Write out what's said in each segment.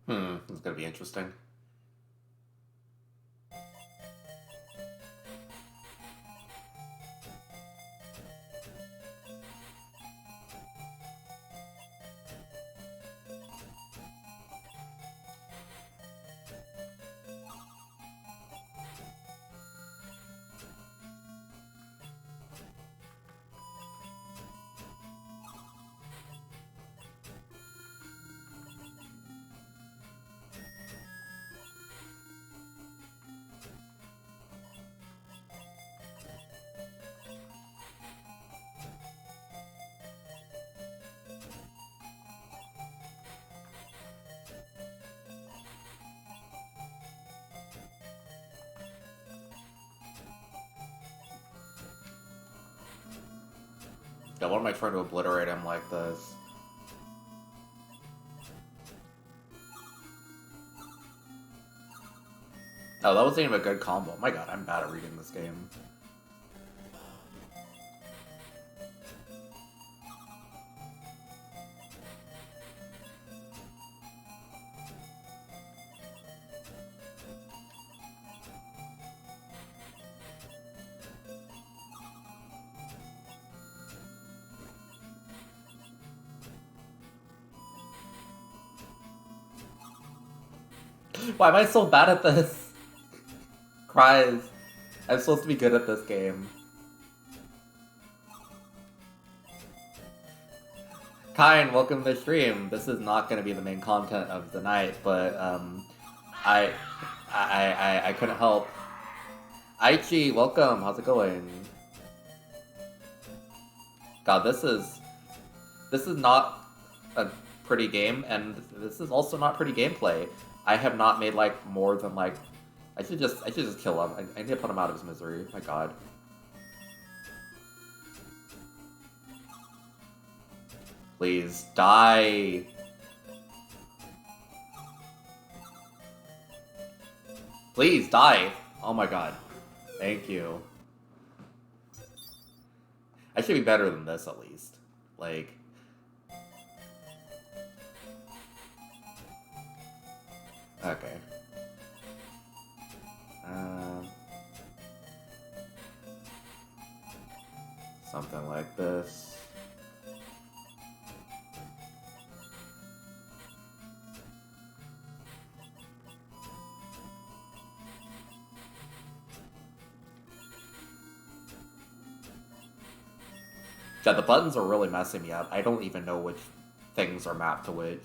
It's gonna be interesting. Yeah, what am I trying to obliterate him like this? Oh, that wasn't even a good combo. My god, I'm bad at reading this game. Why am I so bad at this? Cries. I'm supposed to be good at this game. Kine, welcome to the stream. This is not going to be the main content of the night, but I couldn't help. Aichi, welcome. How's it going? God, this is not a pretty game, and this is also not pretty gameplay. I have not made like more than like. I should just kill him. I need to put him out of his misery. My God. Please die. Please die. Oh my God. Thank you. I should be better than this at least. Like. Okay. Something like this. Yeah, the buttons are really messing me up. I don't even know which things are mapped to which.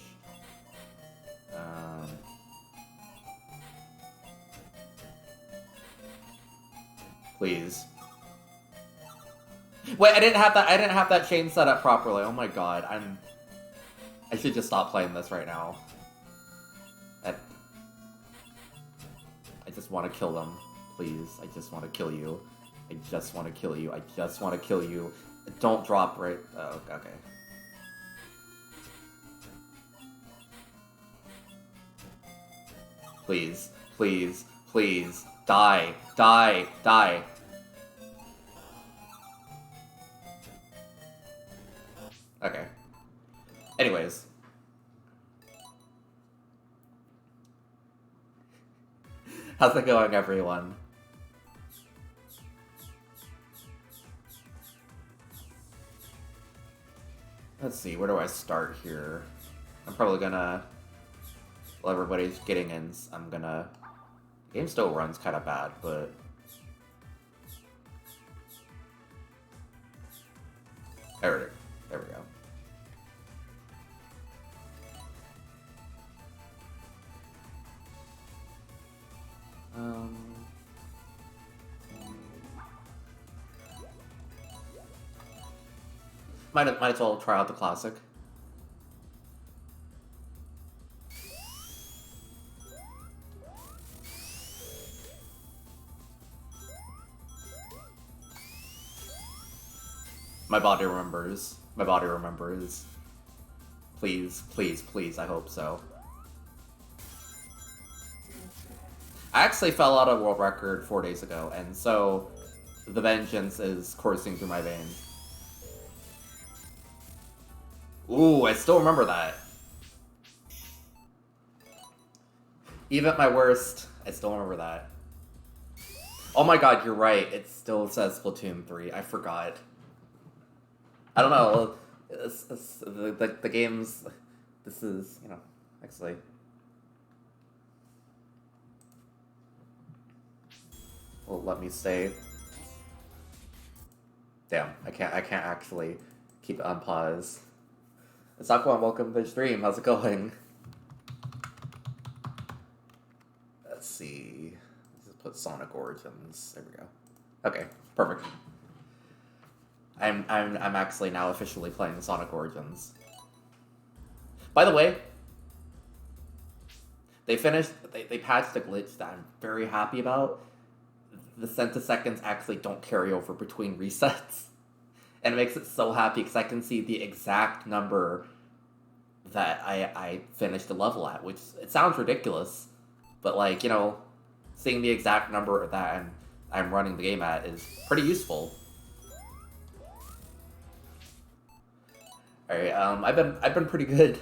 Please. Wait, I didn't have that chain set up properly. Oh my god, I should just stop playing this right now. I just want to kill them. Please. I just want to kill you. I just want to kill you. I just want to kill you. Don't drop right. Oh, okay. Please. Please. Please. Die. Die. Die. Okay. Anyways. How's it going, everyone? Let's see, where do I start here? I'm probably gonna... While everybody's getting in, I'm gonna... The game still runs kind of bad, but... There we go. Might as well try out the classic. My body remembers. My body remembers. Please, please, please, I hope so. I actually fell out of world record 4 days ago, and so the vengeance is coursing through my veins. Ooh, I still remember that. Even at my worst, I still remember that. Oh my god, you're right. It still says Splatoon 3. I forgot. I don't know. The games... This is, you know, actually... Well, let me say... Damn, I can't actually keep it on pause. Sakwan, welcome to the stream. How's it going? Let's see. Let's just put Sonic Origins. There we go. Okay, perfect. I'm actually now officially playing Sonic Origins. By the way, they patched a glitch that I'm very happy about. The centiseconds actually don't carry over between resets. And it makes it so happy because I can see the exact number that I finished the level at, which it sounds ridiculous, but like, you know, seeing the exact number that I'm running the game at is pretty useful. Alright, I've been pretty good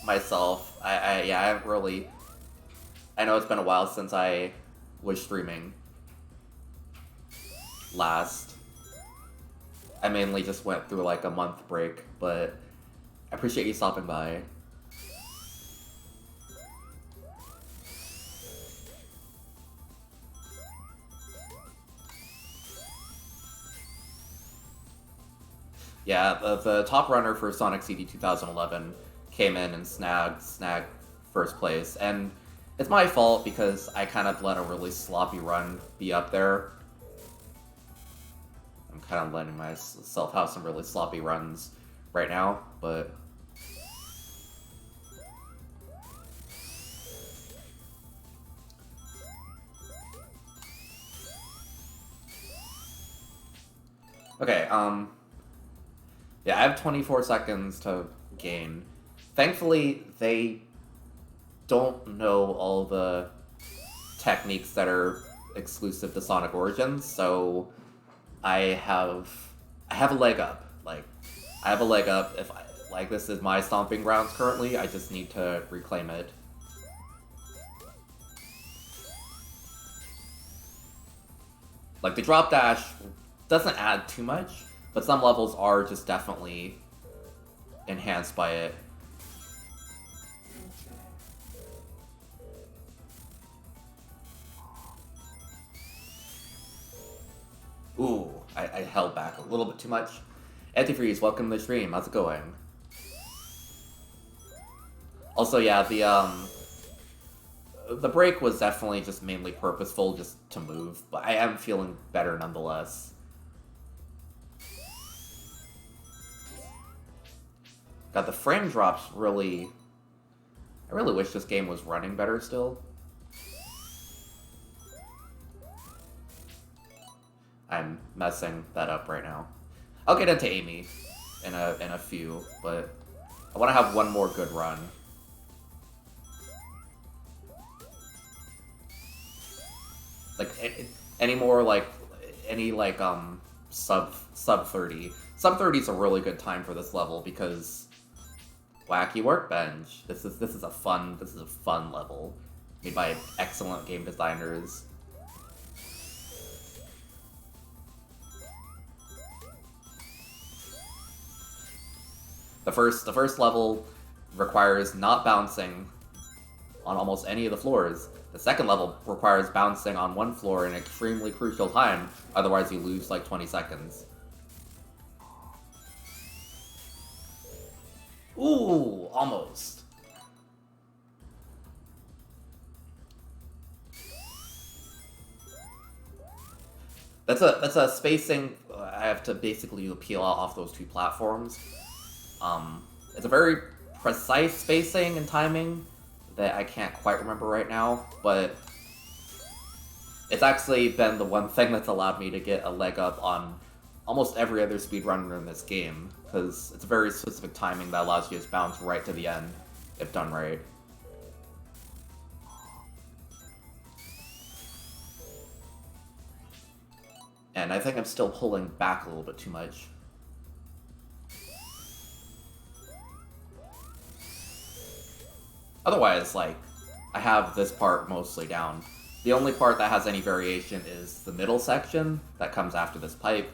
myself. I haven't really... I know it's been a while since I was streaming last. I mainly just went through like a month break, but I appreciate you stopping by. Yeah, the top runner for Sonic CD 2011 came in and snagged first place, and it's my fault because I kind of let a really sloppy run be up there. I'm kind of letting myself have some really sloppy runs right now, but... Okay, yeah, I have 24 seconds to gain. Thankfully, they don't know all the techniques that are exclusive to Sonic Origins, so I have a leg up. Like, I have a leg up. If this is my stomping grounds currently, I just need to reclaim it. Like, the drop dash doesn't add too much, but some levels are just definitely enhanced by it. Ooh, I held back a little bit too much. Antifreeze, welcome to the stream. How's it going? Also, yeah, the break was definitely just mainly purposeful, just to move, but I am feeling better nonetheless. God, the frame drops really... I really wish this game was running better still. I'm messing that up right now. I'll get into Amy in a few, but I want to have one more good run. Like any more like sub 30. Sub 30 is a really good time for this level because wacky workbench. This is a fun level made by excellent game designers. The first level requires not bouncing on almost any of the floors. The second level requires bouncing on one floor in an extremely crucial time, otherwise you lose like 20 seconds. Ooh, almost. That's a spacing. I have to basically peel off those two platforms. It's a very precise spacing and timing that I can't quite remember right now, but it's actually been the one thing that's allowed me to get a leg up on almost every other speedrunner in this game, because it's a very specific timing that allows you to just bounce right to the end, if done right. And I think I'm still pulling back a little bit too much. Otherwise, like, I have this part mostly down. The only part that has any variation is the middle section that comes after this pipe.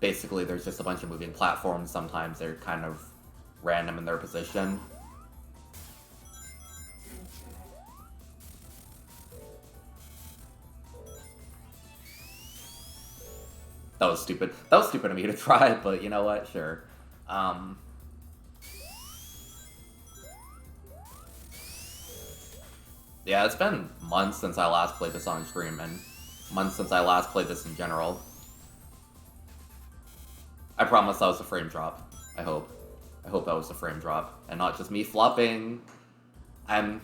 Basically, there's just a bunch of moving platforms. Sometimes they're kind of random in their position. That was stupid. That was stupid of me to try, but you know what? Sure. Yeah, it's been months since I last played this on stream, and months since I last played this in general. I promise that was a frame drop. I hope. I hope that was a frame drop, and not just me flopping. I'm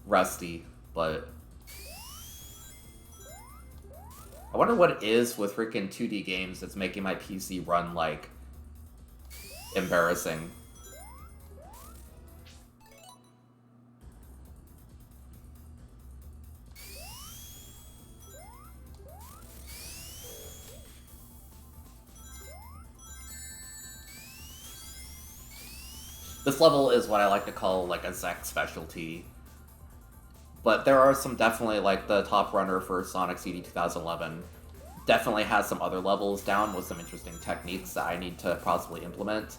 rusty, but... I wonder what it is with freaking 2D games that's making my PC run, like, embarrassing. This level is what I like to call, like, a Zek specialty. But there are some definitely, like, the top runner for Sonic CD 2011 definitely has some other levels down with some interesting techniques that I need to possibly implement.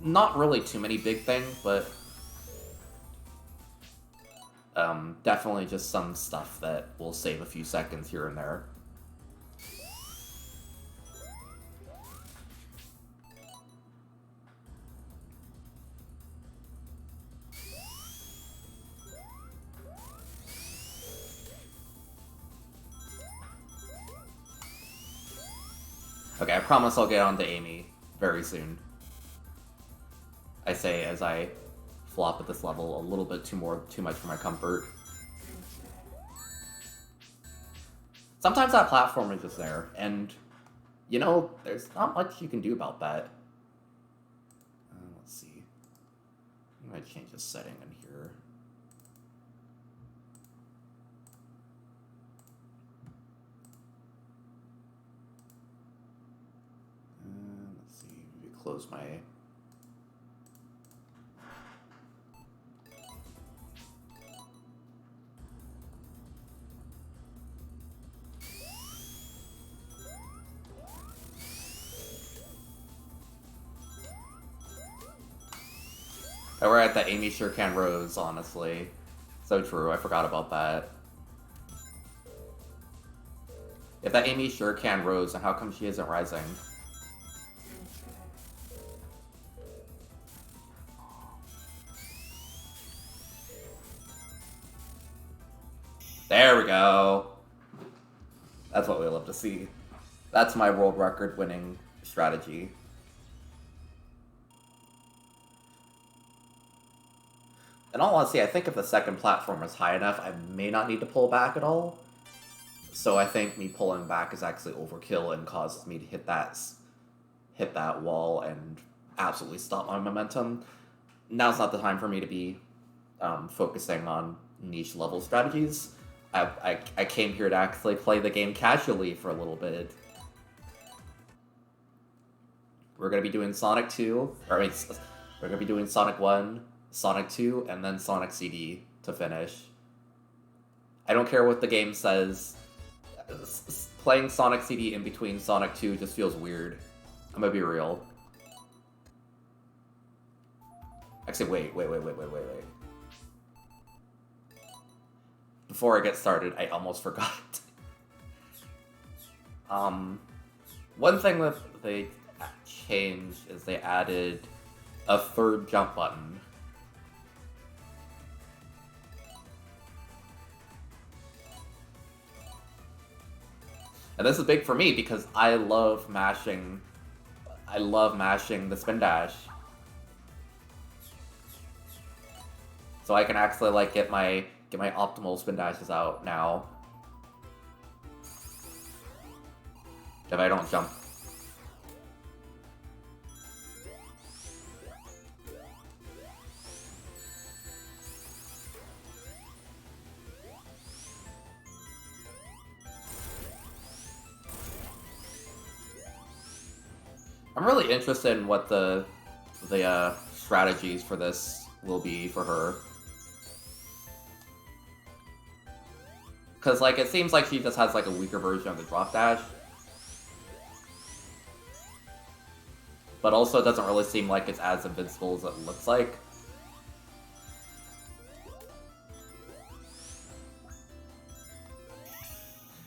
Not really too many big things, but definitely just some stuff that will save a few seconds here and there. Okay, I promise I'll get on to Amy very soon. I say as I flop at this level a little bit too much for my comfort. Sometimes that platform is just there, and you know, there's not much you can do about that. Let's see. I might change the setting in here. Let's see, maybe close my... Oh, we're at the Amy sure can Rose, honestly. So true, I forgot about that. If that Amy sure can Rose, then how come she isn't rising? There we go. That's what we love to see. That's my world record winning strategy. In all honesty, I think if the second platform is high enough, I may not need to pull back at all. So I think me pulling back is actually overkill and causes me to hit that wall and absolutely stop my momentum. Now's not the time for me to be focusing on niche level strategies. I came here to actually play the game casually for a little bit. We're gonna be doing Sonic 2, or I mean, we're gonna be doing Sonic 1, Sonic 2, and then Sonic CD to finish. I don't care what the game says. Playing Sonic CD in between Sonic 2 just feels weird. I'm gonna be real. Actually, wait. Before I get started, I almost forgot. One thing that they changed is they added a third jump button. And this is big for me because I love mashing the spin dash. So I can actually like get my optimal spin dashes out now. If I don't jump. I'm really interested in what the strategies for this will be for her. Because, like, it seems like she just has, like, a weaker version of the drop dash. But also it doesn't really seem like it's as invincible as it looks like.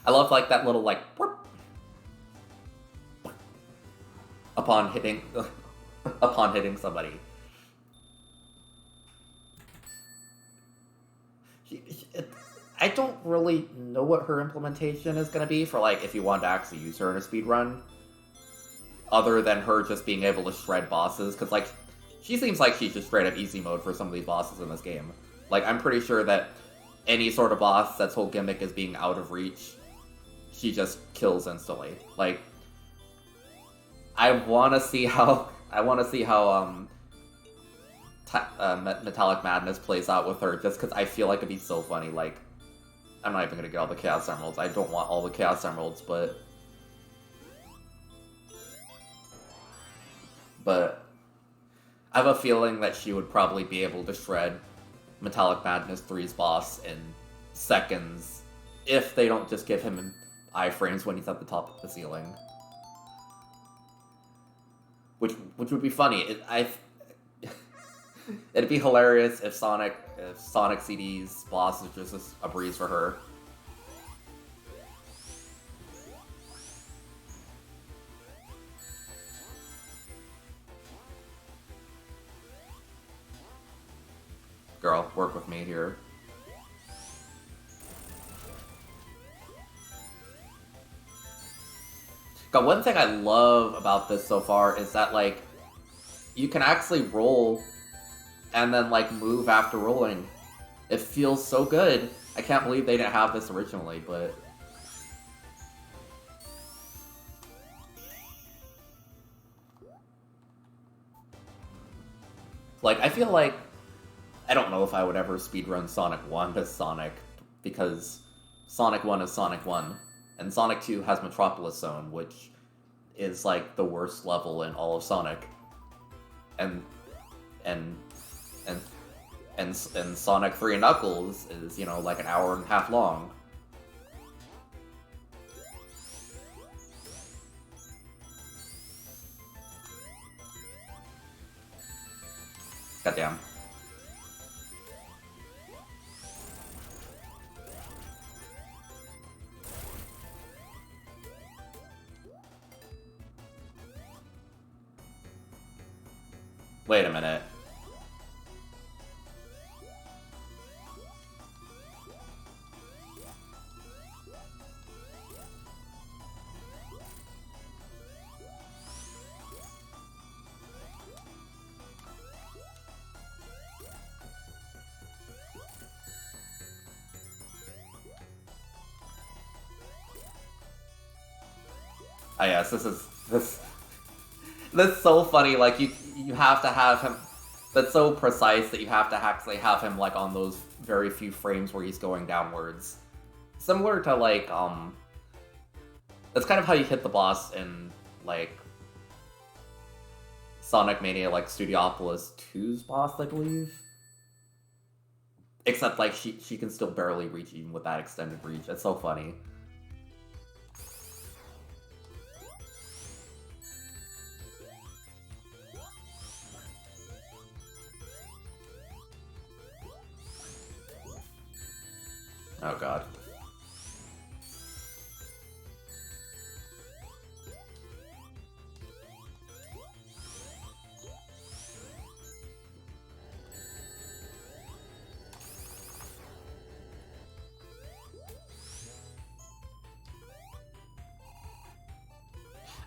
I love, like, that little, like, whoop, upon hitting somebody. I don't really know what her implementation is going to be for, like, if you want to actually use her in a speedrun. Other than her just being able to shred bosses, because, like, she seems like she's just straight up easy mode for some of these bosses in this game. Like, I'm pretty sure that any sort of boss that's whole gimmick is being out of reach, she just kills instantly. Like, I want to see how Metallic Madness plays out with her, just because I feel like it'd be so funny. Like, I'm not even gonna get all the Chaos Emeralds. I don't want all the Chaos Emeralds, but I have a feeling that she would probably be able to shred Metallic Madness 3's boss in seconds if they don't just give him iframes when he's at the top of the ceiling. Which would be funny. It'd be hilarious if Sonic CD's boss is just a breeze for her. Girl, work with me here. God, one thing I love about this so far is that, like, you can actually roll and then, like, move after rolling. It feels so good. I can't believe they didn't have this originally, but... Like, I feel like... I don't know if I would ever speedrun Sonic 1 to Sonic, because Sonic 1 is Sonic 1, and Sonic 2 has Metropolis Zone, which is, like, the worst level in all of Sonic. And Sonic 3 and Knuckles is, you know, like an hour and a half long. Goddamn. Wait a minute. Ah, yes, this is so funny. Like, you have to have him. That's so precise that you have to actually have him, like, on those very few frames where he's going downwards. Similar to, like, that's kind of how you hit the boss in, like, Sonic Mania, like, Studiopolis 2's boss, I believe. Except, like, she can still barely reach even with that extended reach. It's so funny. Oh god.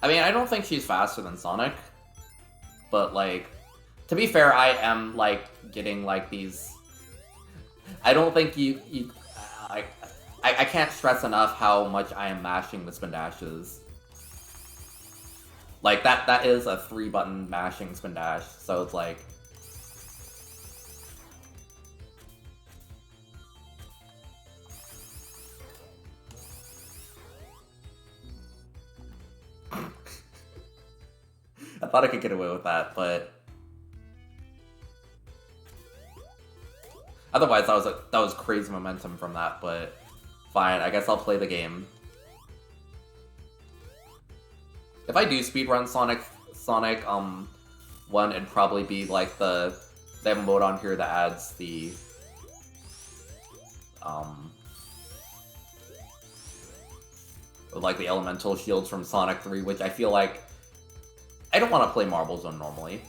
I mean, I don't think she's faster than Sonic, but, like, to be fair, I am, like, getting, like, these... I don't think I can't stress enough how much I am mashing the spin dashes. Like, that is a 3-button mashing spin dash, so it's like... I thought I could get away with that, but... Otherwise, that was crazy momentum from that, but fine, I guess I'll play the game. If I do speedrun Sonic 1, it'd probably be like they have a mode on here that adds the like the elemental shields from Sonic 3, which I feel like I don't want to play Marble Zone normally.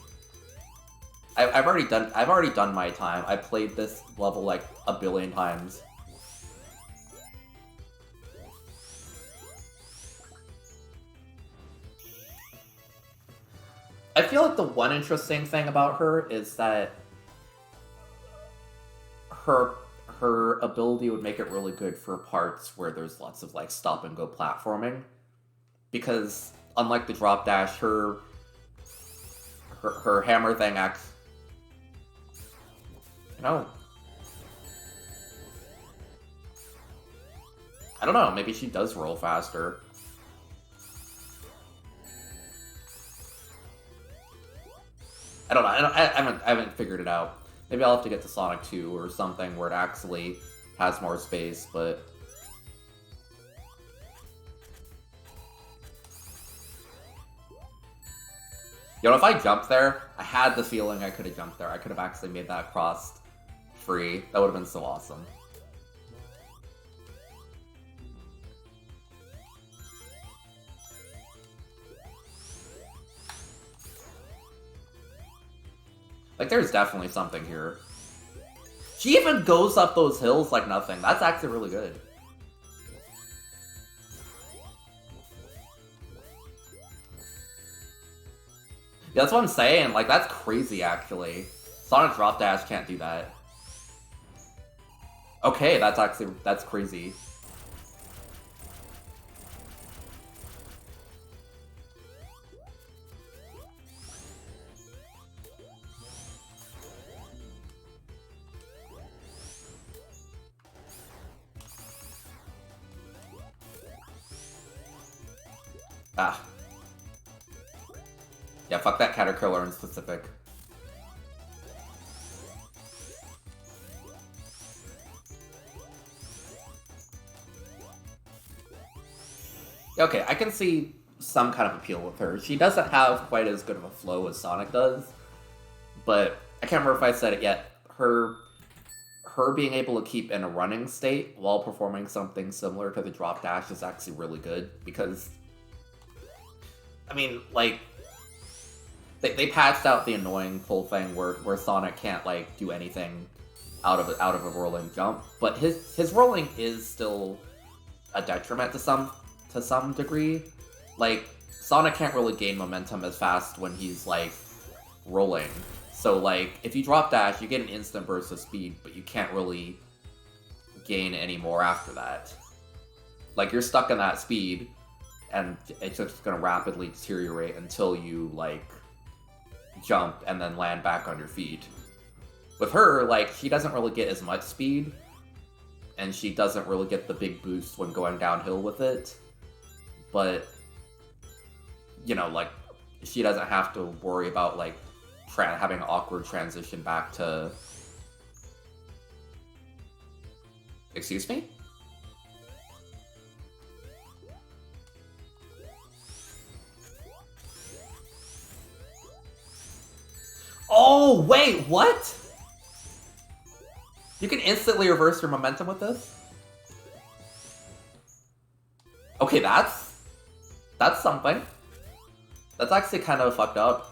I've already done my time. I played this level like a billion times. I feel like the one interesting thing about her is that her ability would make it really good for parts where there's lots of like stop and go platforming, because unlike the drop dash, her hammer thing acts. No. I don't know, maybe she does roll faster. I don't know, I haven't figured it out. Maybe I'll have to get to Sonic 2 or something where it actually has more space, but... You know, if I jumped there, I had the feeling I could have jumped there. I could have actually made that cross free. That would have been so awesome. Like, there's definitely something here. She even goes up those hills like nothing. That's actually really good. Yeah, that's what I'm saying. Like, that's crazy, actually. Sonic Drop Dash can't do that. Okay, that's crazy. Ah. Yeah, fuck that Caterpillar in specific. Okay, I can see some kind of appeal with her. She doesn't have quite as good of a flow as Sonic does, but I can't remember if I said it yet. Her being able to keep in a running state while performing something similar to the drop dash is actually really good, because I mean, like, they patched out the annoying pull thing where Sonic can't like do anything out of a rolling jump, but his rolling is still a detriment to some degree. Like, Sonic can't really gain momentum as fast when he's like rolling. So like, if you drop dash, you get an instant burst of speed, but you can't really gain any more after that. Like, you're stuck in that speed, and it's just gonna rapidly deteriorate until you like jump and then land back on your feet. With her, like, she doesn't really get as much speed, and she doesn't really get the big boost when going downhill with it. But, you know, like, she doesn't have to worry about, like, having an awkward transition back to... Excuse me? Oh, wait, what? You can instantly reverse your momentum with this? Okay, that's something. That's actually kind of fucked up.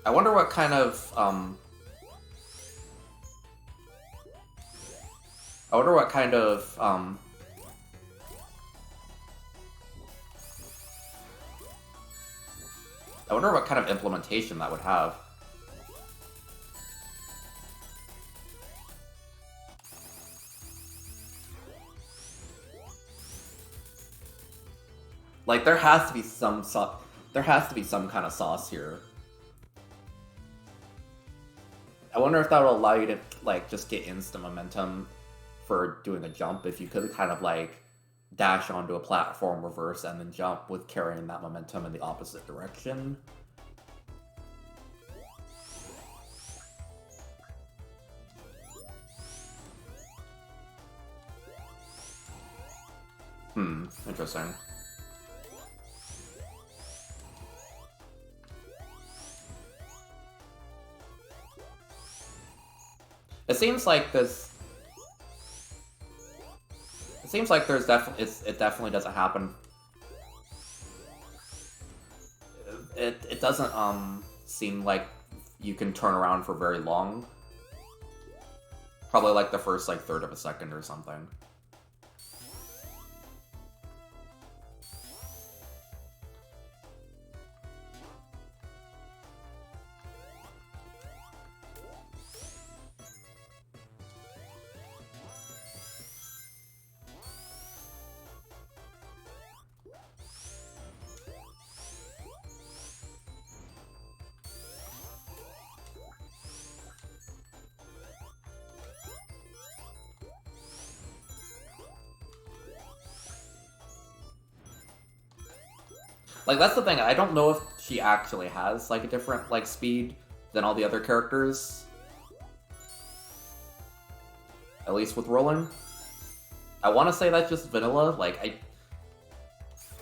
I wonder what kind of, I wonder what kind of, I wonder what kind of implementation that would have. Like, there has to be some kind of sauce here. I wonder if that would allow you to, like, just get instant momentum for doing a jump, if you could kind of, like, dash onto a platform, reverse, and then jump with carrying that momentum in the opposite direction. Interesting. It seems like this... It seems like there's definitely... It definitely doesn't happen. It doesn't, seem like you can turn around for very long. Probably like the first, like, third of a second or something. Like, that's the thing, I don't know if she actually has, like, a different, like, speed than all the other characters. At least with rolling. I want to say that's just vanilla, like,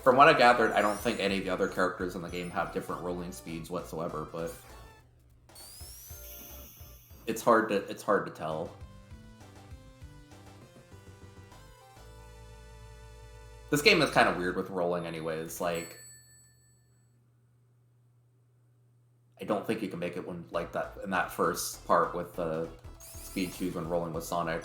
from what I gathered, I don't think any of the other characters in the game have different rolling speeds whatsoever, but... It's hard to tell. This game is kind of weird with rolling anyways, like... I don't think you can make it when, like, that in that first part with the speed shoes when rolling with Sonic.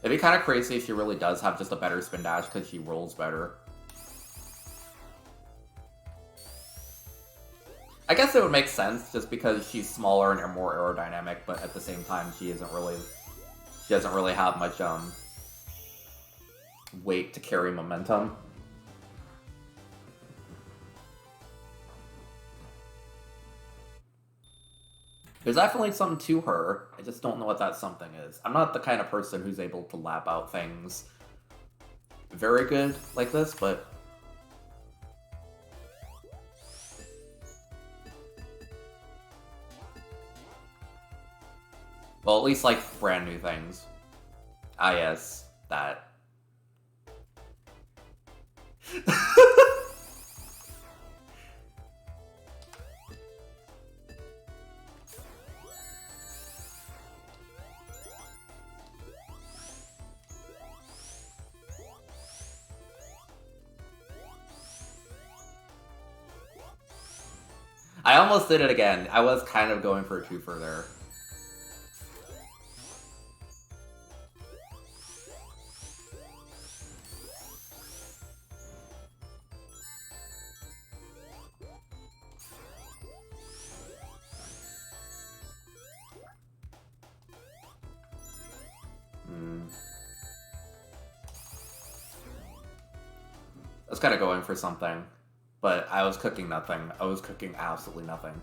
It'd be kind of crazy if she really does have just a better spin dash because she rolls better. I guess it would make sense just because she's smaller and more aerodynamic, but at the same time she doesn't really have much weight to carry momentum. There's definitely something to her. I just don't know what that something is. I'm not the kind of person who's able to lap out things very good like this, but... Well, at least, like, brand new things. Ah, yes. That. I almost did it again. I was kind of going for a twofer there. I was kind of going for something, but I was cooking nothing. I was cooking absolutely nothing.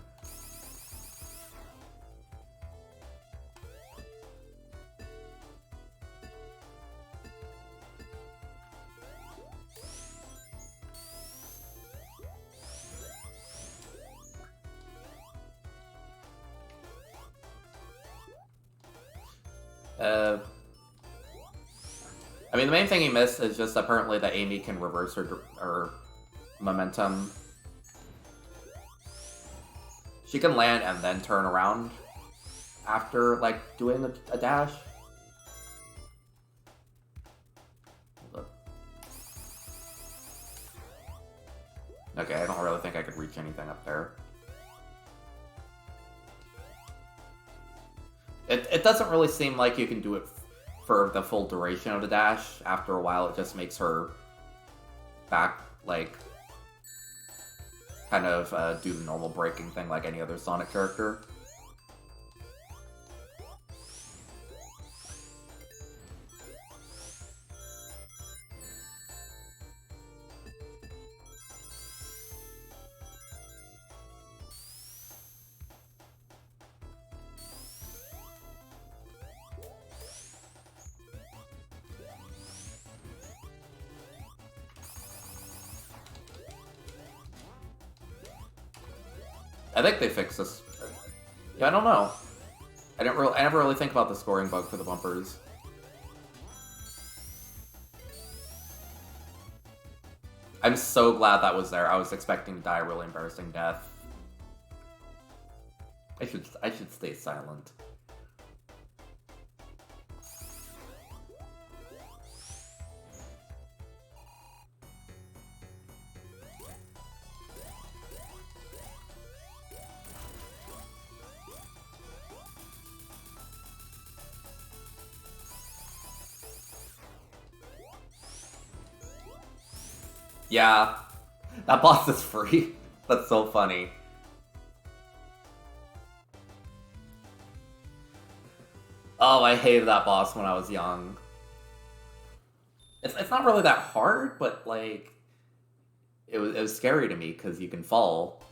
I mean, the main thing he missed is just apparently that Amy can reverse her momentum. She can land and then turn around after, like, doing a dash. Okay, I don't really think I could reach anything up there. it doesn't really seem like you can do it for the full duration of the dash. After a while, it just makes her back, like, kind of do the normal breaking thing like any other Sonic character. I think they fixed this. Yeah, I don't know. I never really think about the scoring bug for the bumpers. I'm so glad that was there. I was expecting to die a really embarrassing death. I should stay silent. Yeah, that boss is free. That's so funny. Oh, I hated that boss when I was young. It's not really that hard, but like it was scary to me because you can fall.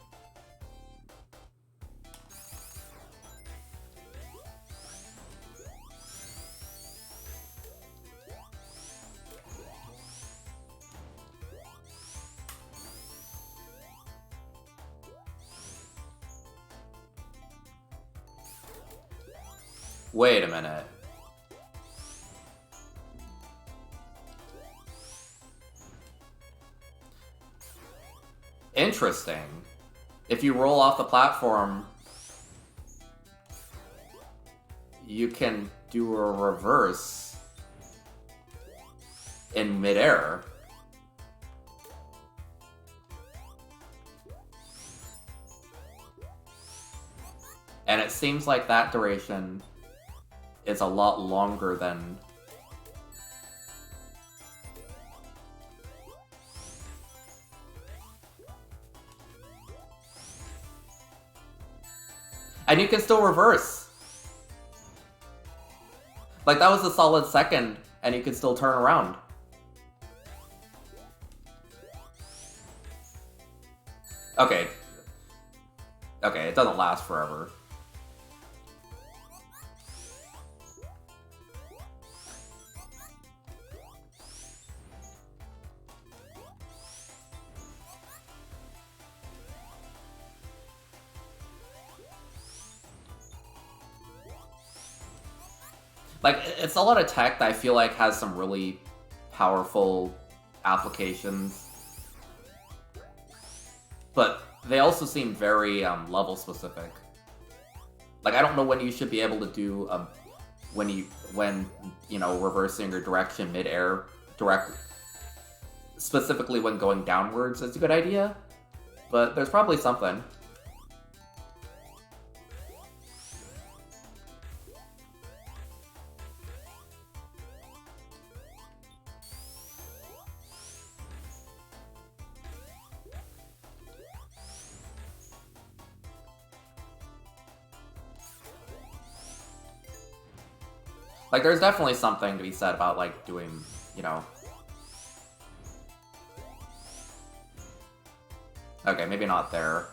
Wait a minute. Interesting. If you roll off the platform, you can do a reverse in midair. And it seems like that duration is a lot longer than... And you can still reverse! Like, that was a solid second, and you can still turn around. Okay. Okay, it doesn't last forever. Like, it's a lot of tech that I feel like has some really powerful applications. But they also seem very level specific. Like, I don't know when you should be able to do when you know, reversing your direction mid-air specifically when going downwards is a good idea. But there's probably something. Like, there's definitely something to be said about, like, doing, you know... Okay, maybe not there.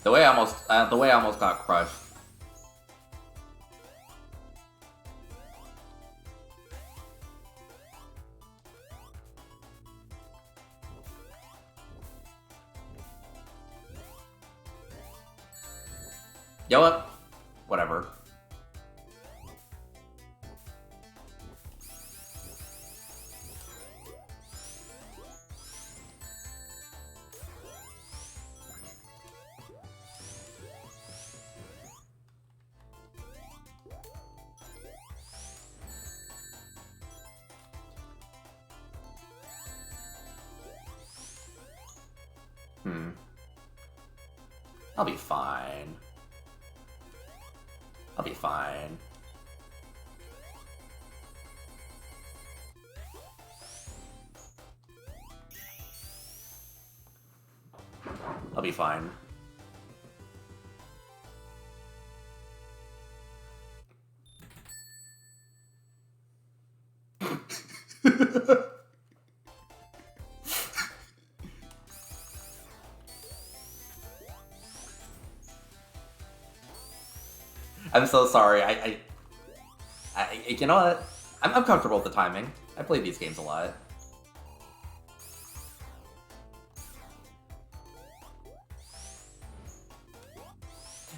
The way I almost got crushed. You know what? Whatever. I'll be fine. I'll be fine. I'll be fine. I'm so sorry. You know what? I'm comfortable with the timing. I play these games a lot.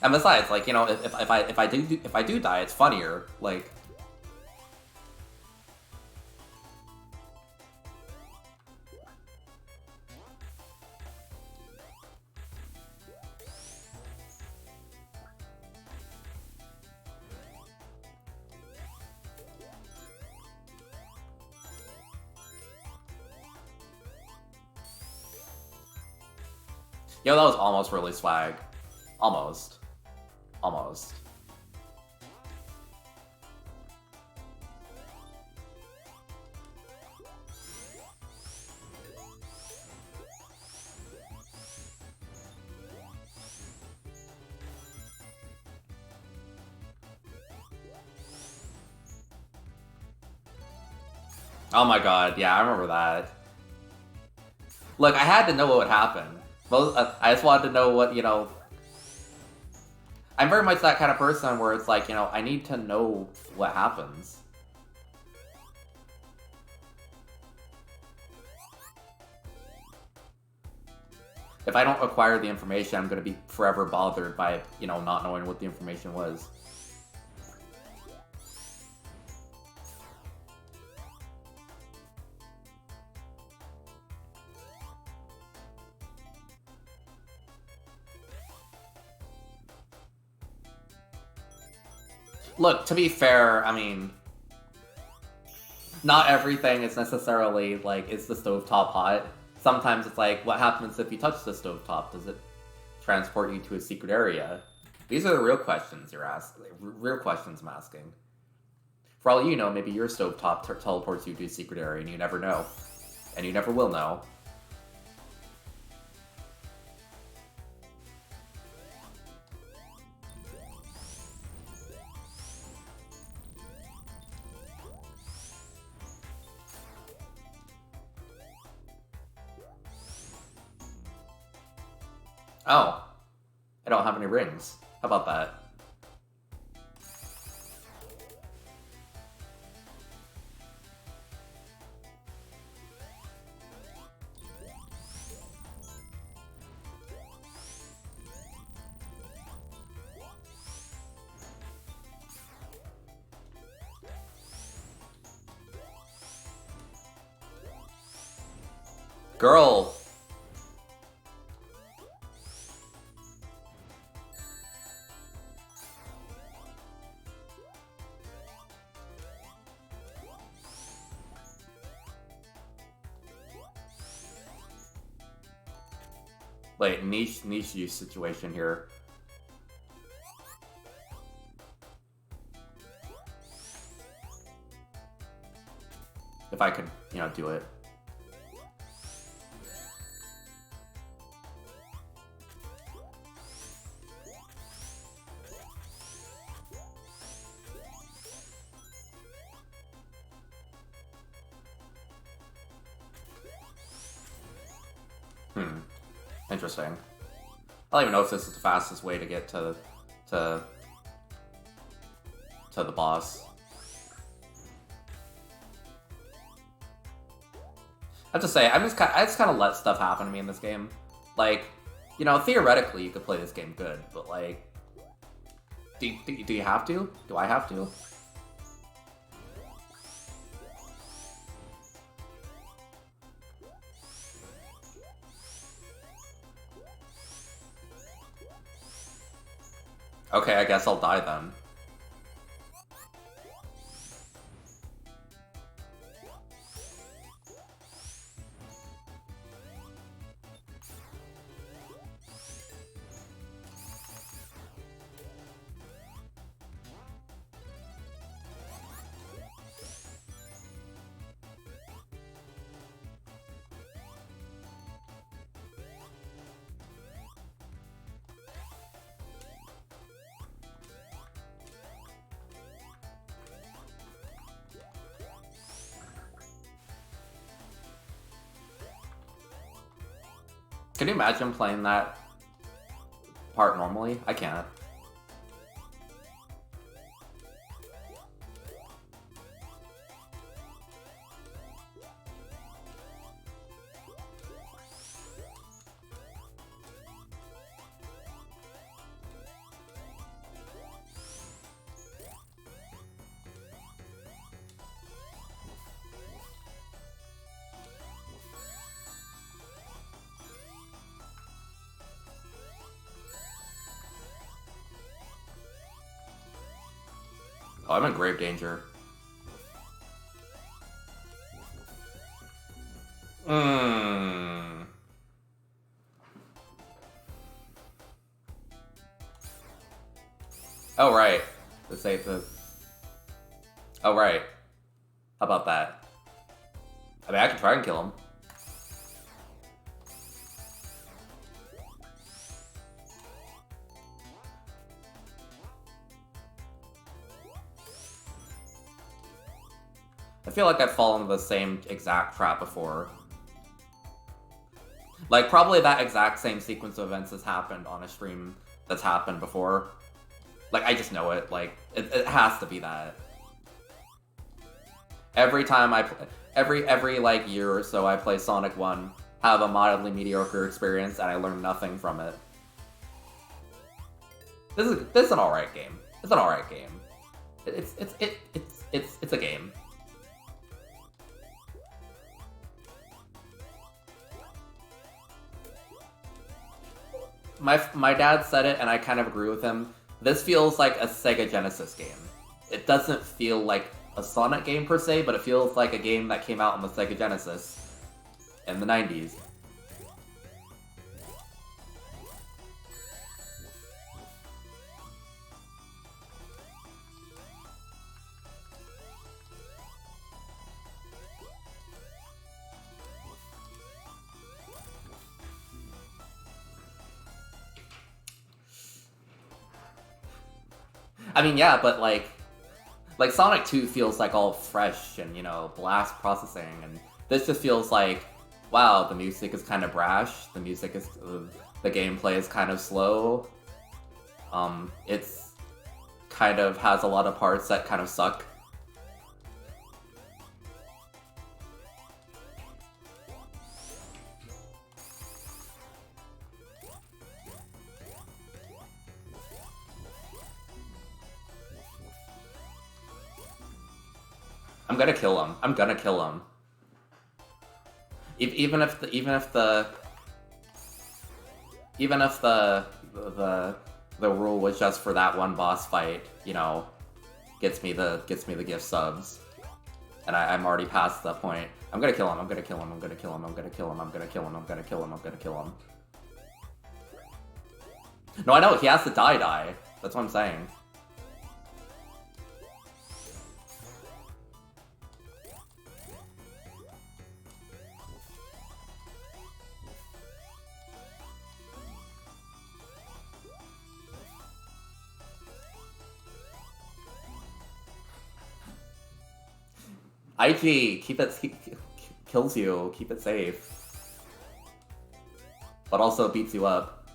And besides, like, you know, if I do die, it's funnier. Like, yo, that was almost really swag. Almost. Almost. Oh my god, yeah, I remember that. Look, I had to know what would happen. I just wanted to know what, you know... I'm very much that kind of person where it's like, you know, I need to know what happens. If I don't acquire the information, I'm going to be forever bothered by, you know, not knowing what the information was. Look, to be fair, I mean, not everything is necessarily, like, is the stovetop hot? Sometimes it's like, what happens if you touch the stovetop? Does it transport you to a secret area? These are the real questions you're asking. Real questions I'm asking. For all you know, maybe your stovetop teleports you to a secret area and you never know. And you never will know. Oh, I don't have any rings. How about that? Girl! Wait, niche use situation here. If I could, you know, do it. Interesting. I don't even know if this is the fastest way to get to the boss. I have to say, I just kind of let stuff happen to me in this game. Like, you know, theoretically you could play this game good, but like, do you have to? Do I have to? Okay, I guess I'll die then. Can you imagine playing that part normally? I can't. Oh, I'm in grave danger. Oh, right. To save the... Oh, right. How about that? I mean, I can try and kill him. I feel like I've fallen into the same exact trap before. Like, probably that exact same sequence of events has happened on a stream that's happened before. Like, I just know it. Like, it has to be that. Every time I play... Every like, year or so I play Sonic 1, have a mildly mediocre experience, and I learn nothing from it. This is an alright game. It's an alright game. It's a game. My dad said it, and I kind of agree with him. This feels like a Sega Genesis game. It doesn't feel like a Sonic game per se, but it feels like a game that came out on the Sega Genesis in the 90s. I mean, yeah, but like Sonic 2 feels like all fresh and, you know, blast processing, and this just feels like, wow, the music is kind of brash, the gameplay is kind of slow, it's kind of has a lot of parts that kind of suck. I'm gonna kill him. I'm gonna kill him. Even if the rule was just for that one boss fight, you know, gets me the gift subs, and I'm already past that point. I'm gonna kill him. I'm gonna kill him. I'm gonna kill him. I'm gonna kill him. I'm gonna kill him. I'm gonna kill him. I'm gonna kill him. No, I know he has to die. That's what I'm saying. IG, kills you, keep it safe. But also beats you up.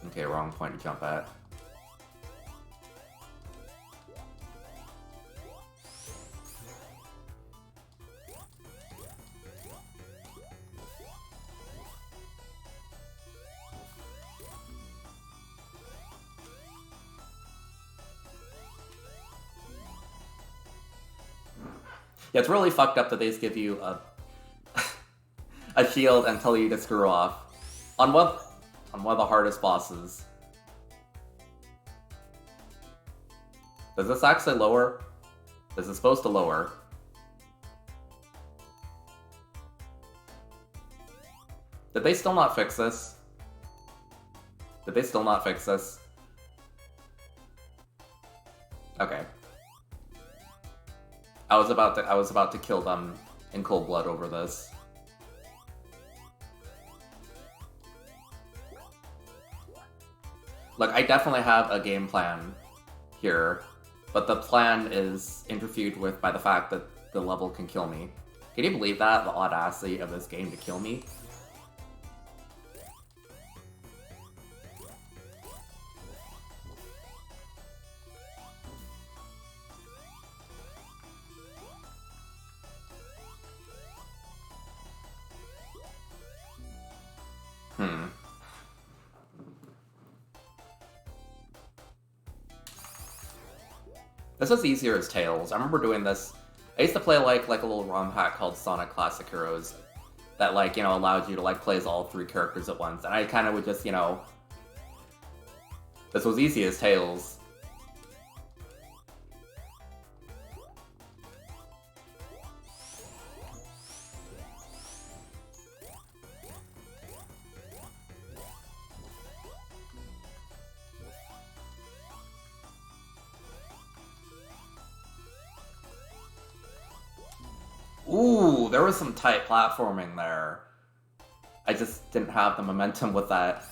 Okay, wrong point to jump at. Yeah, it's really fucked up that they just give you a shield and tell you to screw off on one of the hardest bosses. Does this actually lower? Is it supposed to lower? Did they still not fix this? Did they still not fix this? Okay. I was about to kill them in cold blood over this. Look, I definitely have a game plan here, but the plan is interfered with by the fact that the level can kill me. Can you believe that? The audacity of this game to kill me? This was easier as Tails. I remember doing this. I used to play like a little ROM hack called Sonic Classic Heroes that like, you know, allowed you to like play as all 3 characters at once. And I kind of would just, you know, this was easy as Tails. Ooh, there was some tight platforming there. I just didn't have the momentum with that.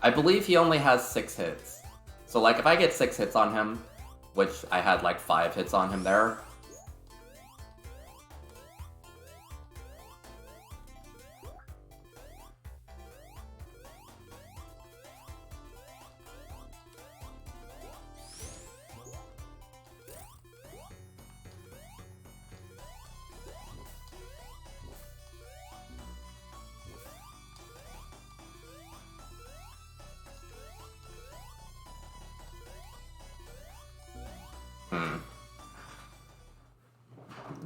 I believe he only has 6 hits. So like if I get 6 hits on him, which I had like 5 hits on him there.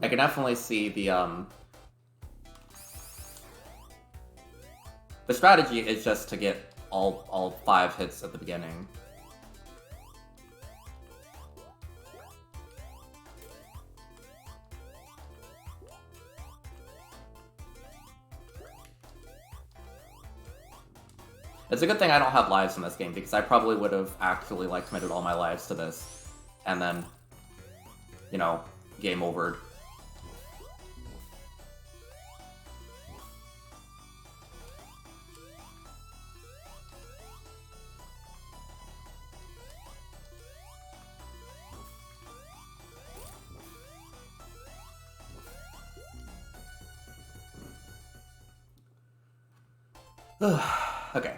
I can definitely see the strategy is just to get all 5 hits at the beginning. It's a good thing I don't have lives in this game, because I probably would have actually like committed all my lives to this, and then, you know, game overed. Okay.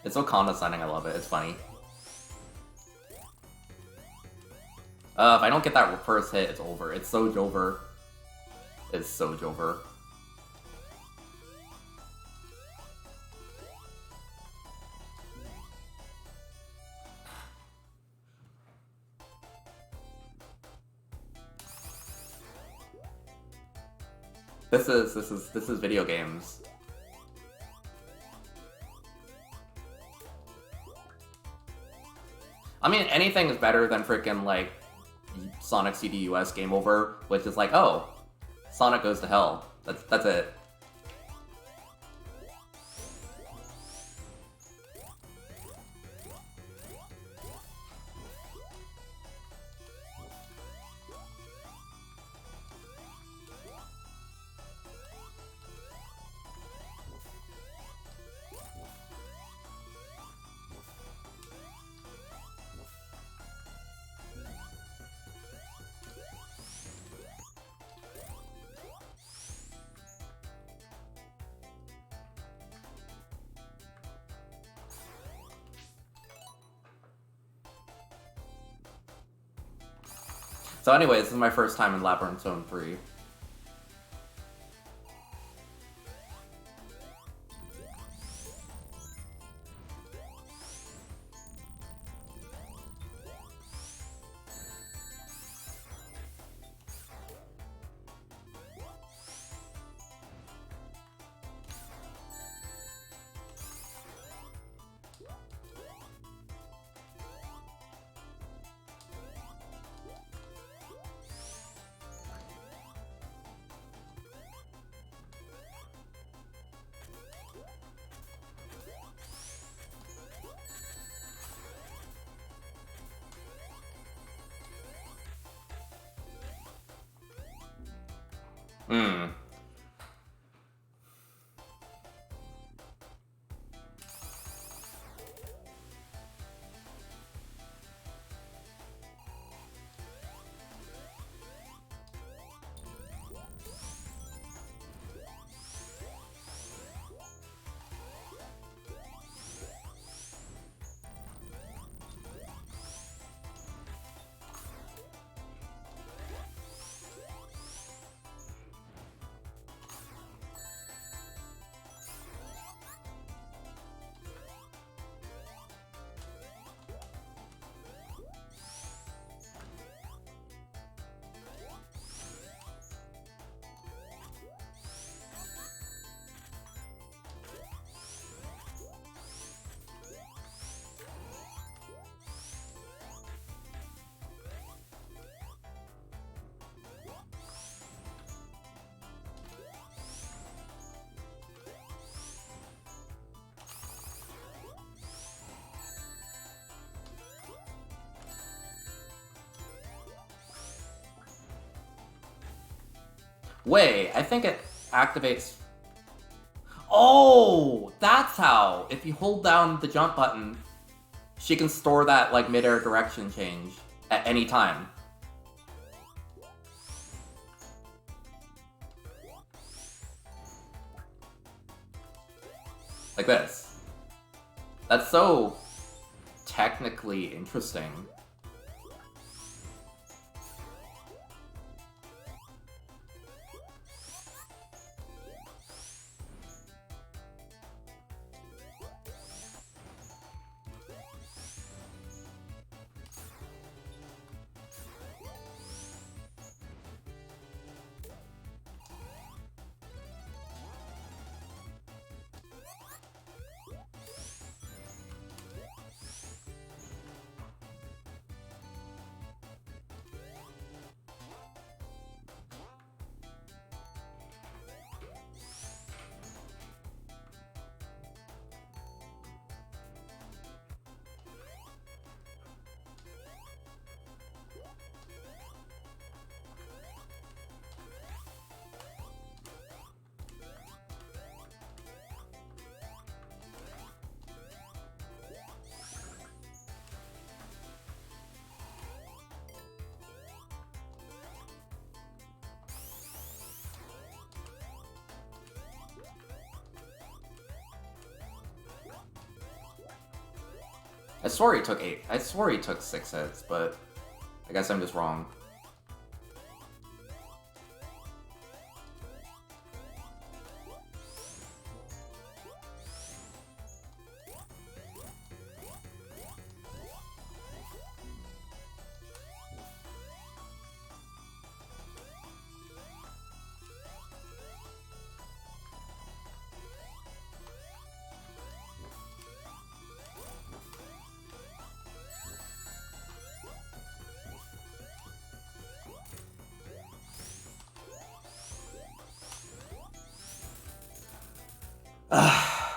It's so condescending, I love it, it's funny. If I don't get that first hit, it's over. It's so Jover. It's so Jover. This is video games. I mean, anything is better than freaking like Sonic CDUS Game Over, which is like, oh, Sonic goes to hell. That's it. So anyways, this is my first time in Labyrinth Zone 3. Hmm. Wait, I think it activates... Oh! That's how! If you hold down the jump button, she can store that, like, mid-air direction change at any time. Like this. That's so technically interesting. I swore he took 8. I swore he took 6 hits, but I guess I'm just wrong.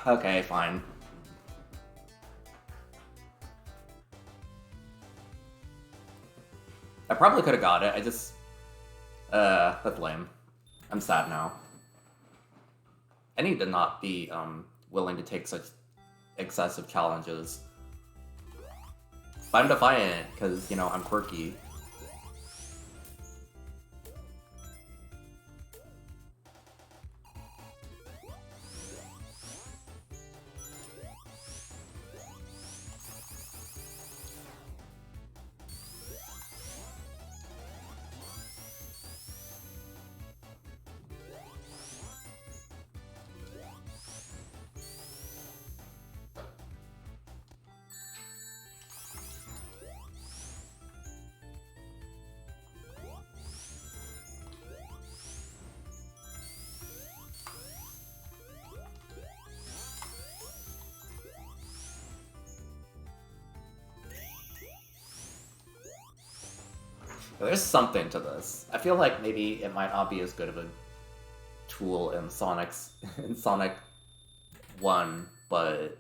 Okay, fine. I probably could have got it, I just... that's lame. I'm sad now. I need to not be, willing to take such excessive challenges. But I'm defiant, because, you know, I'm quirky. There's something to this. I feel like maybe it might not be as good of a tool in Sonic 1, but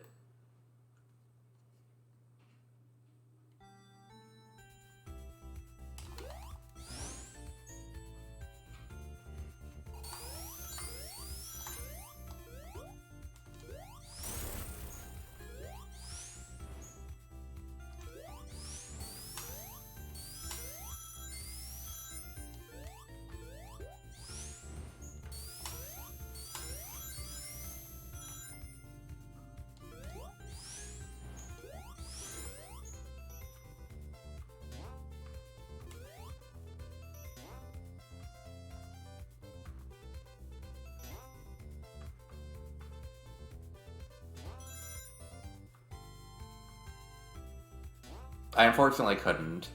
I unfortunately couldn't.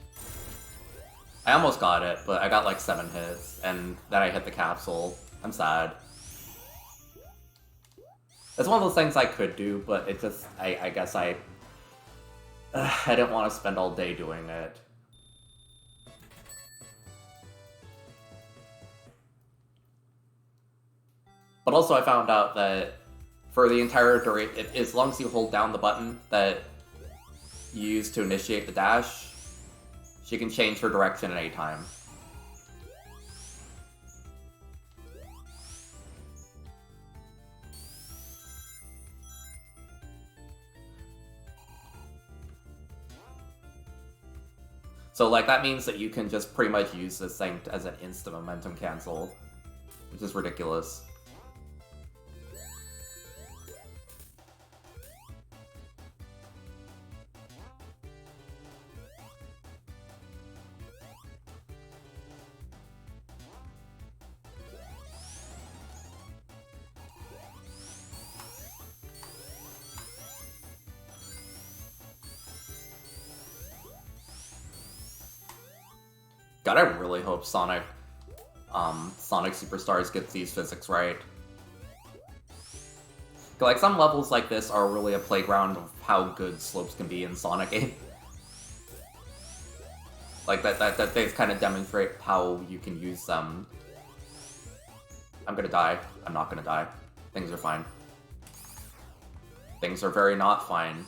I almost got it, but I got like 7 hits, and then I hit the capsule. I'm sad. It's one of those things I could do, but it just, I guess I didn't want to spend all day doing it. But also I found out that for the entire duration, as long as you hold down the button that you use to initiate the dash, she can change her direction at any time. So, like, that means that you can just pretty much use this thing as an instant momentum cancel, which is ridiculous. God, I really hope Sonic Superstars gets these physics right. Like, some levels like this are really a playground of how good slopes can be in Sonic 8. Like, that they kind of demonstrate how you can use them. I'm gonna die. I'm not gonna die. Things are fine. Things are very not fine.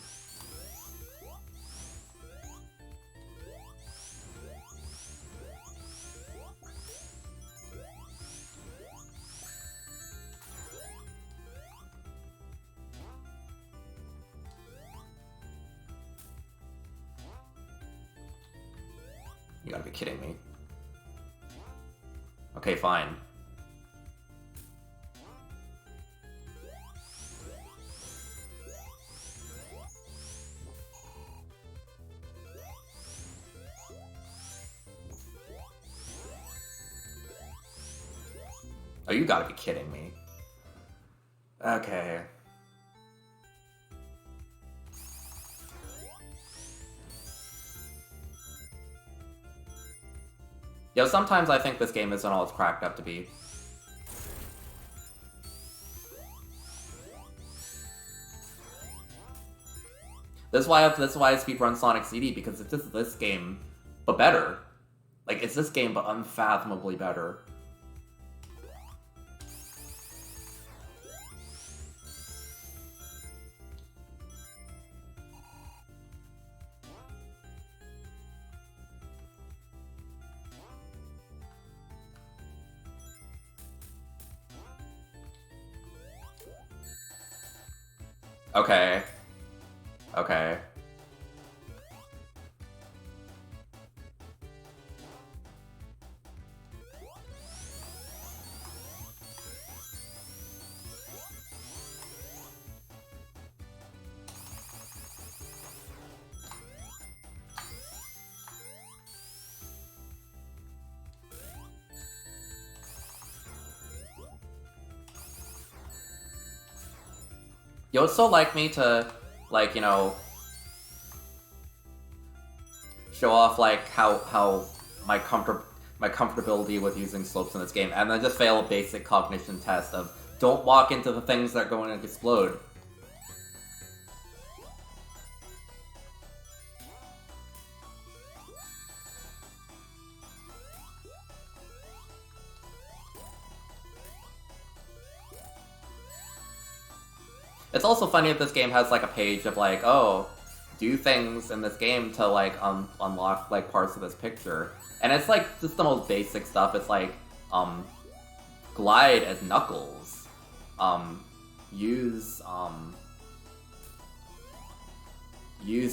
You gotta be kidding me. Okay, fine. Oh, you gotta be kidding me. Okay. Yo, sometimes I think this game isn't all it's cracked up to be. This is why I speedrun Sonic CD, because it's just this game, but better. Like, it's this game, but unfathomably better. Okay. Okay. Yo, it's so like me to, like, you know, show off, like, how my comfortability with using slopes in this game, and then just fail a basic cognition test of don't walk into the things that are going to explode. It's also funny that this game has, like, a page of, like, oh, do things in this game to, like, unlock, like, parts of this picture. And it's, like, just the most basic stuff. It's, like, glide as Knuckles. Use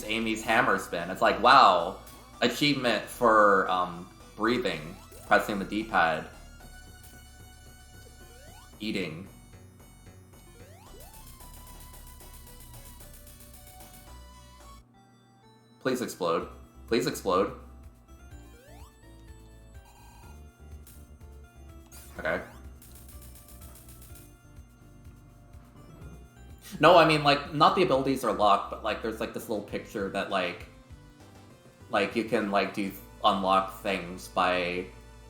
Amy's hammer spin. It's like, wow, achievement for, breathing, pressing the D-pad. Eating. Please explode. Please explode. Okay. No, I mean, like, not the abilities are locked, but, like, there's, like, this little picture that, like, Like, you can, like, unlock things by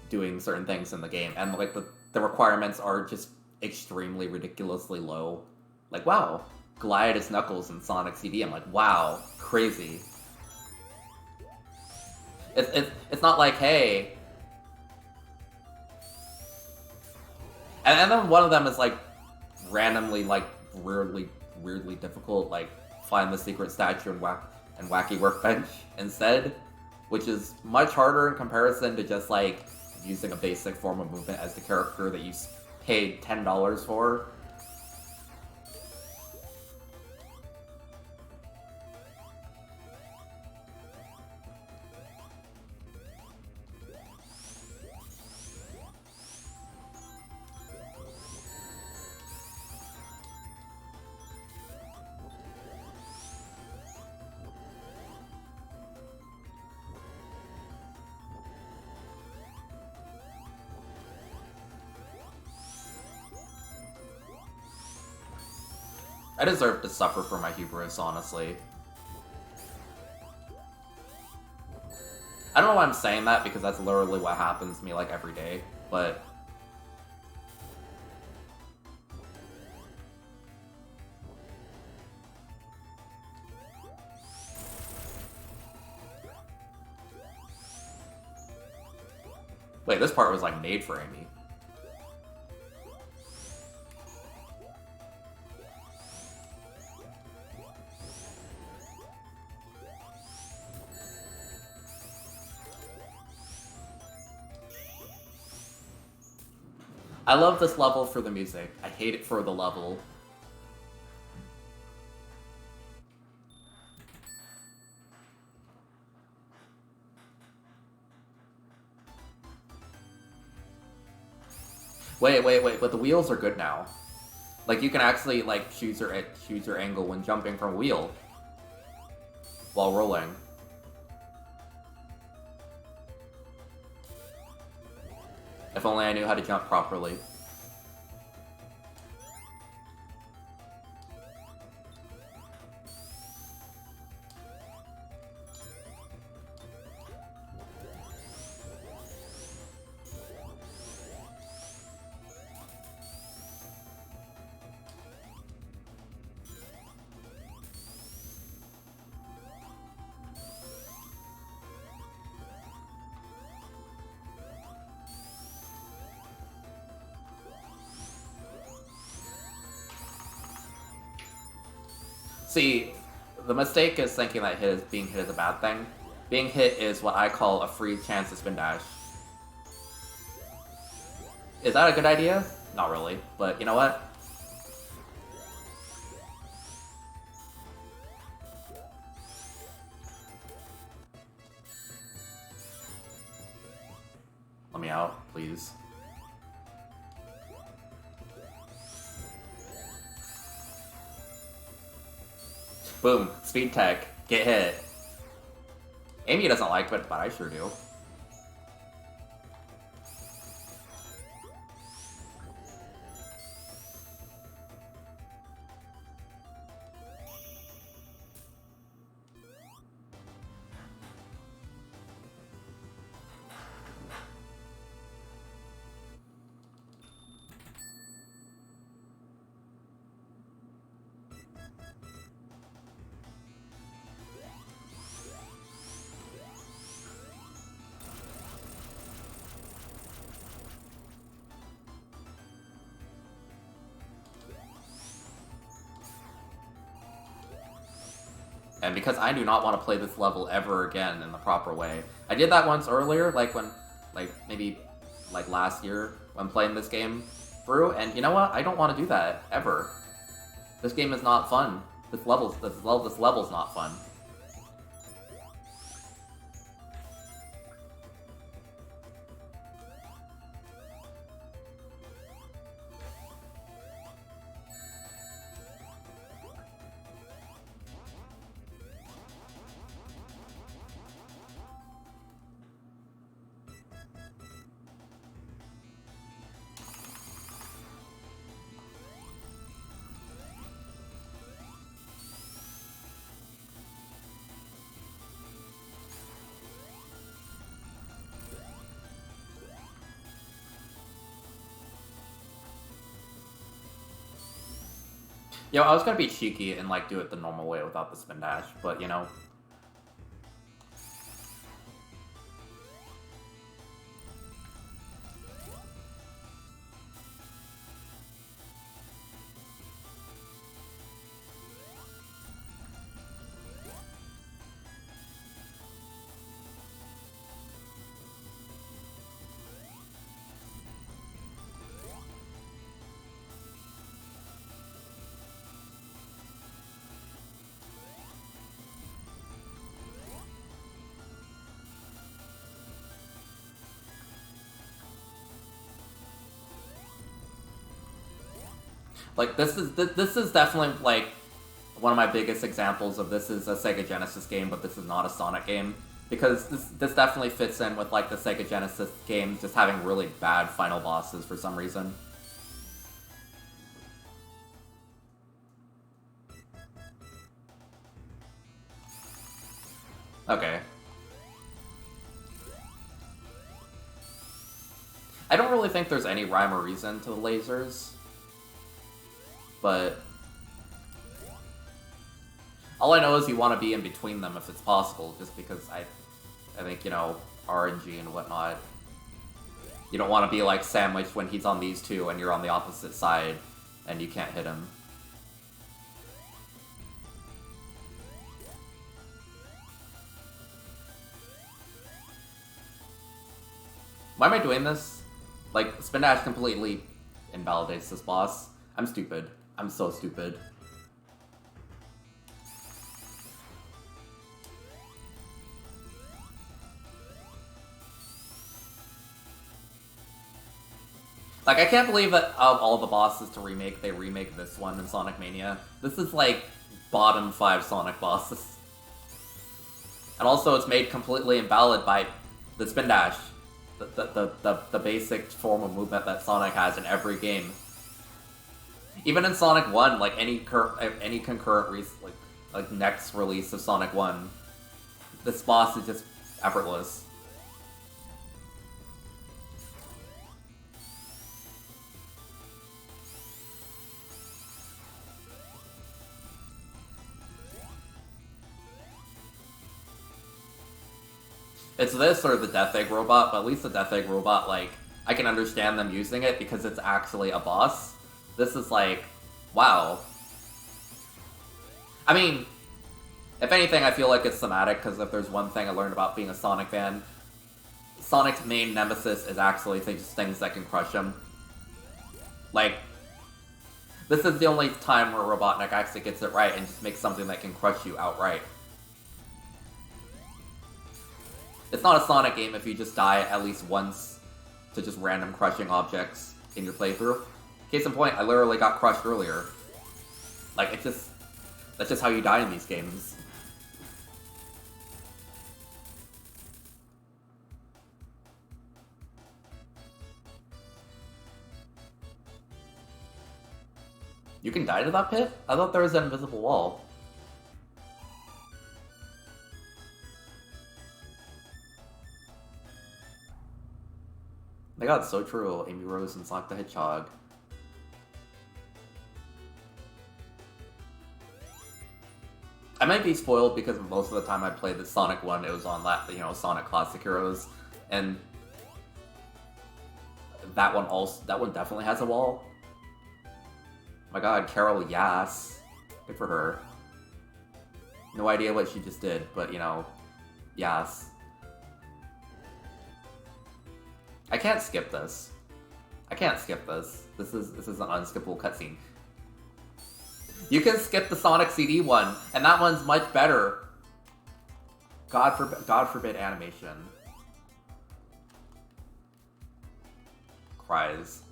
doing certain things in the game, and, like, the requirements are just extremely ridiculously low. Like, wow, glide as Knuckles in Sonic CD. I'm like, wow, crazy. It's not like, hey... And then one of them is, like, randomly, like, weirdly difficult, like, find the secret statue and wacky workbench instead, which is much harder in comparison to just, like, using a basic form of movement as the character that you paid $10 for. I deserve to suffer for my hubris, honestly. I don't know why I'm saying that, because that's literally what happens to me, like, every day, but... Wait, this part was, like, made for Amy. I love this level for the music. I hate it for the level. Wait, but the wheels are good now. Like, you can actually, like, choose your angle when jumping from a wheel. While rolling. If only I knew how to jump properly. See, the mistake is thinking that being hit is a bad thing. Being hit is what I call a free chance to spin dash. Is that a good idea? Not really, but you know what? Let me out, please. Boom, speed tech, get hit. Amy doesn't like it, but I sure do. And because I do not want to play this level ever again in the proper way. I did that once earlier, maybe last year when playing this game through, and you know what? I don't want to do that ever. This game is not fun. This level's not fun. Yo, I was gonna be cheeky and like do it the normal way without the spin dash, but you know. Like, this is definitely, like, one of my biggest examples of this is a Sega Genesis game, but this is not a Sonic game. Because this definitely fits in with, like, the Sega Genesis games just having really bad final bosses for some reason. Okay. I don't really think there's any rhyme or reason to the lasers. But all I know is you want to be in between them if it's possible, just because I think, you know, RNG and whatnot. You don't want to be like sandwiched when he's on these two and you're on the opposite side and you can't hit him. Why am I doing this? Like, Spin Dash completely invalidates this boss. I'm stupid. I'm so stupid. Like, I can't believe that of all the bosses to remake, they remake this one in Sonic Mania. This is like bottom 5 Sonic bosses. And also it's made completely invalid by the Spin Dash. The basic form of movement that Sonic has in every game. Even in Sonic 1, like any concurrent like next release of Sonic 1, this boss is just effortless. It's this or the Death Egg Robot, but at least the Death Egg Robot, like, I can understand them using it because it's actually a boss. This is like, wow. I mean, if anything, I feel like it's thematic, because if there's one thing I learned about being a Sonic fan, Sonic's main nemesis is actually just things that can crush him. Like, this is the only time where Robotnik actually gets it right and just makes something that can crush you outright. It's not a Sonic game if you just die at least once to just random crushing objects in your playthrough. Case in point, I literally got crushed earlier. Like, that's just how you die in these games. You can die to that pit? I thought there was an invisible wall. My god, so true. Amy Rose and Sonic the Hedgehog. I might be spoiled because most of the time I played the Sonic 1, it was on that, you know, Sonic Classic Heroes, and that one definitely has a wall. My god, Carol Yass. Good for her. No idea what she just did, but, you know, Yass. I can't skip this. I can't skip this. This is an unskippable cutscene. You can skip the Sonic CD one, and that one's much better. God forbid animation. Cries.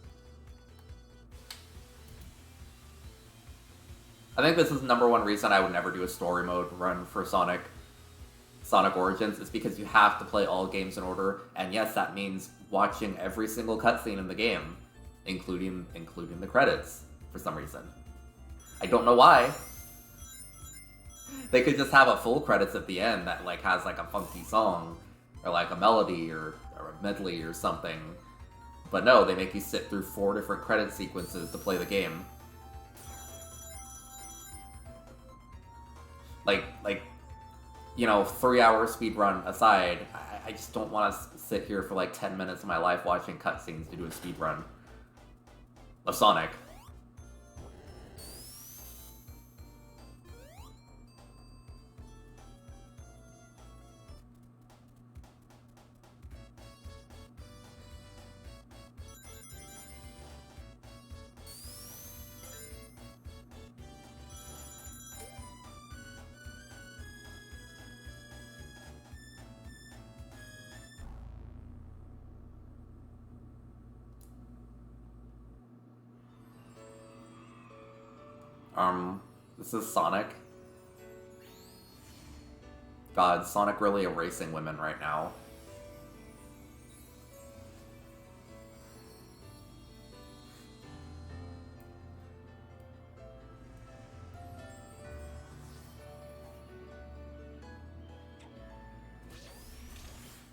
I think this is the #1 reason I would never do a story mode run for Sonic Origins, is because you have to play all games in order, and yes, that means watching every single cutscene in the game, including the credits, for some reason. I don't know why. They could just have a full credits at the end that like has like a funky song, or like a melody, or a medley or something. But no, they make you sit through 4 different credit sequences to play the game. Like, you know, 3-hour speedrun aside, I just don't want to sit here for like 10 minutes of my life watching cutscenes to do a speedrun of Sonic. This is Sonic. God, Sonic really erasing women right now.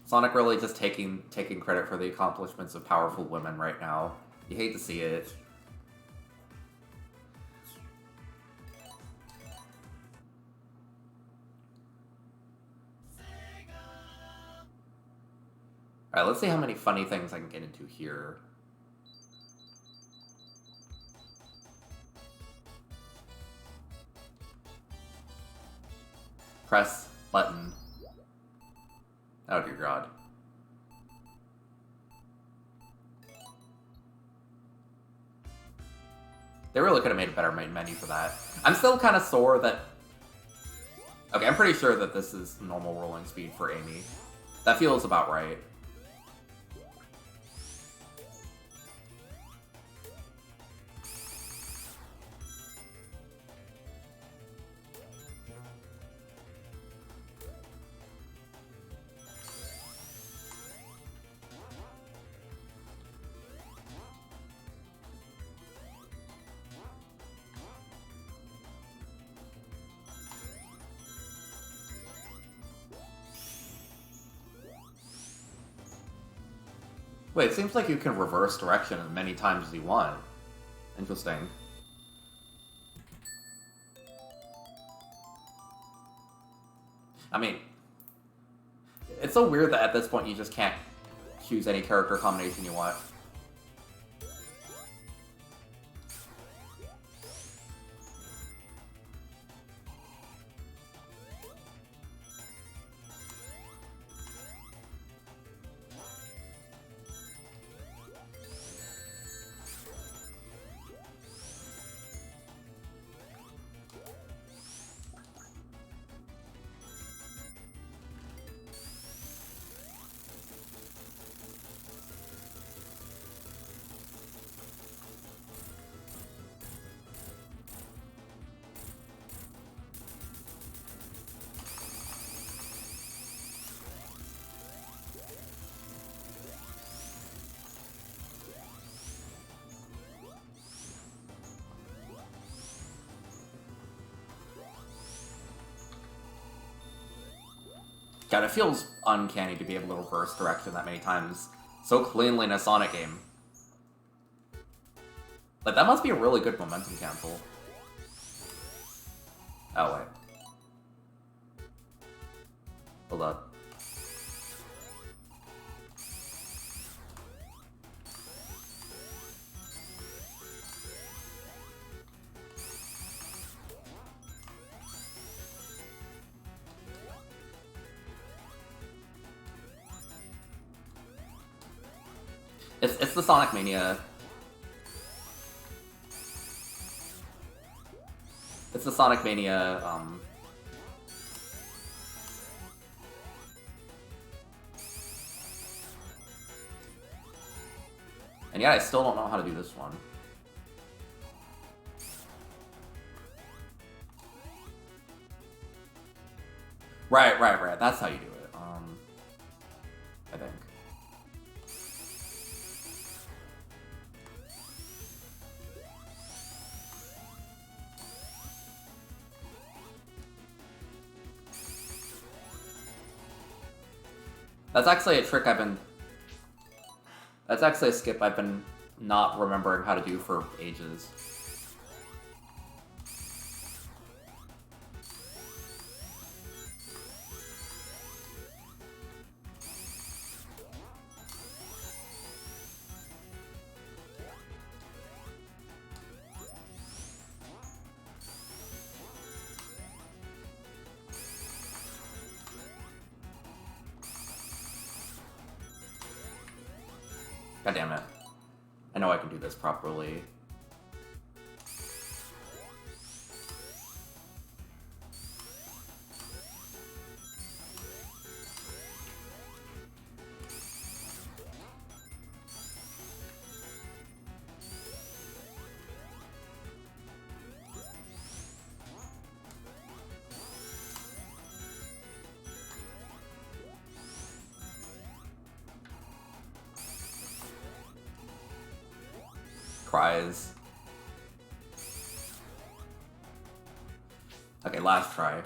Sonic really just taking credit for the accomplishments of powerful women right now. You hate to see it. Alright, let's see how many funny things I can get into here. Press button. Oh dear God. They really could have made a better menu for that. I'm still kind of sore that... Okay, I'm pretty sure that this is normal rolling speed for Amy. That feels about right. Wait, it seems like you can reverse direction as many times as you want. Interesting. I mean, it's so weird that at this point you just can't choose any character combination you want. God, it feels uncanny to be able to reverse direction that many times so cleanly in a Sonic game. Like, that must be a really good momentum cancel. Oh, wait. Hold up. It's the Sonic Mania. It's the Sonic Mania, And yeah, I still don't know how to do this one. Right. That's how you do it. I think. That's actually a trick I've been... That's actually a skip I've been not remembering how to do for ages. God damn it. I know I can do this properly. Cries. Okay, last try.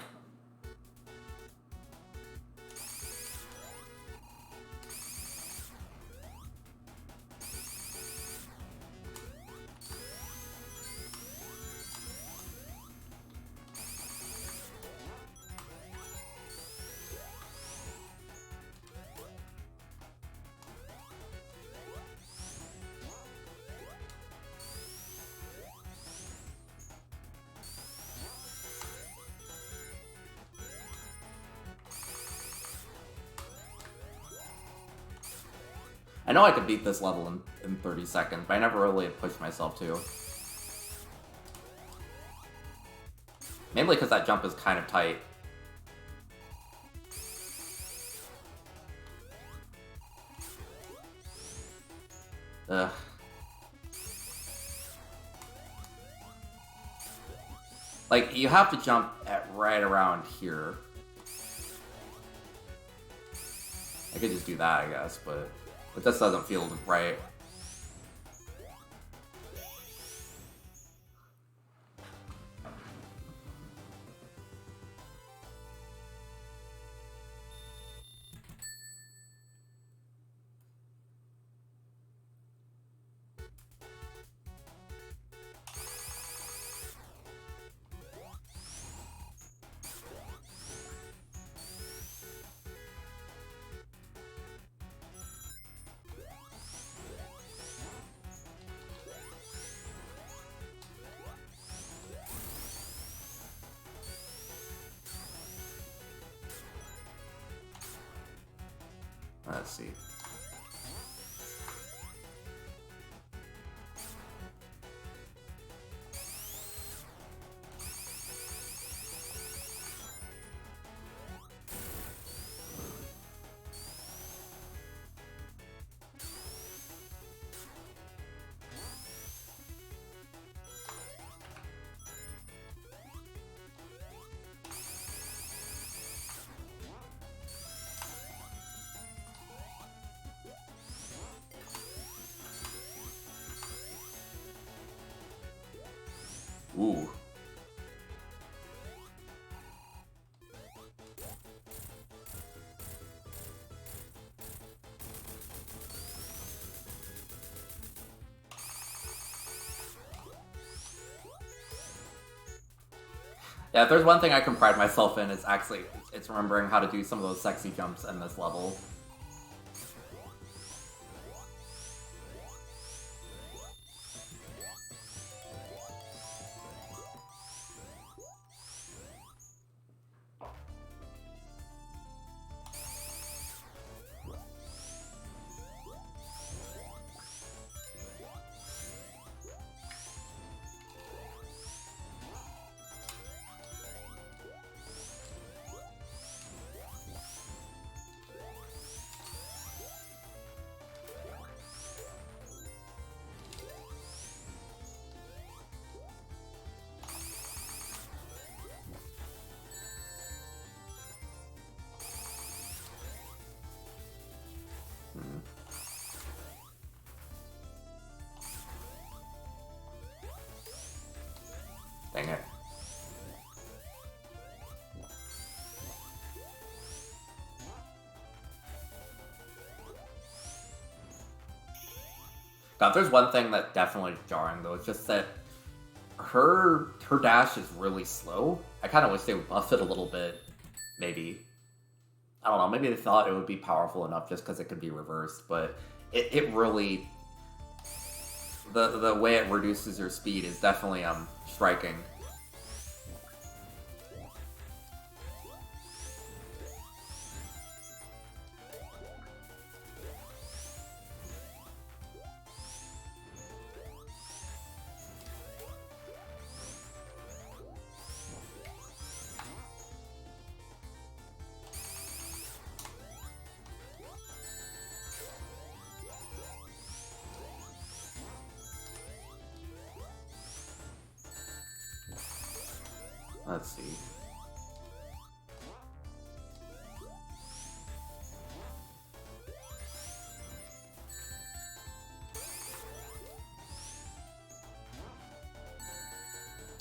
I know I could beat this level in 30 seconds, but I never really pushed myself to. Mainly because that jump is kind of tight. Ugh. Like, you have to jump at right around here. I could just do that, I guess, but this doesn't feel right. Let's see. Ooh. Yeah, if there's one thing I can pride myself in, it's remembering how to do some of those sexy jumps in this level. Dang it. God, there's one thing that definitely is jarring though. It's just that her dash is really slow. I kind of wish they would buff it a little bit. Maybe. I don't know. Maybe they thought it would be powerful enough just because it could be reversed, but it really the way it reduces your speed is definitely striking. Let's see.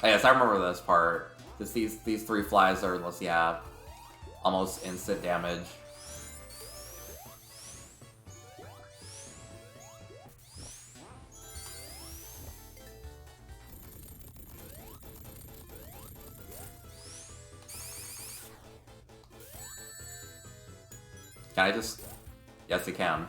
Oh, yes, I remember this part. Just these 3 flies are, yeah, almost instant damage. Can I just... Yes, you can.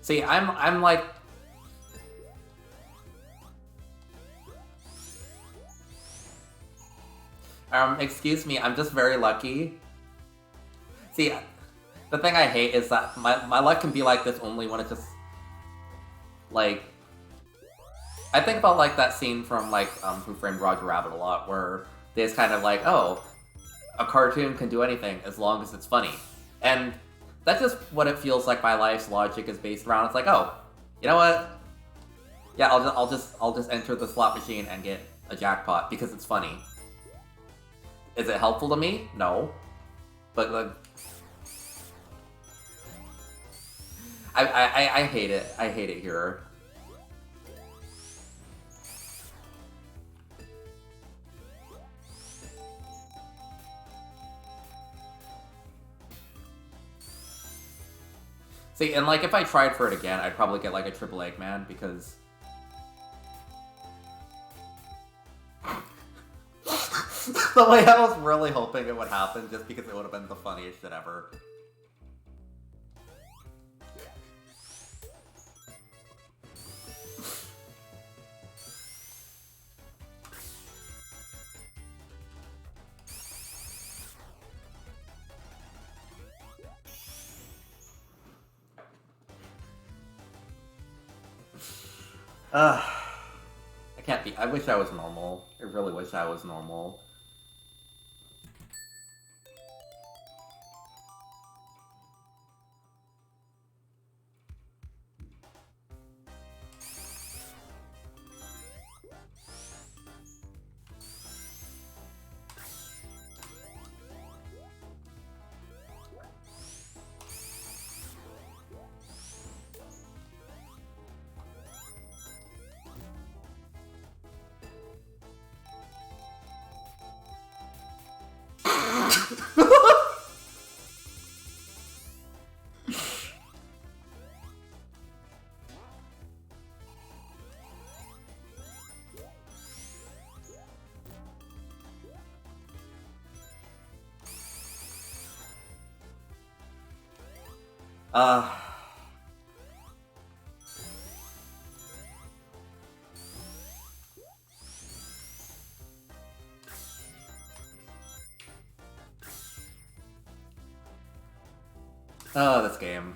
See, I'm like... excuse me, I'm just very lucky. See, the thing I hate is that my luck can be like this only when it's just... Like... I think about, like, that scene from, like, Who Framed Roger Rabbit a lot, where they just kind of like, oh, a cartoon can do anything as long as it's funny. And that's just what it feels like my life's logic is based around. It's like, oh, you know what? Yeah, I'll just enter the slot machine and get a jackpot because it's funny. Is it helpful to me? No. But like, I hate it. I hate it here. See, and like if I tried for it again, I'd probably get like a triple Eggman because the way I was really hoping it would happen, just because it would have been the funniest shit ever. I can't be. I wish I was normal. I really wish I was normal. Oh, this game.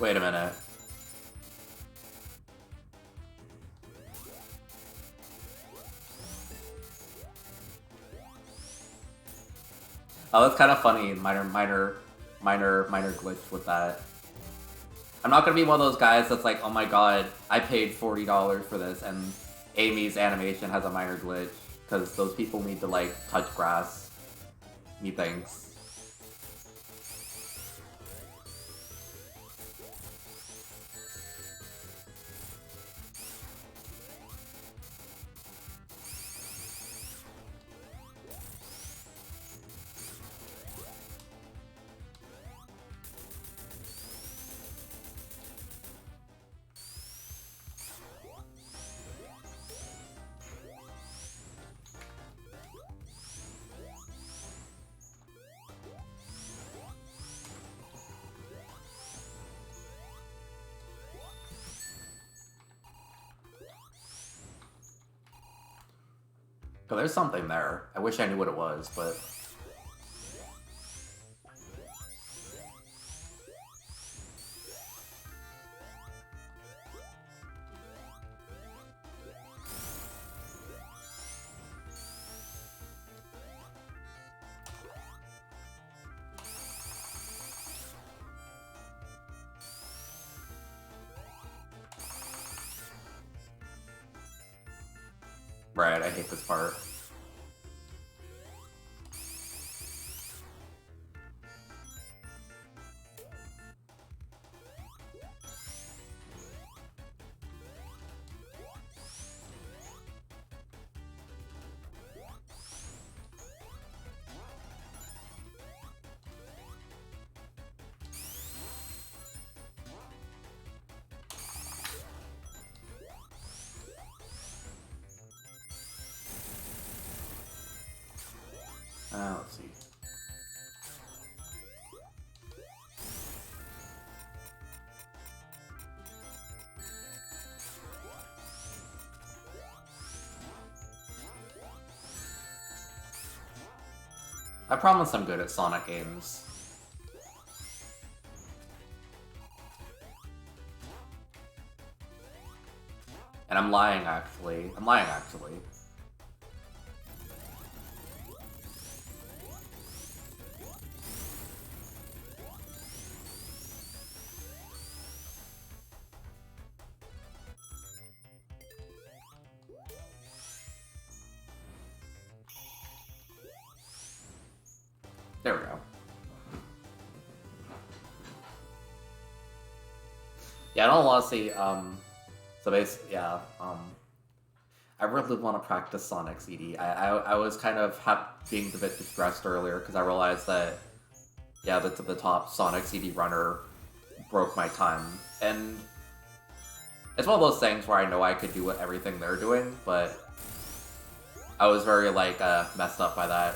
Wait a minute. Oh, that's kind of funny. Minor glitch with that. I'm not gonna be one of those guys that's like, oh my god, I paid $40 for this, and Amy's animation has a minor glitch, because those people need to like touch grass. Methinks. But there's something there. I wish I knew what it was, but... Right, I hate this part. Let's see. I promise I'm good at Sonic games. And I'm lying, actually. There we go. Yeah, in all honesty, so basically, yeah, I really want to practice Sonic CD. I was kind of being a bit distressed earlier because I realized that, yeah, the top Sonic CD runner broke my time. And it's one of those things where I know I could do everything they're doing, but I was very, like, messed up by that.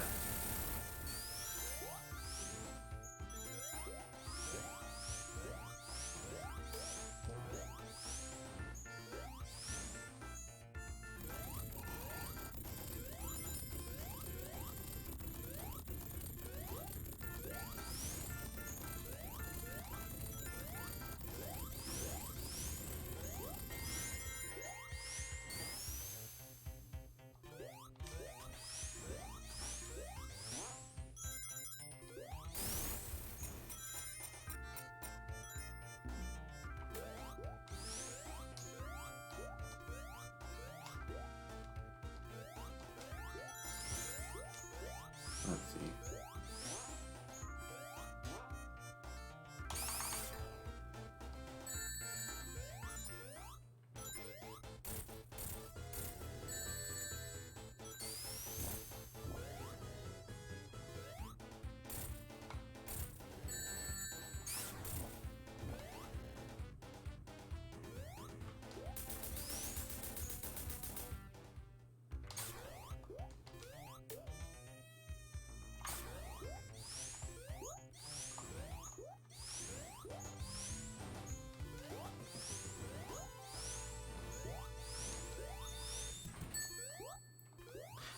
Let's see.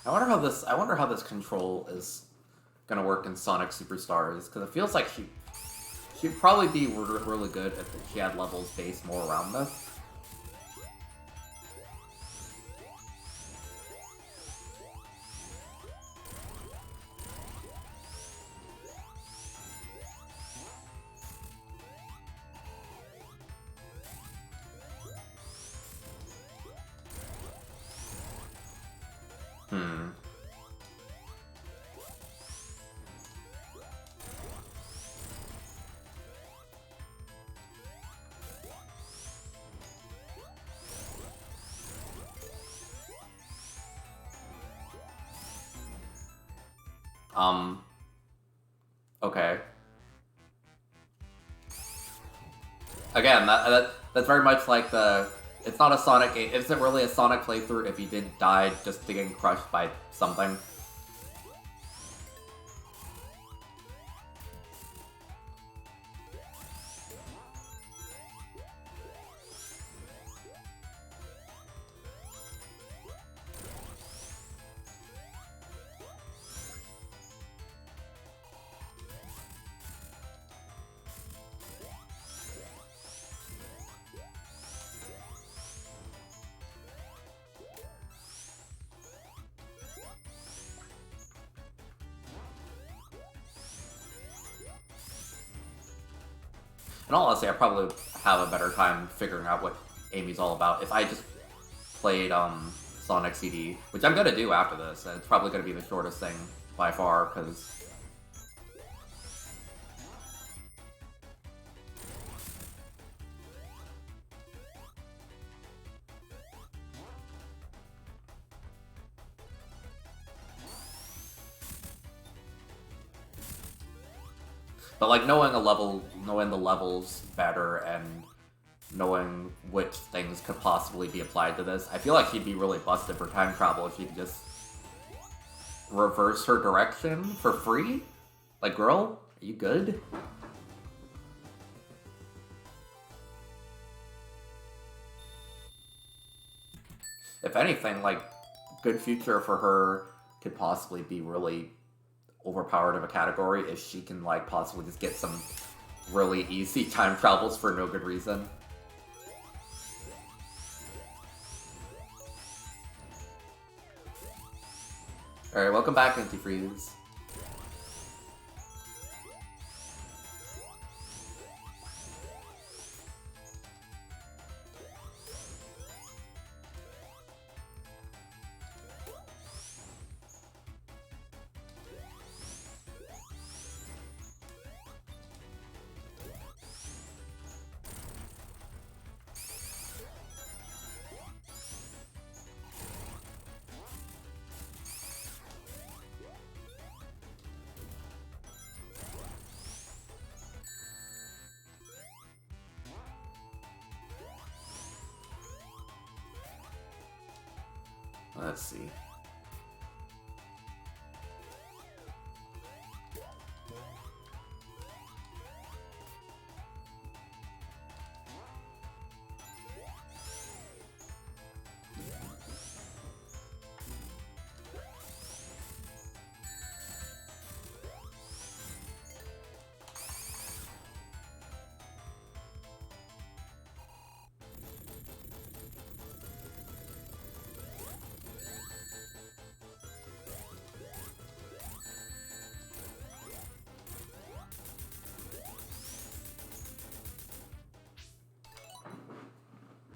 I wonder how this control is gonna work in Sonic Superstars, because it feels like she'd probably be really good if she had levels based more around this. Okay. Again, that's very much like the... It's not a Sonic game. Is it really a Sonic playthrough if you didn't die just to getting crushed by something? And honestly, I probably have a better time figuring out what Amy's all about if I just played Sonic CD, which I'm gonna do after this. And it's probably gonna be the shortest thing by far, because... But like knowing the levels better and knowing which things could possibly be applied to this, I feel like she'd be really busted for time travel if she could just reverse her direction for free. Like, girl, are you good? If anything, like, good future for her could possibly be really overpowered of a category if she can, like, possibly just get some really easy time travels for no good reason. Alright, welcome back, Antifreeze. Let's see.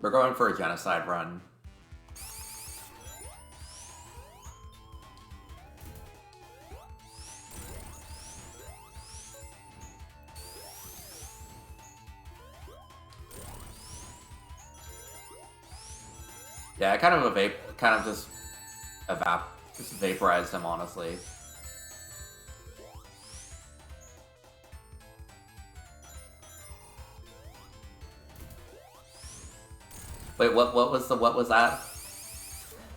We're going for a genocide run. Yeah, I just vaporized him, honestly. Wait, what was that?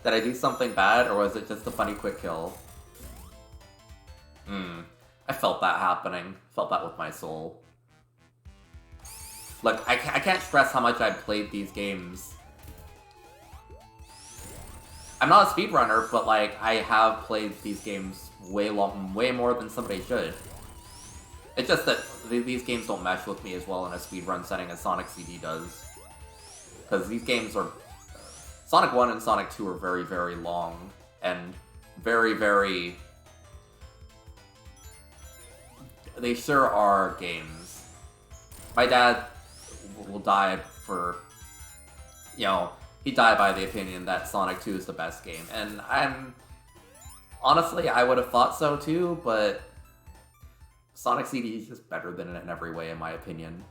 Did I do something bad, or was it just a funny quick kill? I felt that happening. Felt that with my soul. Look, I can't stress how much I've played these games. I'm not a speedrunner, but like, I have played these games way more than somebody should. It's just that these games don't mesh with me as well in a speedrun setting as Sonic CD does. Because these games are... Sonic 1 and Sonic 2 are very, very long. And very, very... They sure are games. My dad will die for... You know, he died by the opinion that Sonic 2 is the best game. And honestly, I would have thought so too, but... Sonic CD is just better than it in every way, in my opinion.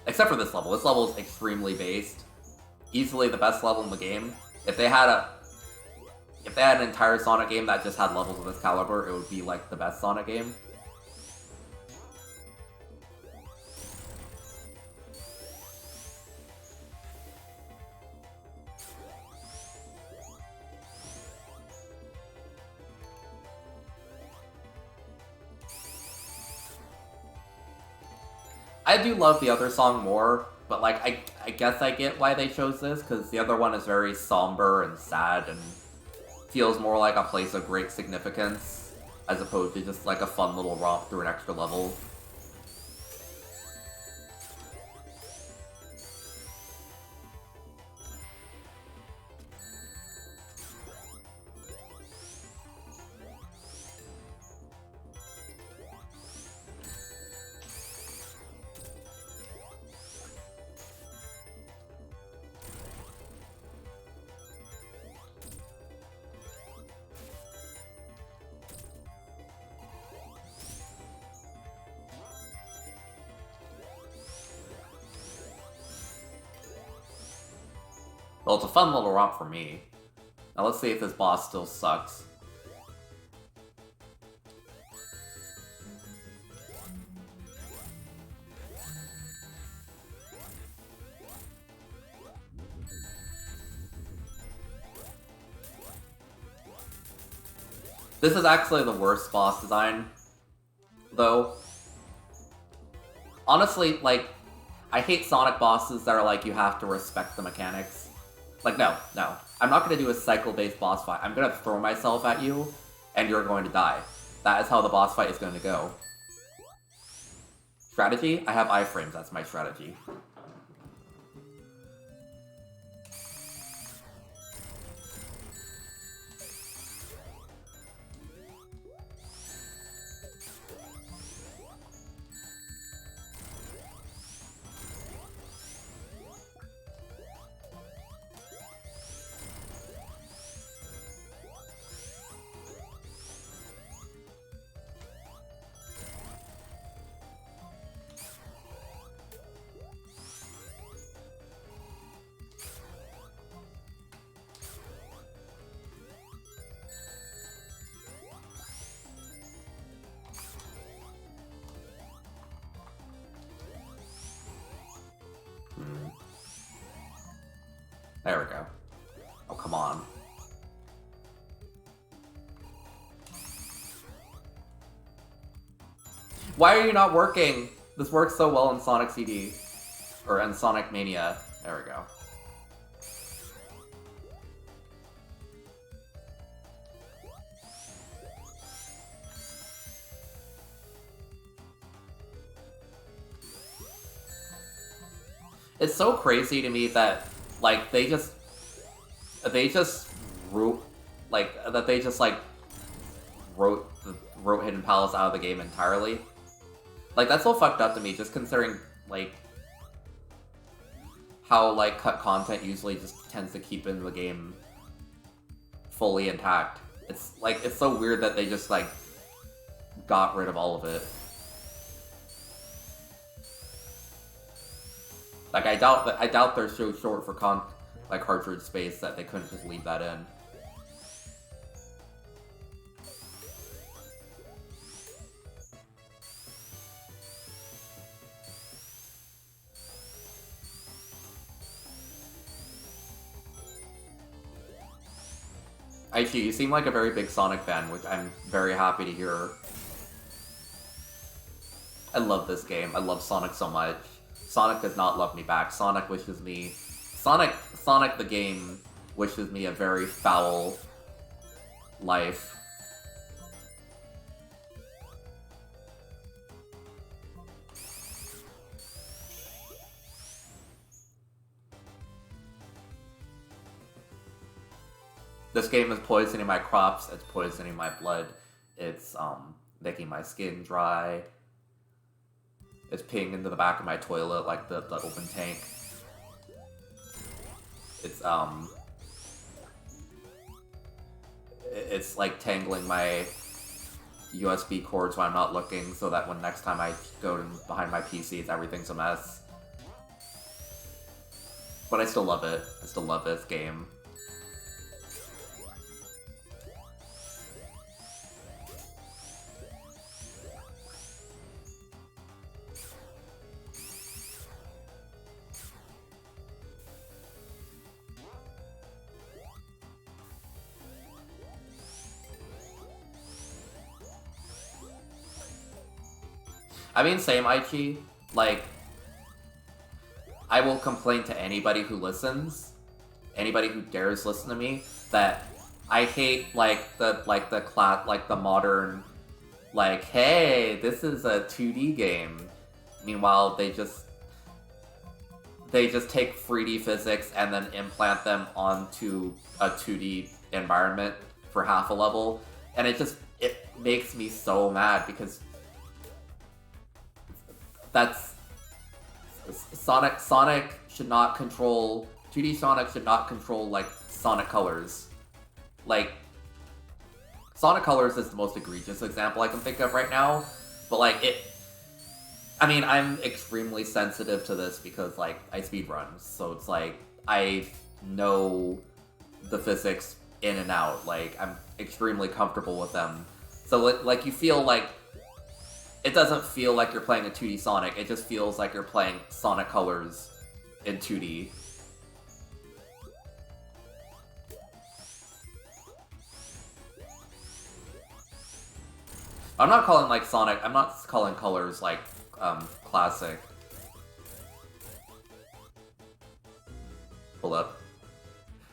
Except for this level. This level is extremely based. Easily the best level in the game. If they had If they had an entire Sonic game that just had levels of this caliber, it would be like the best Sonic game. I do love the other song more, but like I guess I get why they chose this, because the other one is very somber and sad and feels more like a place of great significance, as opposed to just like a fun little romp through an extra level. Well, it's a fun little romp for me. Now let's see if this boss still sucks. This is actually the worst boss design, though. Honestly, like, I hate Sonic bosses that are like, you have to respect the mechanics. Like, no. I'm not going to do a cycle-based boss fight. I'm going to throw myself at you, and you're going to die. That is how the boss fight is going to go. Strategy? I have iframes, that's my strategy. There we go. Oh, come on. Why are you not working? This works so well in Sonic CD. Or in Sonic Mania. There we go. It's so crazy to me that, like, they just wrote, like, that they just, like, wrote Hidden Palace out of the game entirely. Like, that's so fucked up to me, just considering, like, how, like, cut content usually just tends to keep in the game fully intact. It's, like, it's so weird that they just, like, got rid of all of it. Like, I doubt they're so short for cartridge space that they couldn't just leave that in. Aichi, you seem like a very big Sonic fan, which I'm very happy to hear. I love this game. I love Sonic so much. Sonic does not love me back. Sonic wishes me... Sonic the game wishes me a very foul life. This game is poisoning my crops, it's poisoning my blood, it's making my skin dry. It's peeing into the back of my toilet like the open tank. It's like tangling my USB cords when I'm not looking, so that when next time I go behind my PC, everything's a mess. But I still love it. I still love this game. I mean, same Aichi. Like, I will complain to anybody who listens, anybody who dares listen to me, that I hate the modern, like, hey, this is a 2D game. Meanwhile, they just take 3D physics and then implant them onto a 2D environment for half a level, and it makes me so mad because that's Sonic should not control 2D Sonic should not control like Sonic Colors. Like Sonic Colors is the most egregious example I can think of right now, but like I mean, I'm extremely sensitive to this because like I speedrun, so it's like I know the physics in and out. Like I'm extremely comfortable with them. So like you feel like it doesn't feel like you're playing a 2D Sonic. It just feels like you're playing Sonic Colors in 2D. I'm not calling like Sonic. I'm not calling Colors like classic. Hold up.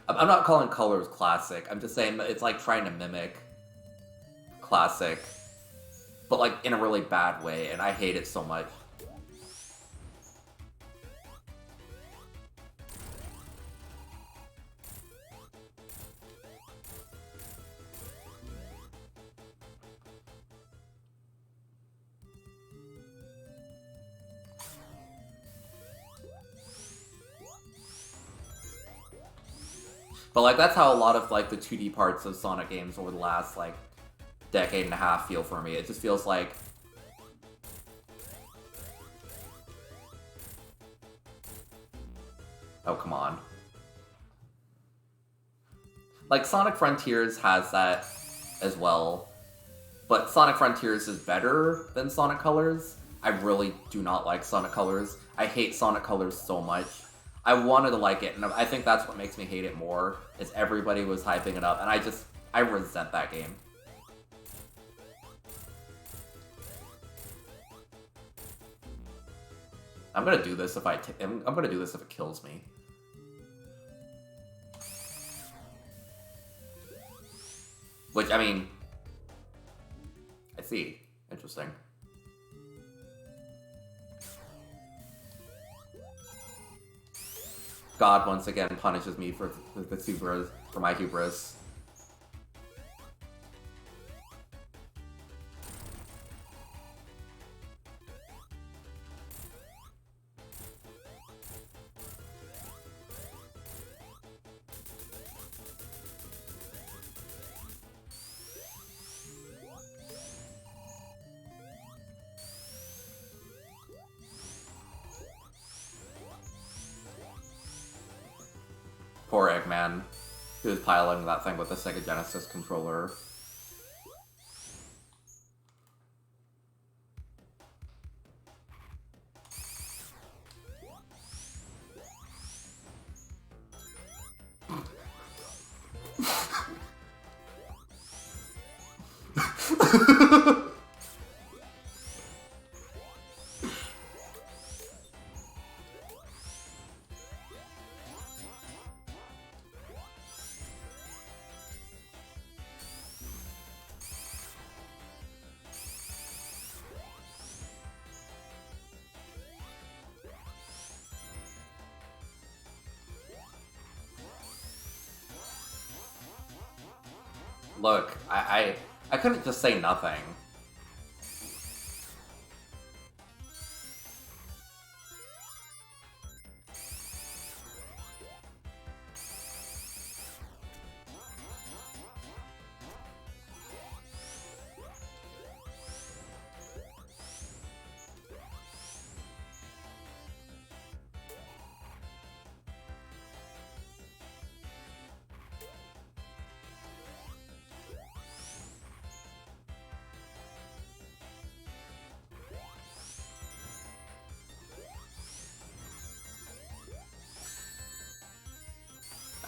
I'm not calling Colors classic. I'm just saying that it's like trying to mimic classic, but like in a really bad way, and I hate it so much. But like that's how a lot of like the 2D parts of Sonic games over the last like decade and a half feel for me. It just feels like oh, come on. Like Sonic Frontiers has that as well, but Sonic Frontiers is better than Sonic Colors. I really do not like Sonic Colors. I hate Sonic Colors so much. I wanted to like it, and I think that's what makes me hate it more, is everybody was hyping it up, and I resent that game. I'm gonna do this if I'm gonna do this if it kills me. Which, I mean, I see. Interesting. God once again punishes me for my hubris. Poor Eggman, who was piloting that thing with the Sega Genesis controller. Look, I couldn't just say nothing.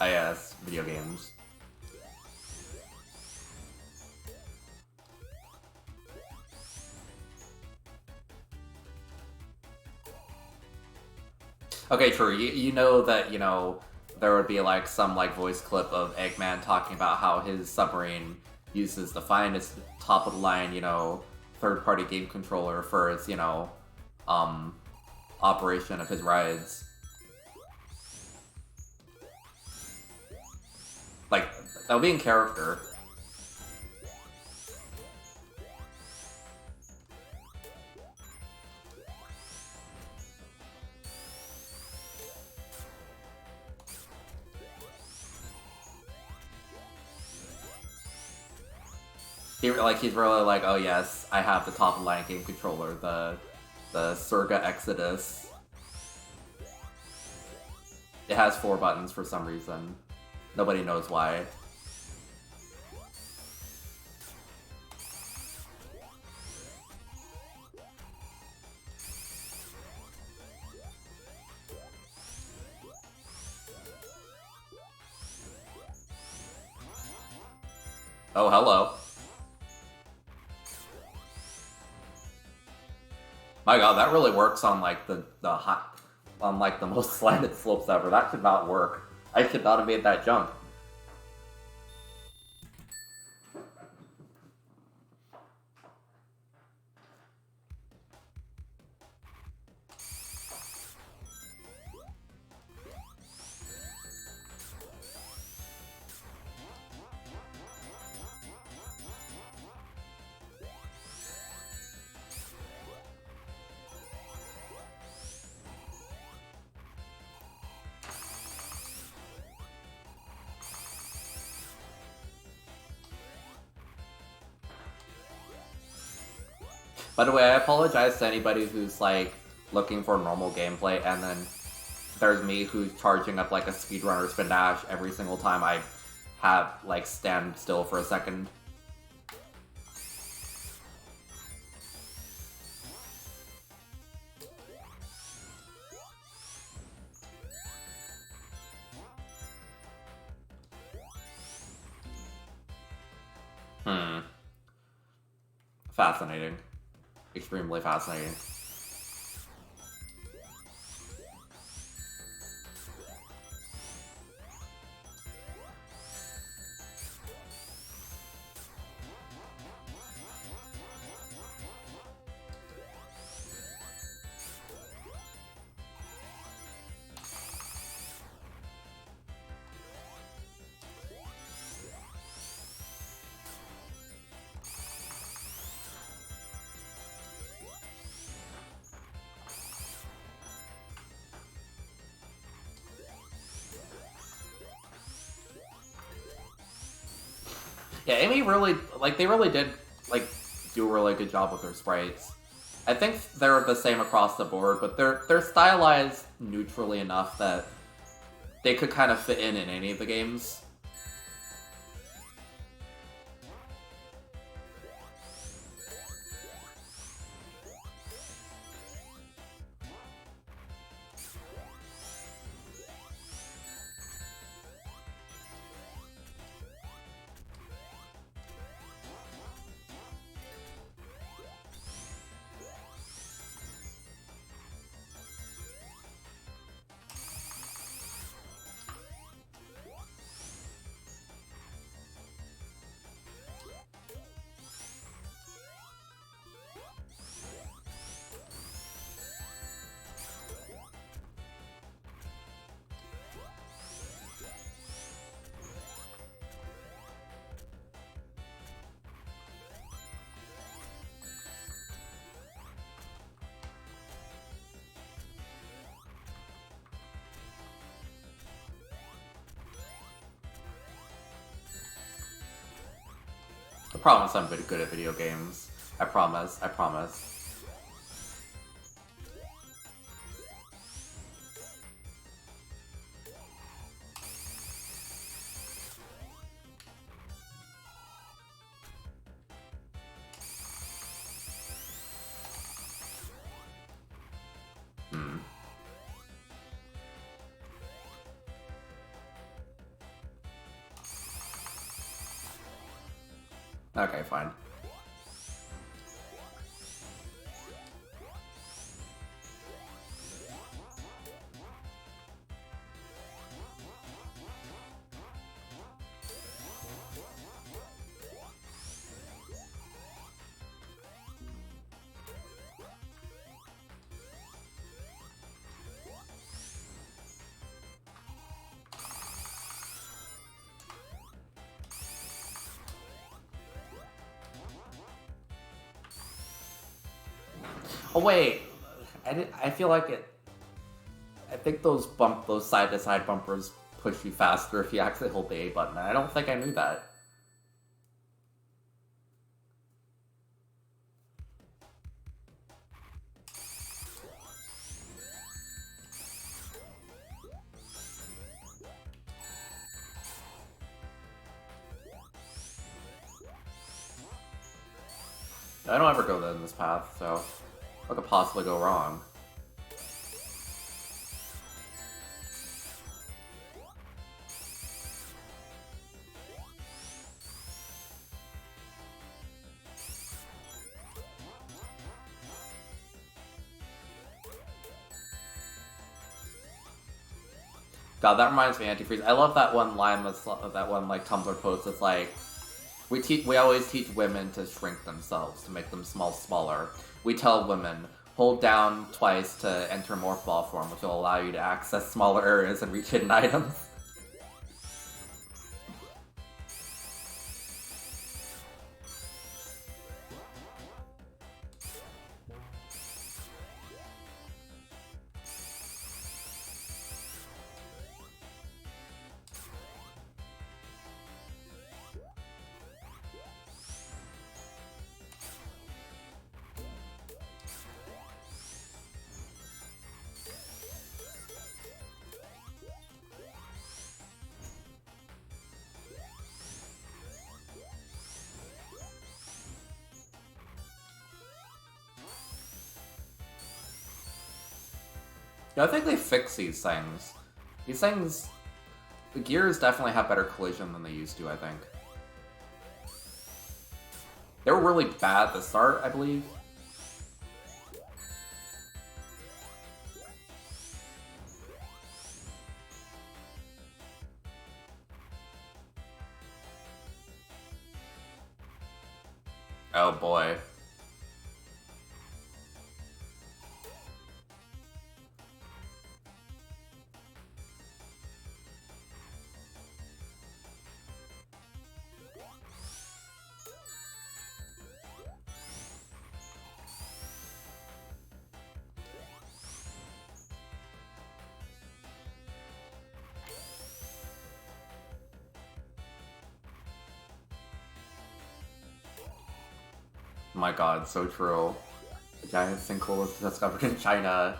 Yes, video games. Okay, true. You know that, you know, there would be like some like voice clip of Eggman talking about how his submarine uses the finest top of the line, you know, third party game controller for its, you know, operation of his rides. Like, that would be in character. He's really like, oh yes, I have the top of the line game controller, the Surga Exodus. It has 4 buttons for some reason. Nobody knows why. Oh, hello. My god, that really works on like the hot, on like the most slanted slopes ever. That should not work. I should not have made that jump. By the way, I apologize to anybody who's like looking for normal gameplay, and then there's me who's charging up like a speedrunner spin dash every single time I have like stand still for a second. Fascinating. Extremely fascinating. Yeah, Amy really, like, they really did, like, do a really good job with their sprites. I think they're the same across the board, but they're stylized neutrally enough that they could kind of fit in any of the games. I promise I'm good at video games. I promise, I promise. Okay, fine. Oh wait, I feel like it. I think those side to side bumpers push you faster if you actually hold the A button. I don't think I knew that. I don't ever go down this path, so what could possibly go wrong? God, that reminds me of Antifreeze. I love that one line, that one like Tumblr post. It's like, we always teach women to shrink themselves, to make them smaller. We tell women, hold down twice to enter Morph Ball form, which will allow you to access smaller areas and reach hidden items. Yeah, I think they fix these things. These things... The gears definitely have better collision than they used to, I think. They were really bad at the start, I believe. Oh boy. My god, so true. The giant sinkhole was discovered in China.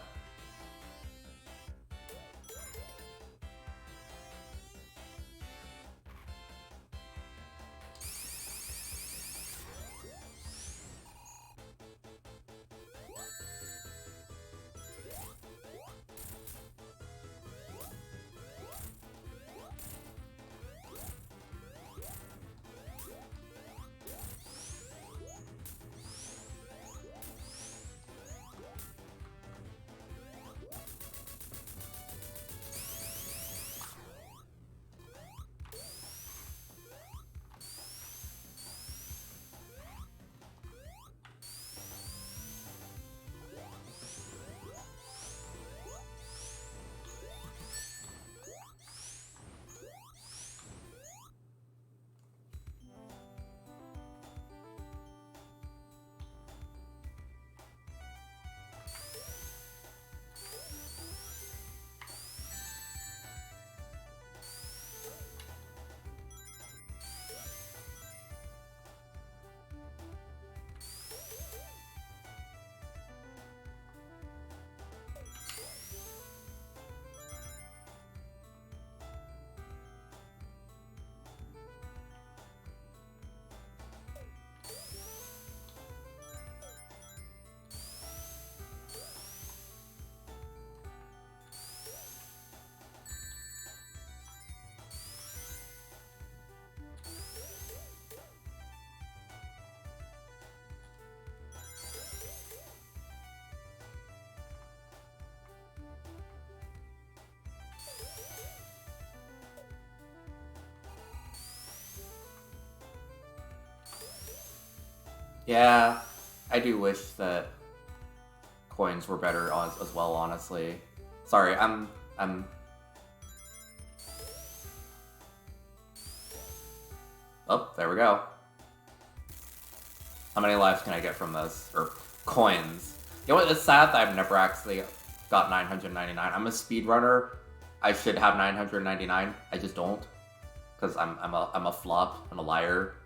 Yeah, I do wish that coins were better as well, honestly. Sorry, I'm... Oh, there we go. How many lives can I get from this? Or coins. You know what? It's sad that I've never actually got 999. I'm a speedrunner. I should have 999. I just don't, because I'm a flop and a liar.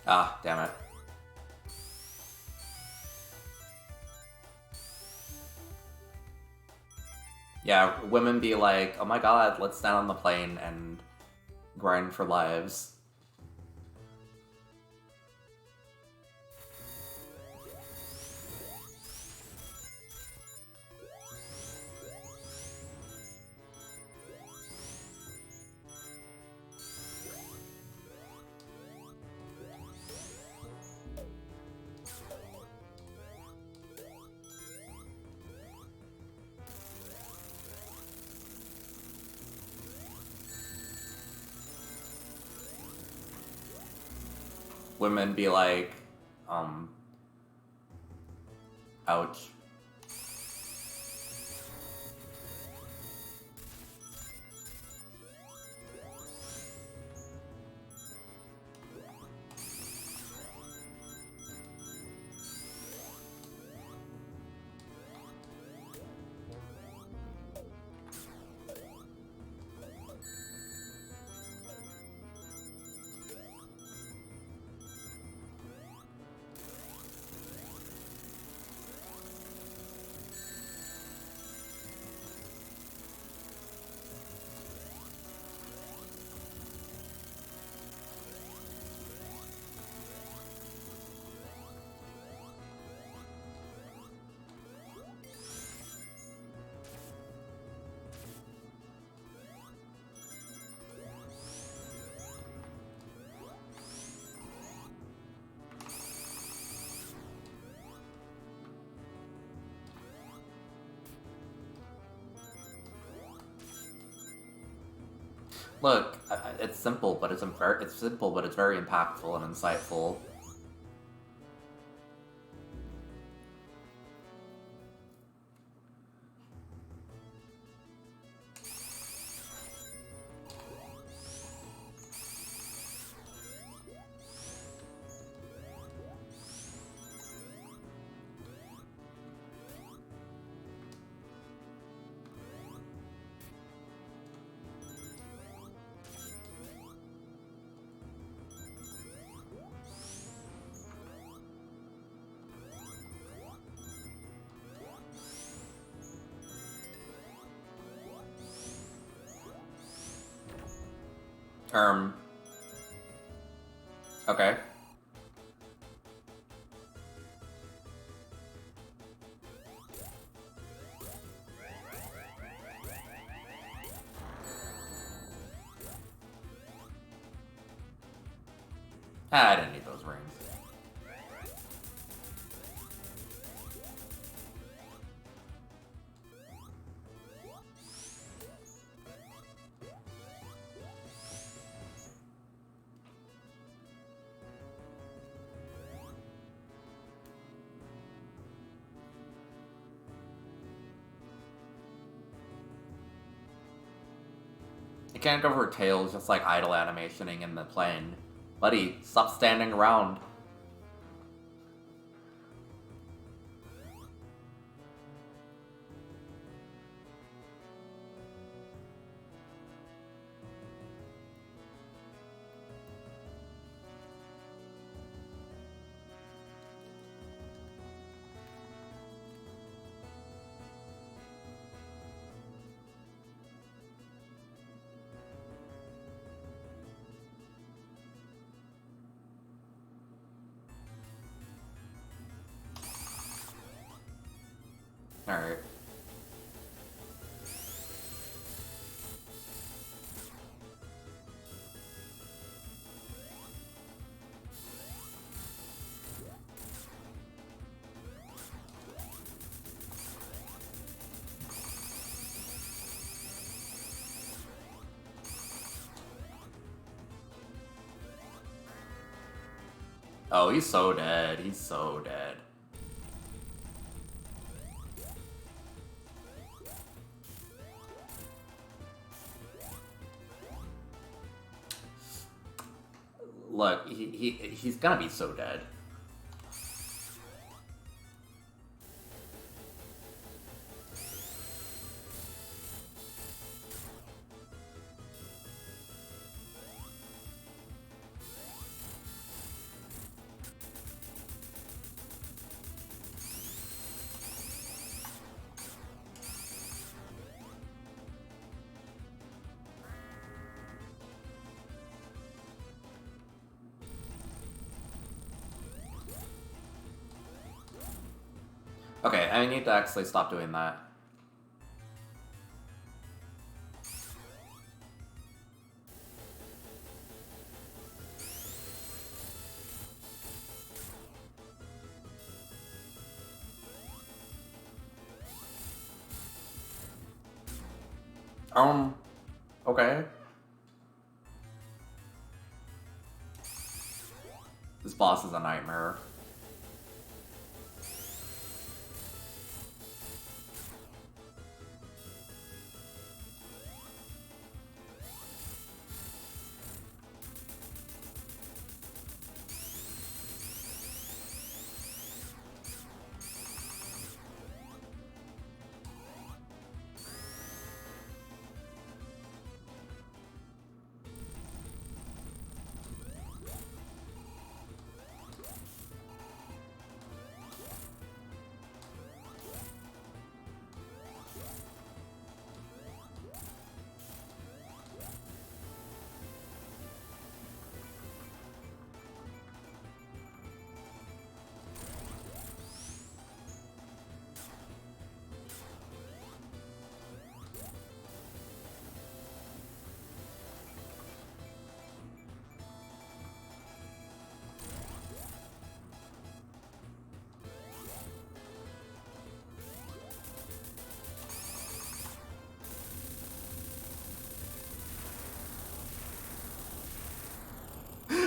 Ah, damn it. Yeah, women be like, oh my god, let's stand on the plane and grind for lives. Women be like, ouch. Look, it's simple, but it's simple, but it's very impactful and insightful. Okay. Ah, I didn't need those rings. You can't go for tails just like idle animationing in the plane. Buddy, stop standing around. Alright. Oh, he's so dead. He's so dead. Look, he's gonna be so dead. Okay, I need to actually stop doing that. Okay. This boss is a nightmare.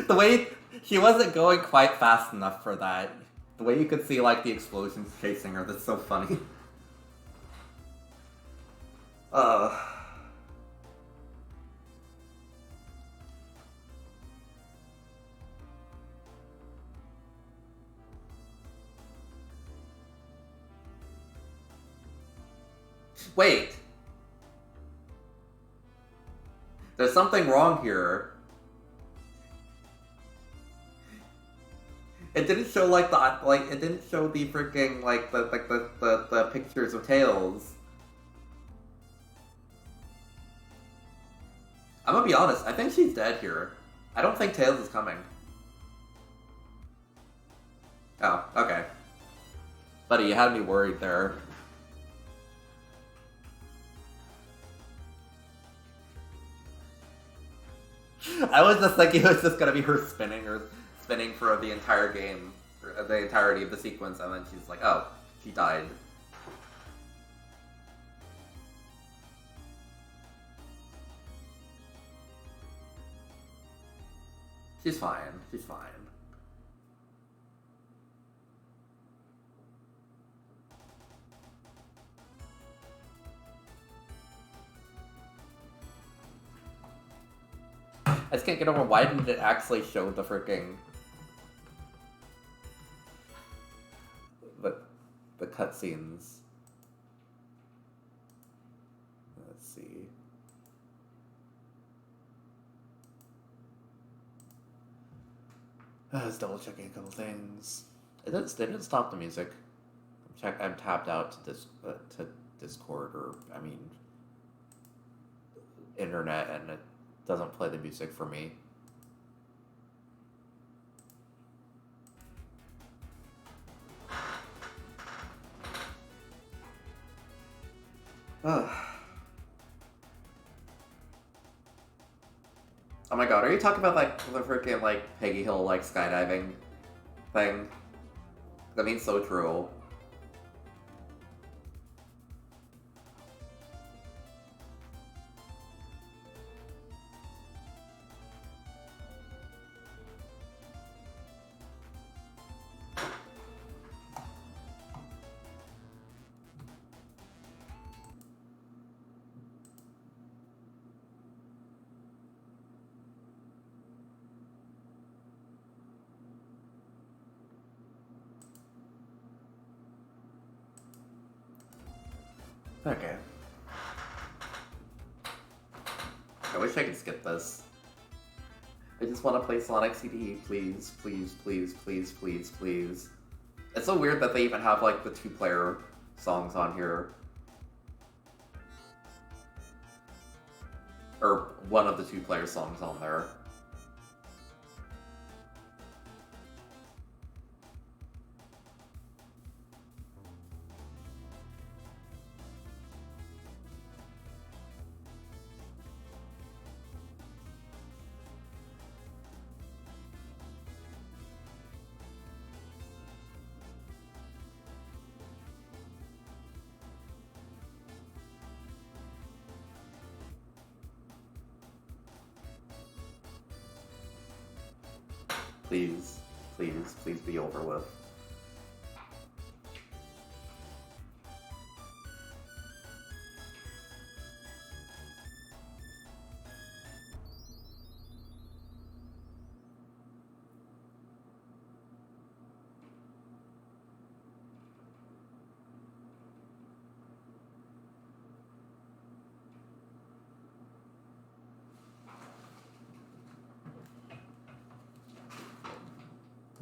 The way she wasn't going quite fast enough for that. The way you could see like the explosions chasing her, that's so funny. Wait. There's something wrong here. It didn't show like it didn't show the freaking like the pictures of Tails. I'm gonna be honest, I think she's dead here. I don't think Tails is coming. Oh, okay. Buddy, you had me worried there. I was just thinking it was just gonna be her spinning for the entire game, or the entirety of the sequence, and then she's like, oh, she died. She's fine. She's fine. I just can't get over why didn't it actually show the freaking the cutscenes. Let's see. I was double checking a couple things. They didn't stop the music. I'm tapped out to Discord, or I mean internet, and it doesn't play the music for me. Oh my god, are you talking about like the freaking like Peggy Hill like skydiving thing? That means so true. Okay. I wish I could skip this. I just want to play Sonic CD, please, please, please, please, please, please. It's so weird that they even have, like, the two-player songs on here. Or one of the two-player songs on there. Please, please, please be over with.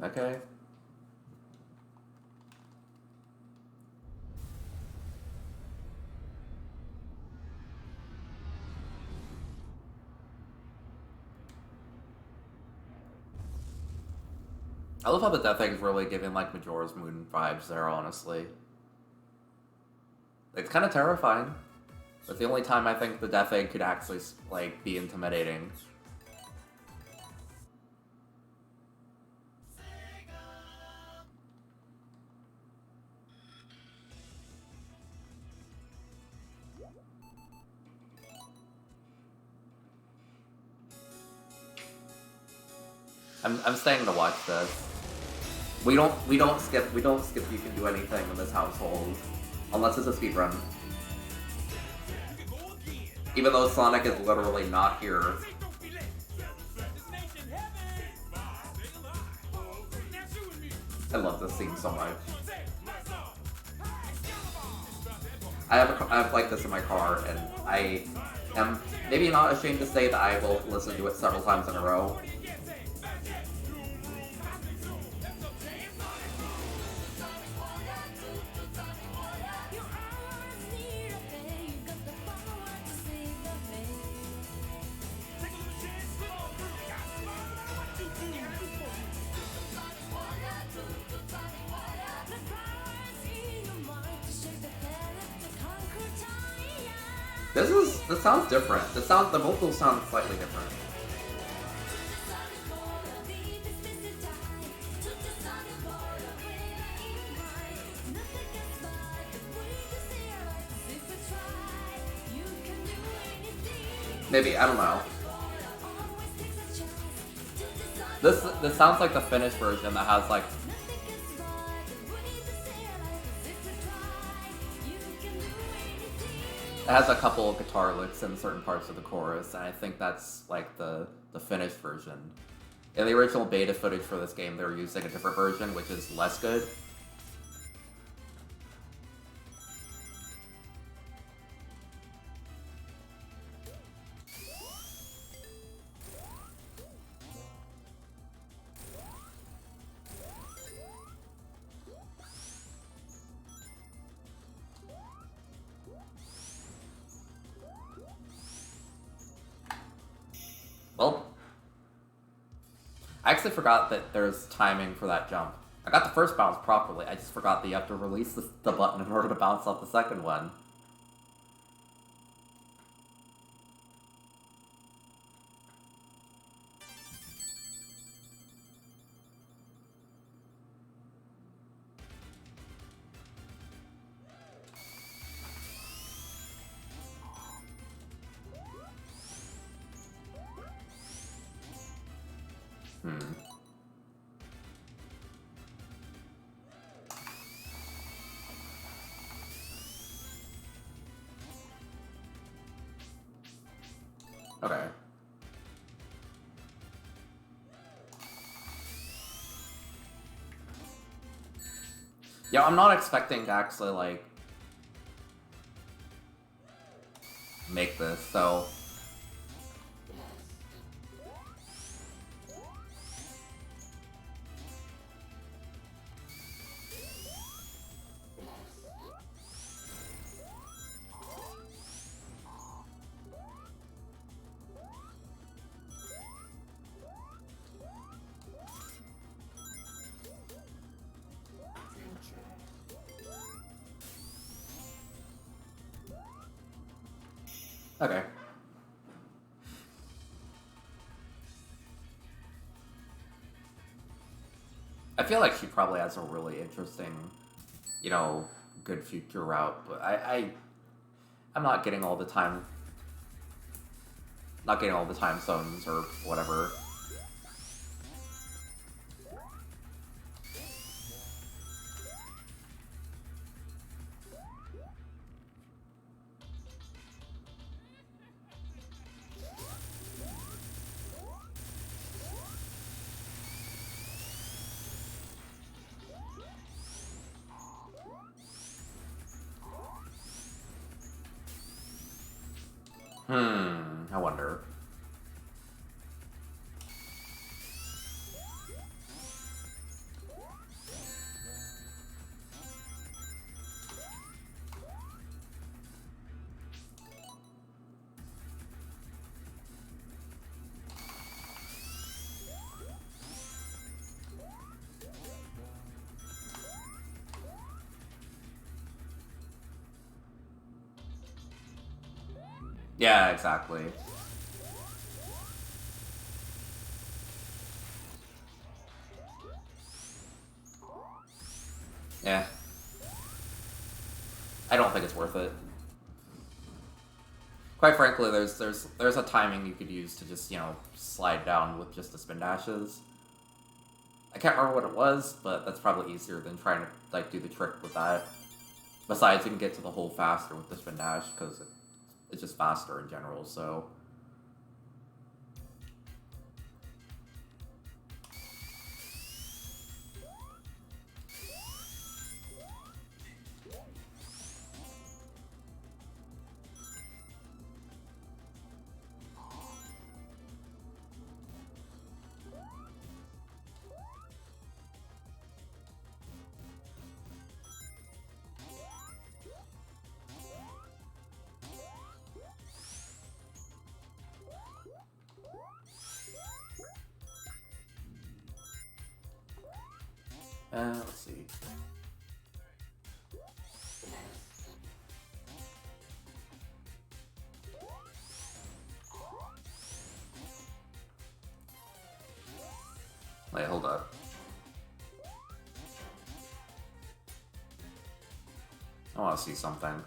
Okay. I love how the Death Egg's really giving, like, Majora's Moon vibes there, honestly. It's kind of terrifying. That's the only time I think the Death Egg could actually, like, be intimidating. I'm staying to watch this. We don't skip You Can Do Anything in this household. Unless it's a speedrun. Even though Sonic is literally not here. I love this scene so much. I have like this in my car, and I am maybe not ashamed to say that I will listen to it several times in a row. This sounds different. The vocals sound slightly different. Maybe, I don't know. This sounds like the finished version that has like it has a couple of guitar licks in certain parts of the chorus, and I think that's like the finished version. In the original beta footage for this game, they were using a different version, which is less good. Well, I actually forgot that there's timing for that jump. I got the first bounce properly, I just forgot that you have to release the button in order to bounce off the second one. Okay. Yeah, I'm not expecting to actually, like... make this, so... Okay. I feel like she probably has a really interesting, you know, good future route, but I'm not getting all the time zones or whatever. I wonder. Yeah, exactly. Yeah. I don't think it's worth it. Quite frankly, there's a timing you could use to just, you know, slide down with just the spin dashes. I can't remember what it was, but that's probably easier than trying to, like, do the trick with that. Besides, you can get to the hole faster with the spin dash, because it's just faster in general, so... let's see. Wait, hold up. I want to see something.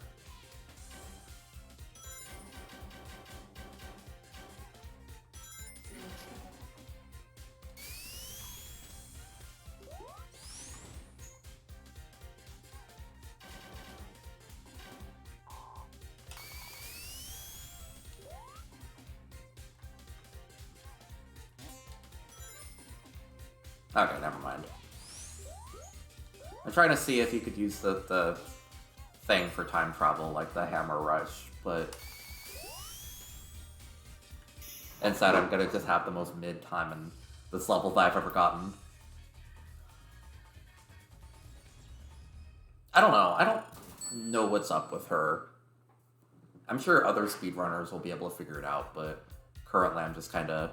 Okay, never mind. I'm trying to see if you could use the thing for time travel, like the hammer rush, but instead I'm gonna just have the most mid time in this level that I've ever gotten. I don't know. I don't know what's up with her. I'm sure other speedrunners will be able to figure it out, but currently I'm just kind of...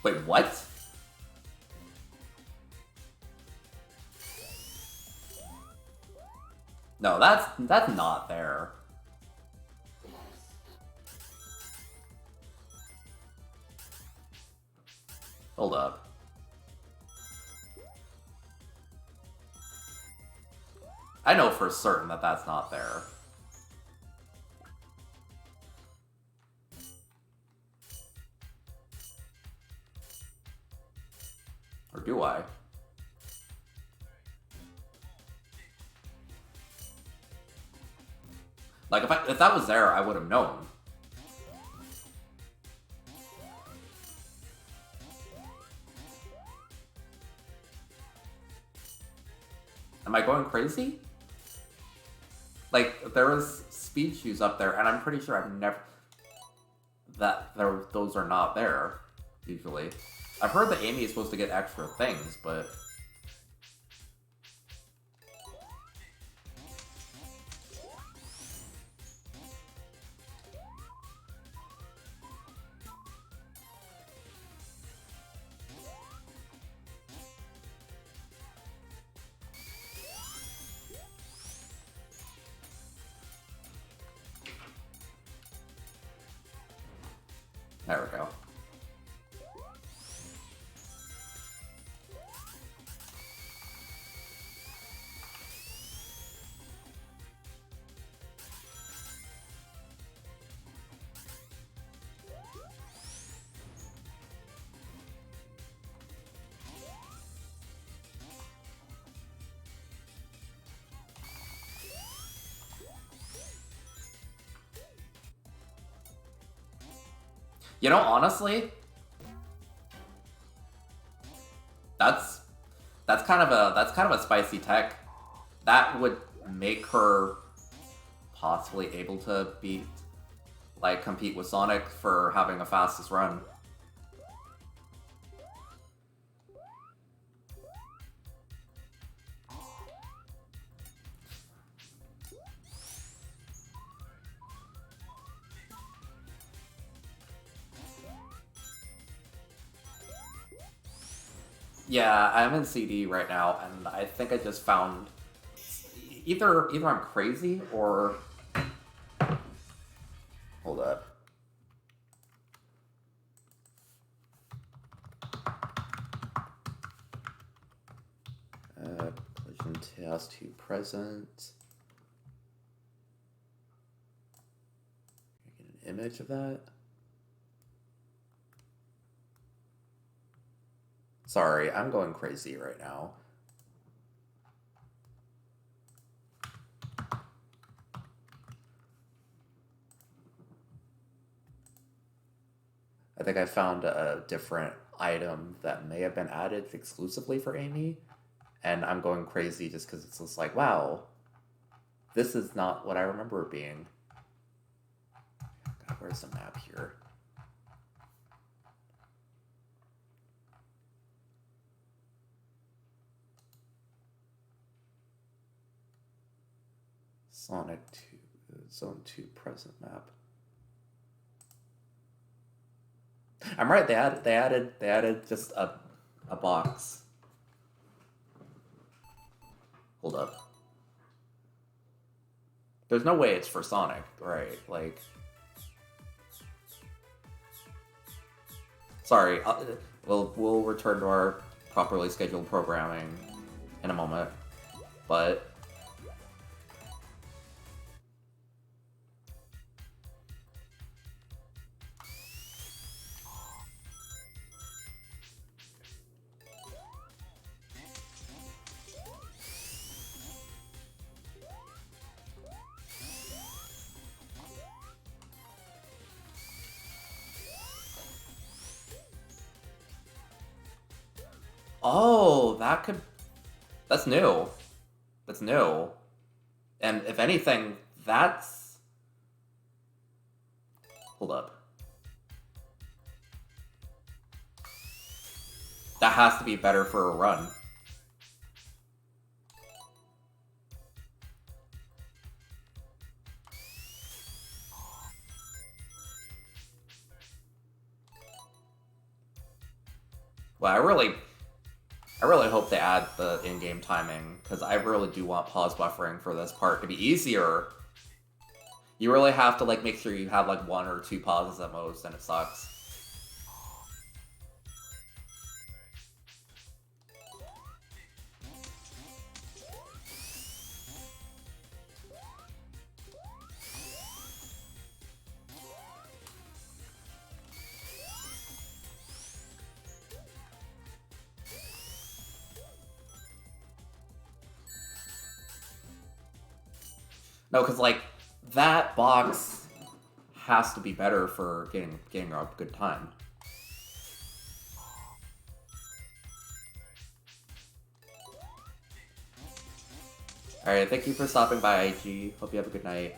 Wait, what? No, that's not there. Hold up. I know for certain that that's not there. Or do I? Like, if that was there, I would have known. Am I going crazy? Like, there is speed shoes up there, and I'm pretty sure I've never... those are not there, usually. I've heard that Amy is supposed to get extra things, but... There we go. You know, honestly, that's kind of a spicy tech. That would make her possibly able to compete with Sonic for having the fastest run. Yeah, I'm in CD right now, and I think I just found either I'm crazy or hold up. Collision task 2 present. Get an image of that. Sorry, I'm going crazy right now. I think I found a different item that may have been added exclusively for Amy, and I'm going crazy just because it's just like, wow, this is not what I remember it being. God, where's the map here? Sonic 2, Zone 2 present map. I'm right, they added just a box. Hold up. There's no way it's for Sonic, right? Like, sorry, we'll return to our properly scheduled programming in a moment, but oh, that's new. That's new. And if anything, hold up. That has to be better for a run. Well, I really hope they add the in-game timing, because I really do want pause buffering for this part to be easier. You really have to make sure you have 1 or 2 pauses at most, and it sucks. No, because that box has to be better for getting a good time. Alright, thank you for stopping by, IG. Hope you have a good night.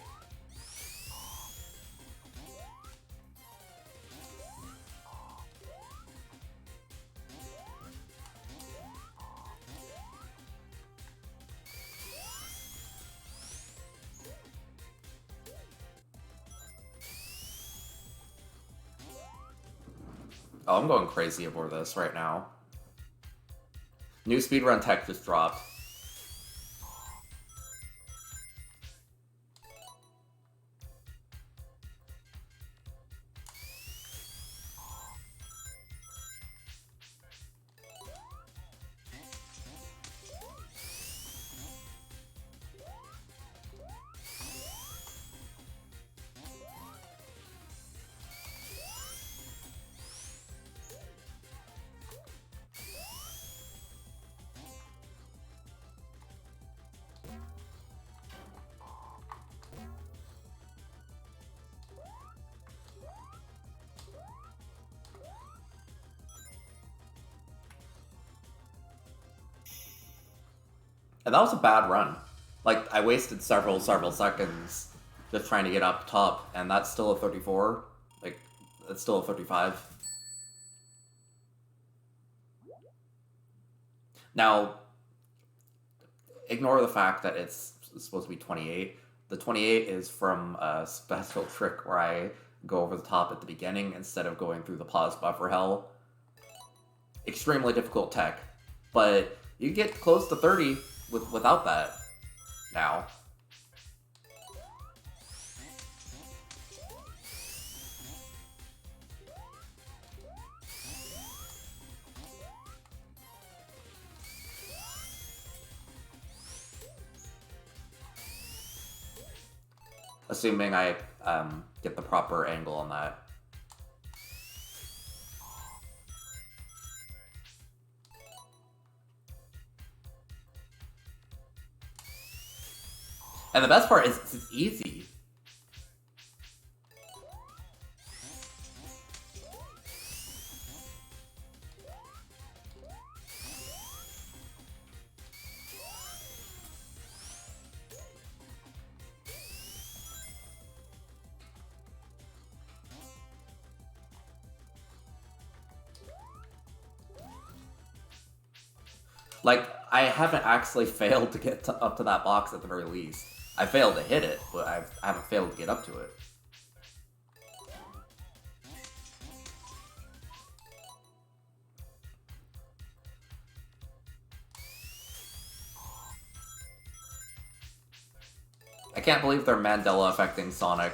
Oh, I'm going crazy over this right now. New speedrun tech just dropped. And that was a bad run. Like, I wasted several seconds just trying to get up top, and that's still a 34. Like, it's still a 35. Now, ignore the fact that it's supposed to be 28. The 28 is from a special trick where I go over the top at the beginning instead of going through the pause buffer hell. Extremely difficult tech, but you get close to 30 without that now. Assuming I get the proper angle on that. And the best part is it's easy. Like, I haven't actually failed to get up to that box at the very least. I failed to hit it, but I haven't failed to get up to it. I can't believe they're Mandela affecting Sonic.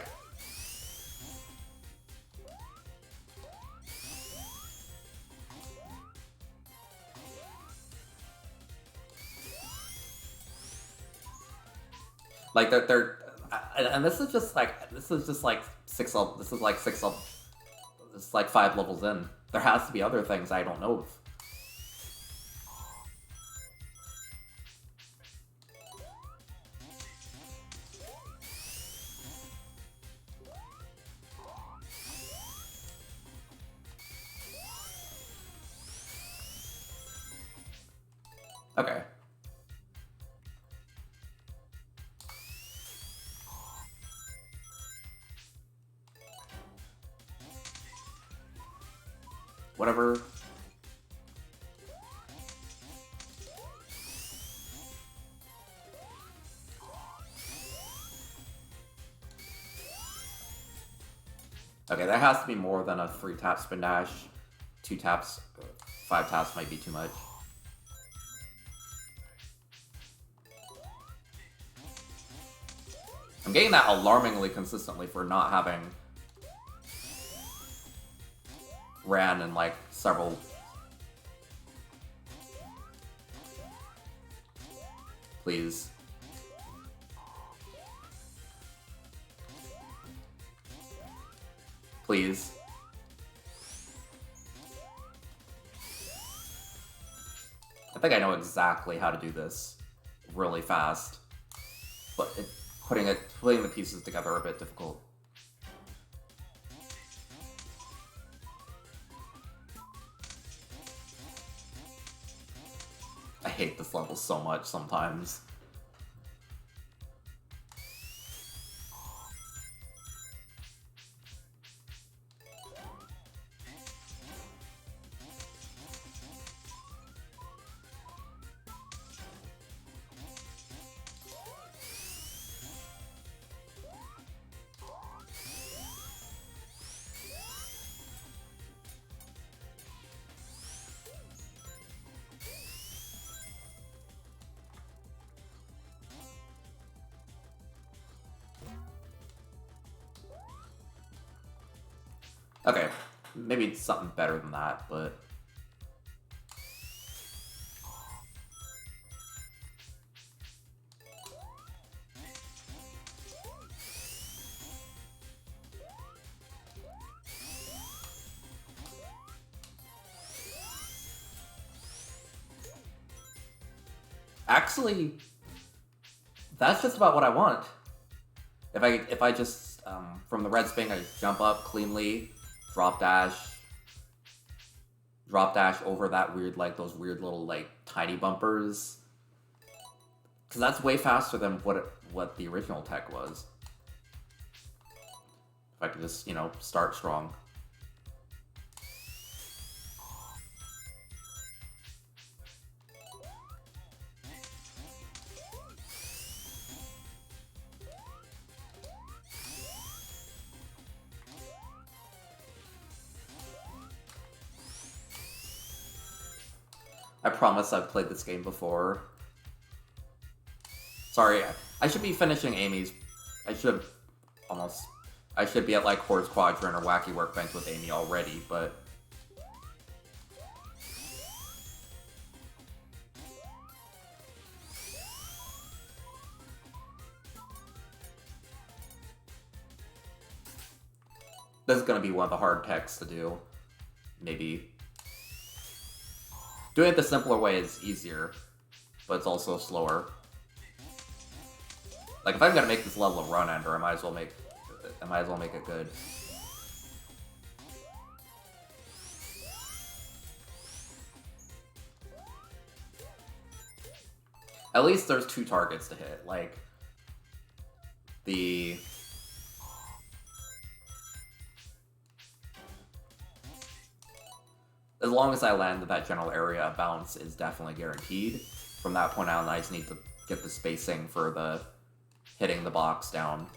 Like they're and this is just like six level. This is like six level. It's like 5 levels in. There has to be other things I don't know of. Okay. Whatever. Okay, there has to be more than a 3-tap spin dash. 2 taps, 5 taps might be too much. I'm getting that alarmingly consistently for not having ran in like several. Please. Please. I think I know exactly how to do this really fast, but putting the pieces together a bit difficult. I hate this level so much sometimes. Okay, maybe it's something better than that, but... Actually, that's just about what I want. If I just, from the red spring, I just jump up cleanly, drop dash over that weird, like, those weird little, like, tiny bumpers. Because that's way faster than what the original tech was. If I could just, you know, start strong. I promise I've played this game before. Sorry, I should be finishing Amy's. I should be at like Horse Quadrant or Wacky Workbench with Amy already, but... This is gonna be one of the hard techs to do. Maybe. Doing it the simpler way is easier, but it's also slower. Like, if I'm gonna make this level a run ender, I might as well make it good. At least there's 2 targets to hit. Like, the... As long as I land that general area, bounce is definitely guaranteed. From that point on, I just need to get the spacing for the hitting the box down.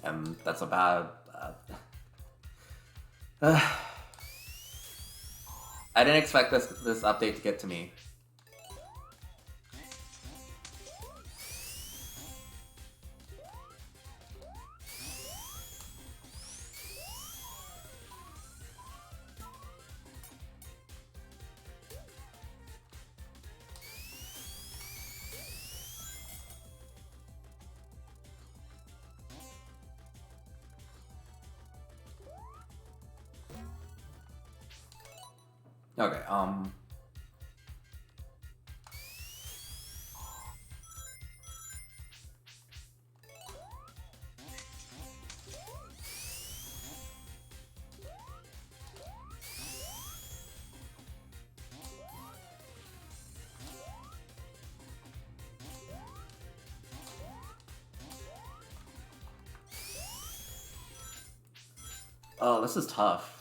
And that's a bad... I didn't expect this update to get to me. Okay, oh, this is tough.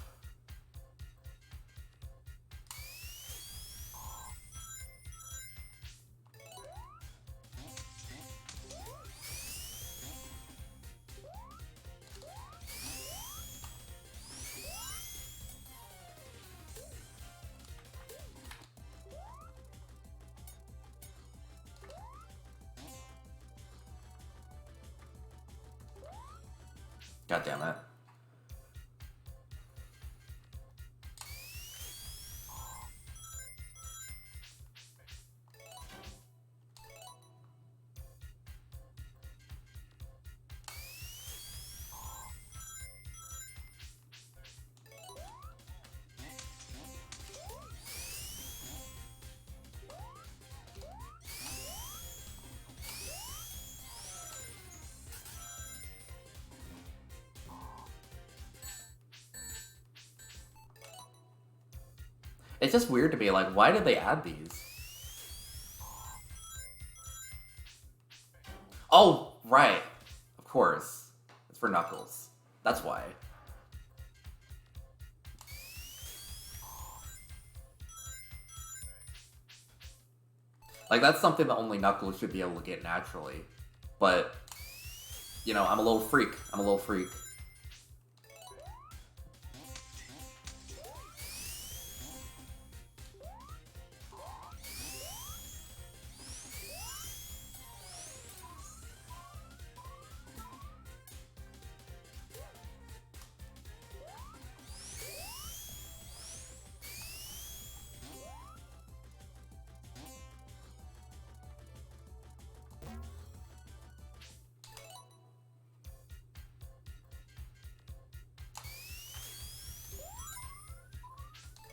God damn it. It's just weird to me, like, why did they add these? Oh, right. Of course. It's for Knuckles. That's why. Like, that's something that only Knuckles should be able to get naturally. But, you know, I'm a little freak. I'm a little freak.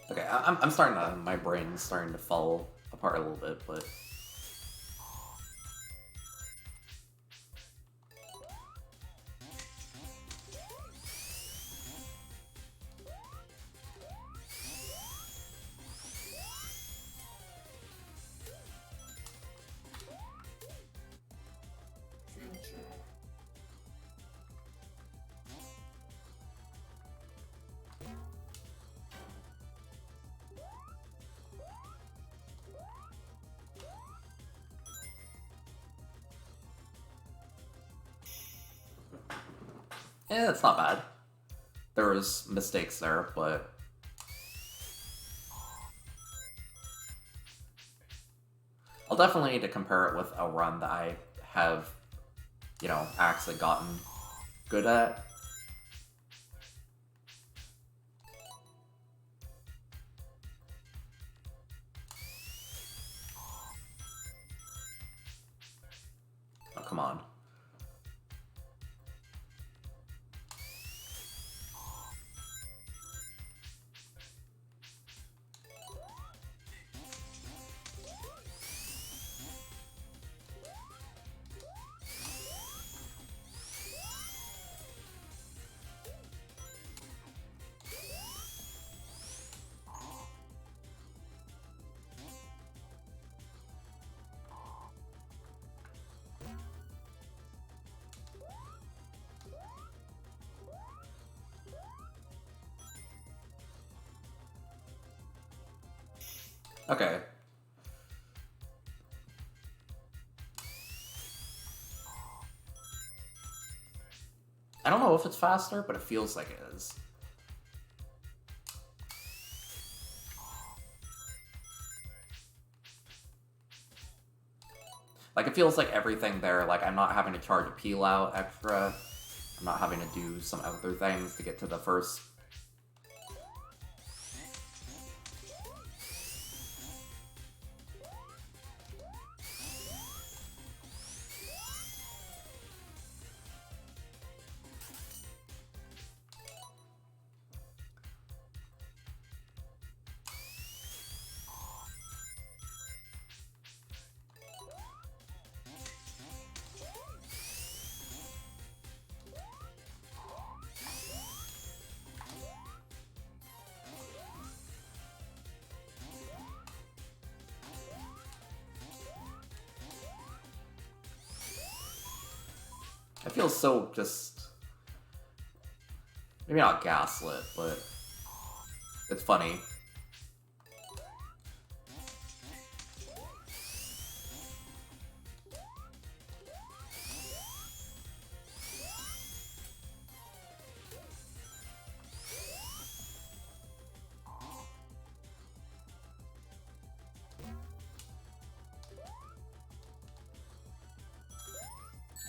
Okay, I'm starting to, my brain's starting to fall apart a little bit, but... Yeah, it's not bad. There was mistakes there, but... I'll definitely need to compare it with a run that I have, you know, actually gotten good at. Oh, come on. Okay. I don't know if it's faster, but it feels like it is. Like, it feels like everything there, like, I'm not having to charge a peel out extra. I'm not having to do some other things to get to the first... It feels so just... Maybe not gaslit, but... It's funny.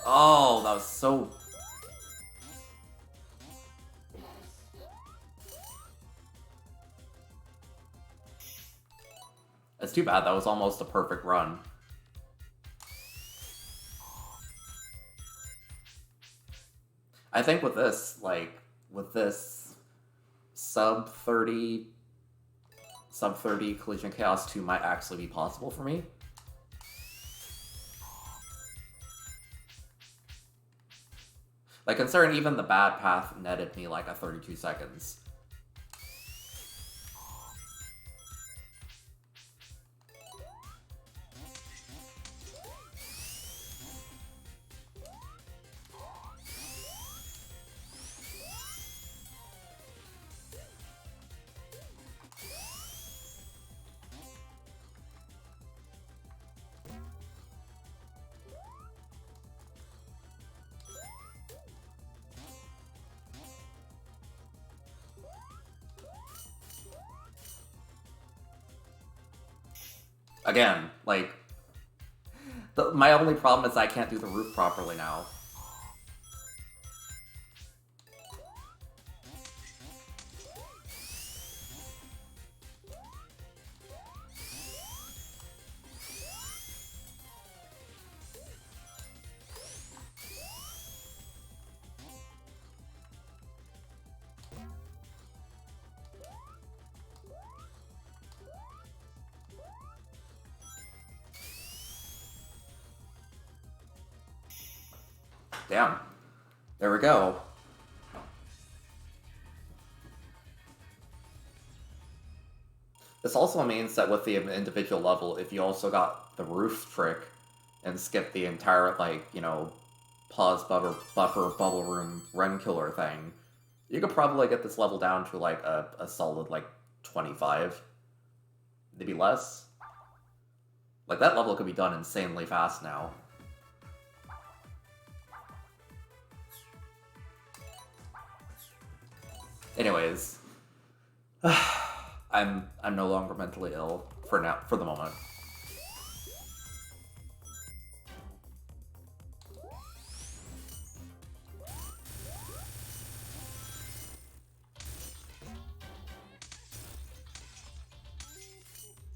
Oh, that was so... It's too bad, that was almost a perfect run. I think with this, like, with this sub 30 Collision Chaos 2 might actually be possible for me. Like, considering even the bad path netted me like a 32 seconds. Again, like, my only problem is I can't do the roof properly now. Damn. There we go. This also means that with the individual level, if you also got the roof trick and skip the entire, like, you know, pause buffer bubble room run killer thing, you could probably get this level down to, like, a solid, like, 25. Maybe less. Like, that level could be done insanely fast now. Anyways, I'm no longer mentally ill for now, for the moment.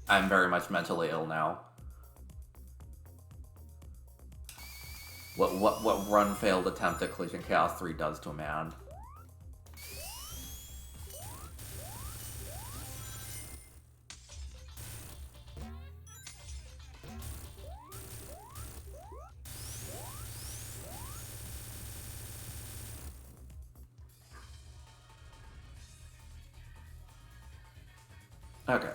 I'm very much mentally ill now. What run failed attempt at Collision Chaos 3 does to a man. Okay.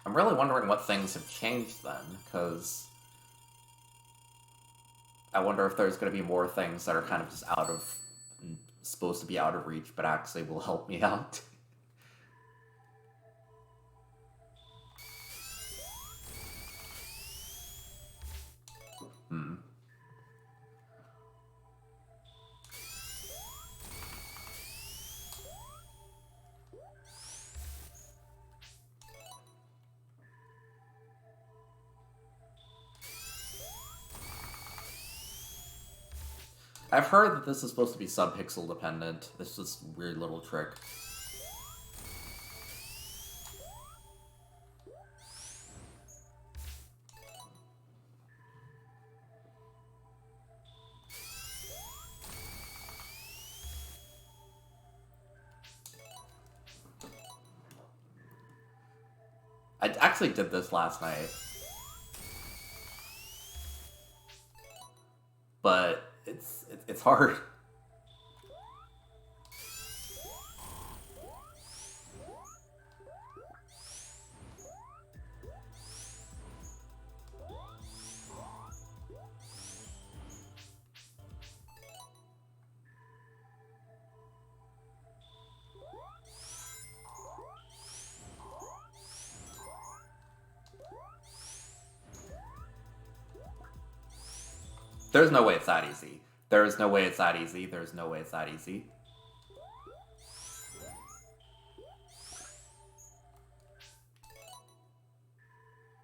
I'm really wondering what things have changed then, because I wonder if there's going to be more things that are kind of just supposed to be out of reach, but actually will help me out. I've heard that this is supposed to be sub-pixel dependent. This is a weird little trick. I actually did this last night. But it's hard. There's no way it's that easy. There's no way it's that easy. There's no way it's that easy.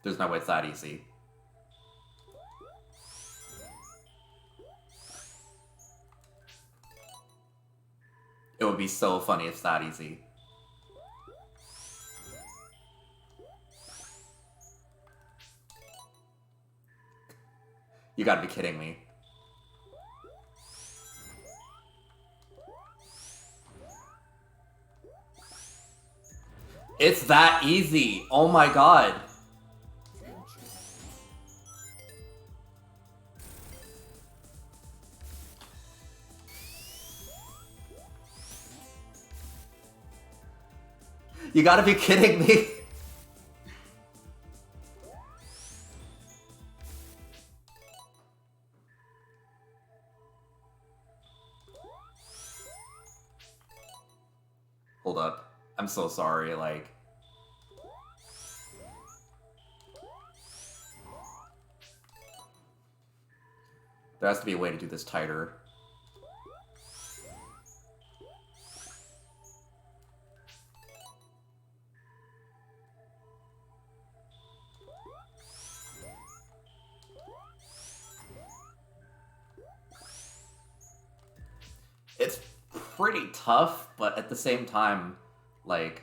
There's no way it's that easy. It would be so funny if it's that easy. You gotta be kidding me. It's that easy! Oh my god! You gotta be kidding me! Hold up. I'm so sorry, like... There has to be a way to do this tighter. pretty tough, but at the same time, like...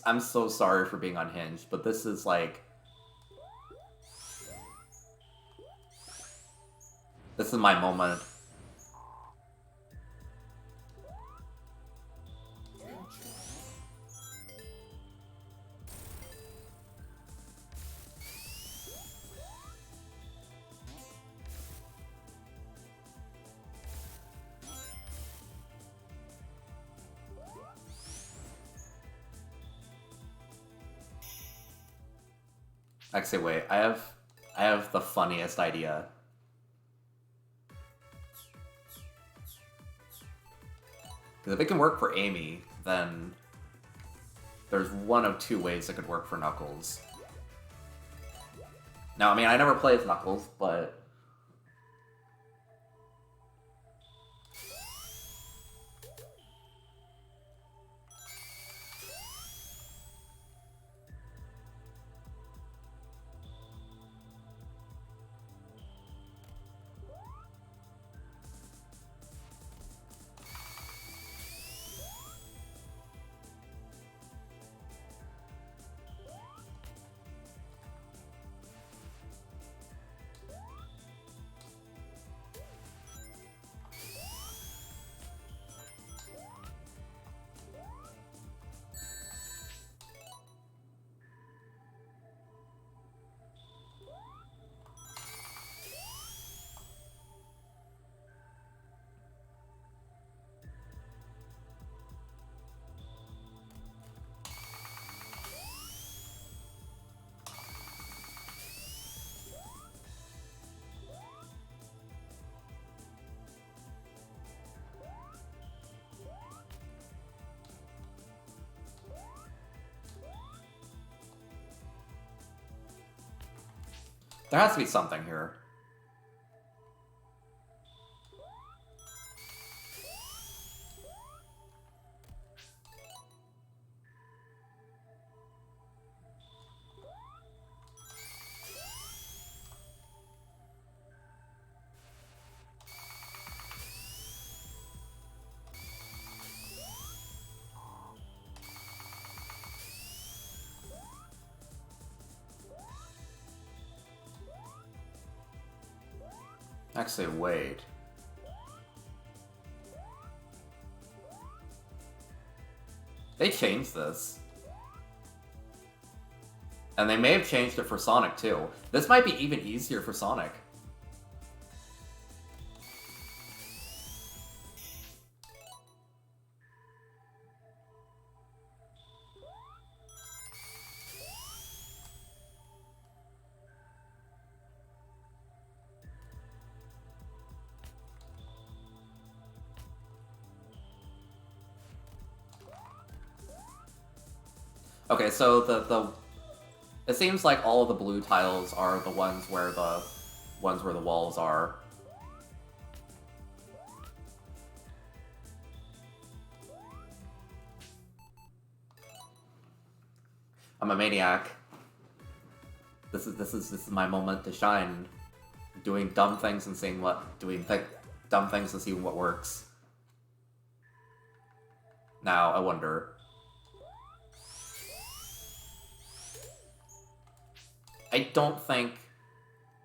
I'm so sorry for being unhinged, but this is like... This is my moment. Actually, wait, I have the funniest idea. Because if it can work for Amy, then there's one of two ways it could work for Knuckles. Now, I mean, I never played as Knuckles, but... There has to be something here. Actually, wait. They changed this. And they may have changed it for Sonic, too. This might be even easier for Sonic. Okay, so it seems like all of the blue tiles are the ones where the walls are. I'm a maniac. This is my moment to shine. Doing dumb things and seeing dumb things and seeing what works. Now I wonder.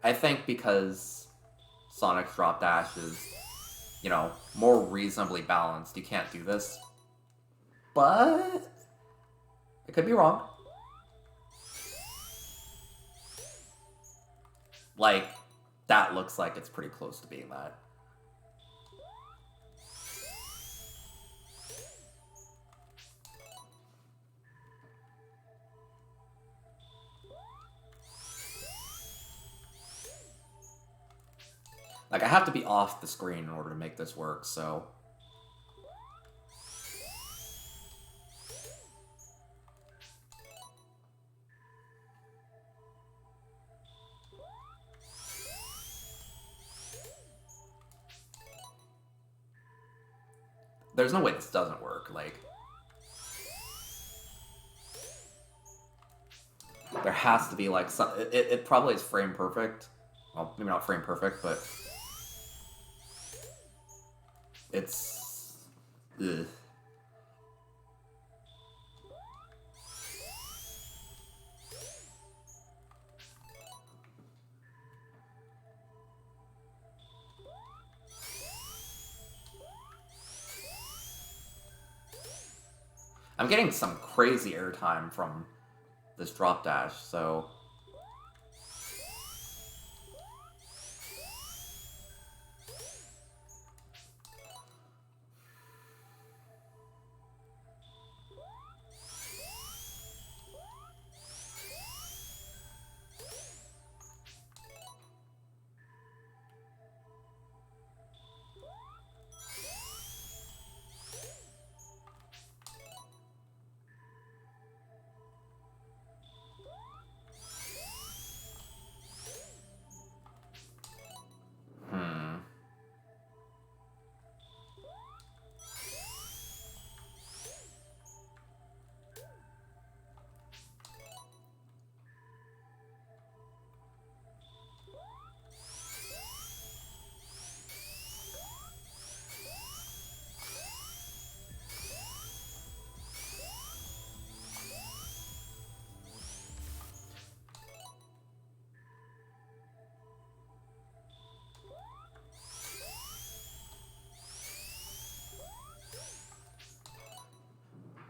I think because Sonic's drop dash is, you know, more reasonably balanced, you can't do this. But I could be wrong. Like, that looks like it's pretty close to being that. Like, I have to be off the screen in order to make this work, so... There's no way this doesn't work. Like, there has to be like some. It probably is frame perfect. Well, maybe not frame perfect, but it's. Ugh. I'm getting some crazy airtime from this drop dash, so...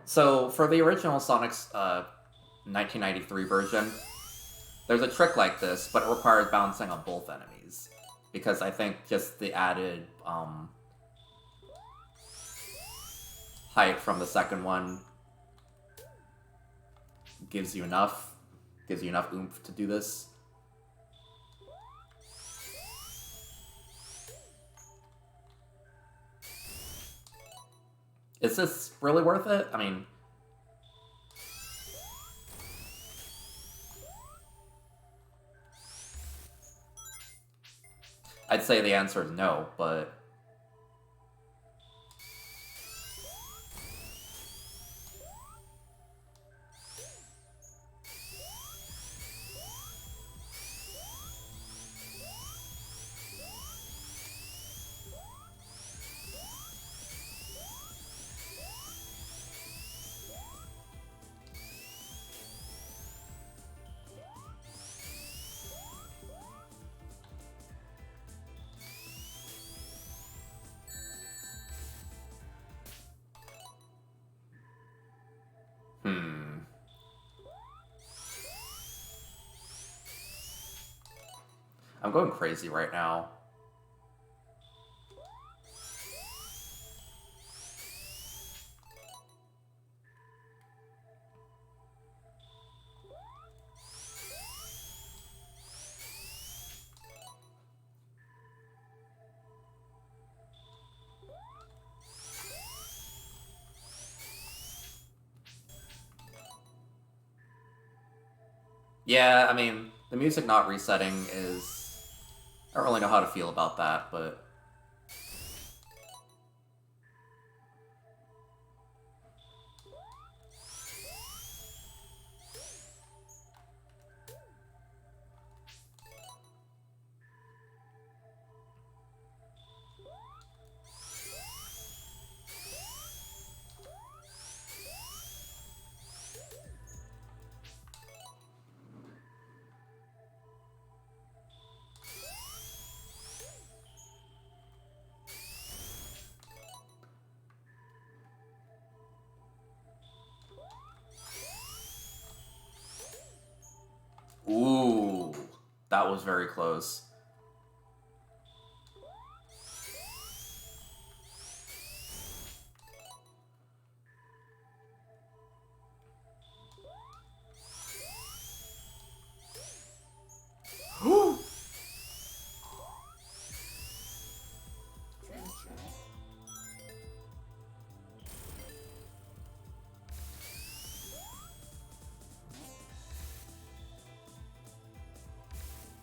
So, for the original Sonic's 1993 version, there's a trick like this, but it requires bouncing on both enemies. Because I think just the added height from the second one gives you enough oomph to do this. Is this really worth it? I mean... I'd say the answer is no, but... I'm going crazy right now. Yeah, I mean, the music not resetting is... I don't really know how to feel about that, but... Ooh, that was very close.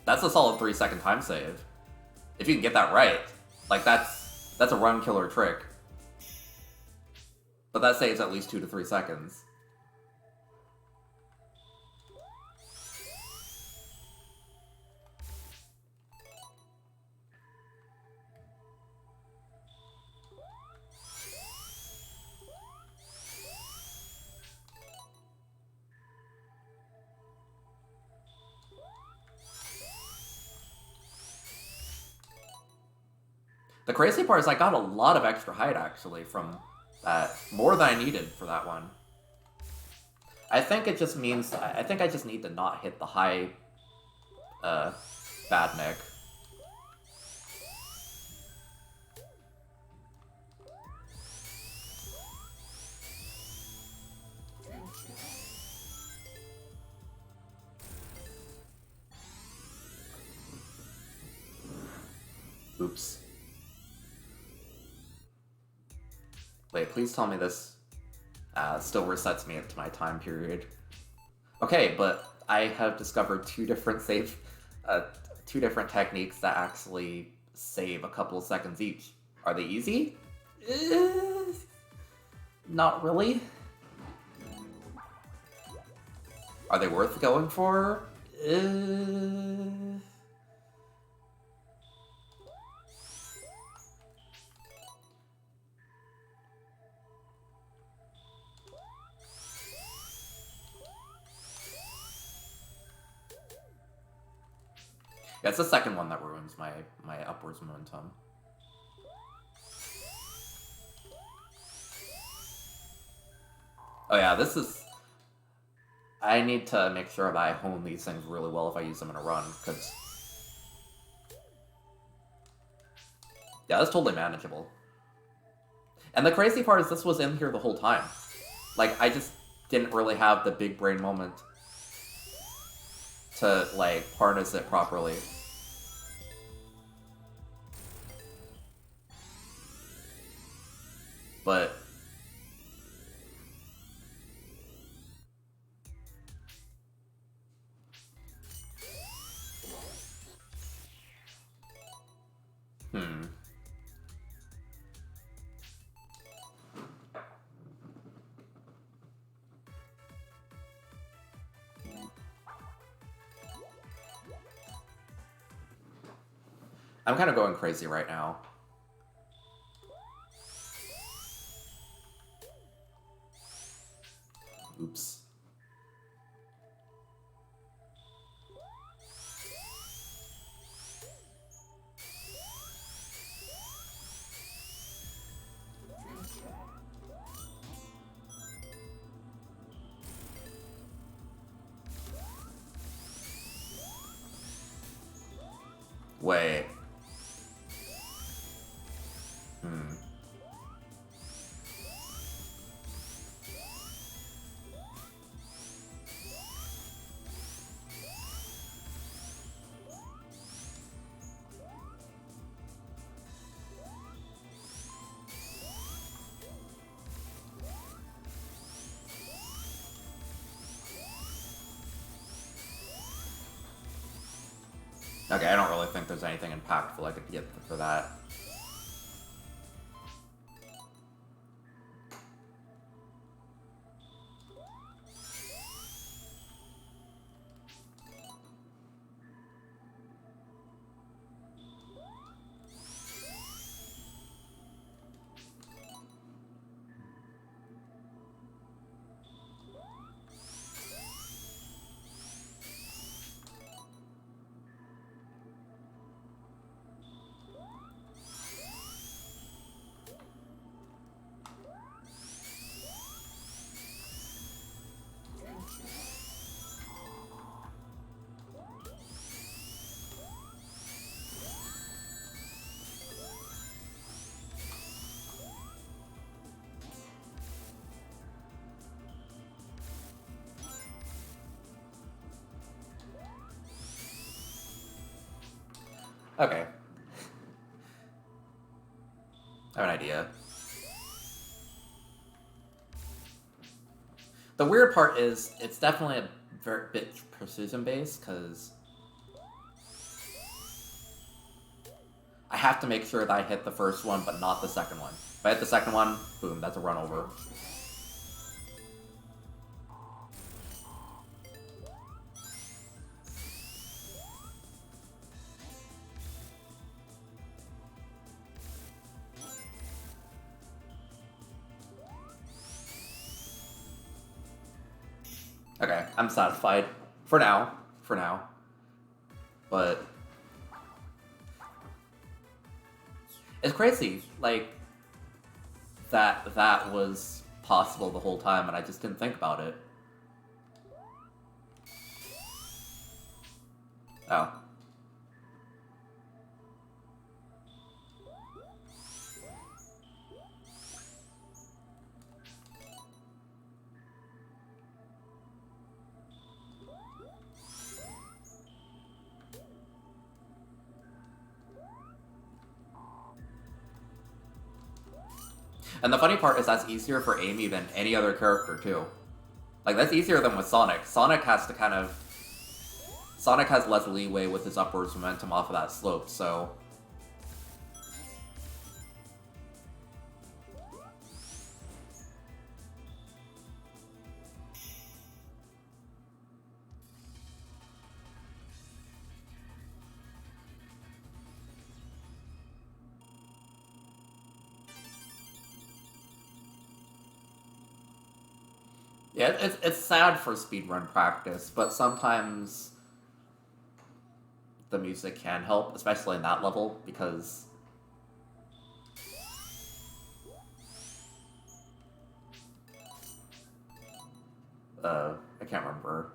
That's a solid 3-second time save. If you can get that right. Like, that's a run killer trick. But that saves at least 2 to 3 seconds. The crazy part is I got a lot of extra height, actually, from that. More than I needed for that one. I think it just means... I think I just need to not hit the high... Badnik. Oops. Wait, please tell me this still resets me into my time period. Okay, but I have discovered two different techniques that actually save a couple of seconds each. Are they easy? Not really. Are they worth going for? Yeah, it's the second one that ruins my upwards momentum. Oh yeah, this is... I need to make sure that I hone these things really well if I use them in a run, because... Yeah, that's totally manageable. And the crazy part is this was in here the whole time. Like, I just didn't really have the big brain moment to, like, harness it properly. But... I'm kind of going crazy right now. Oops. Wait. Okay, I don't really think there's anything impactful I could get for that. Okay. I have an idea. The weird part is, it's definitely a bit precision-based, because I have to make sure that I hit the first one, but not the second one. If I hit the second one, boom, that's a run over. Okay, I'm satisfied. For now. For now. But... it's crazy, like, that was possible the whole time, and I just didn't think about it. Oh. And the funny part is that's easier for Amy than any other character, too. Like, that's easier than with Sonic. Sonic has to kind of... Sonic has less leeway with his upwards momentum off of that slope, so... yeah, it's sad for speedrun practice, but sometimes the music can help, especially in that level, because... I can't remember.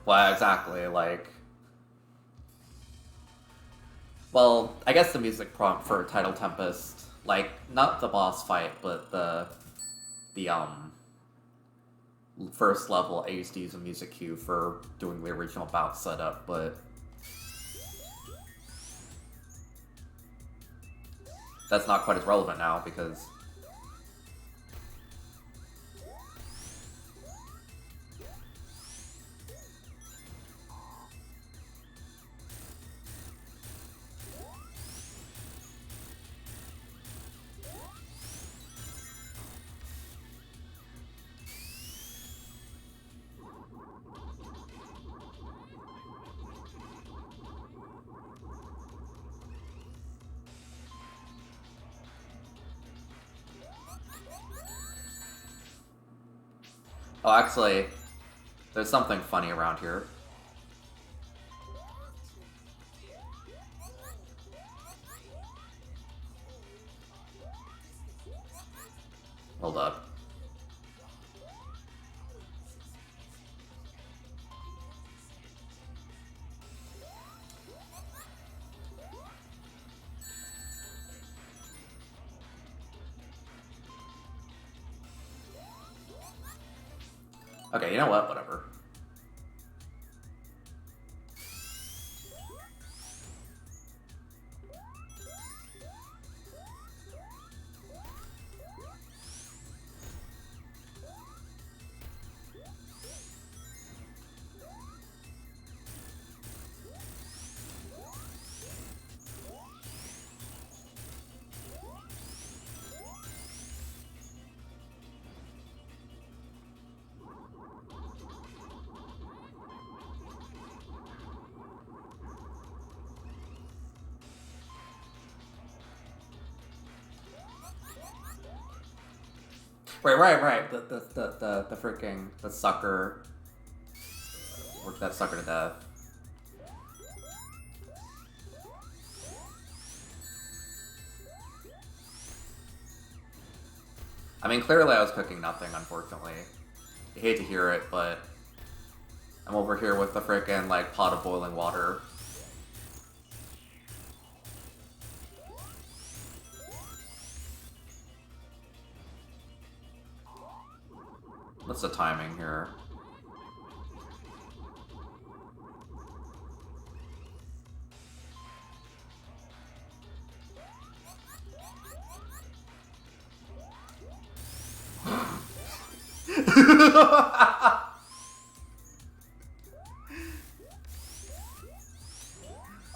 Well, exactly, like... Well, I guess the music prompt for Tidal Tempest, like, not the boss fight, but the first level, I used to use a music cue for doing the original bounce setup, but... that's not quite as relevant now, because... Oh, actually, there's something funny around here. Hold up. Okay, you know what? Whatever. right. The freaking the sucker. Work that sucker to death. I mean, clearly I was cooking nothing, unfortunately. I hate to hear it, but I'm over here with the frickin' like pot of boiling water. What's the timing here?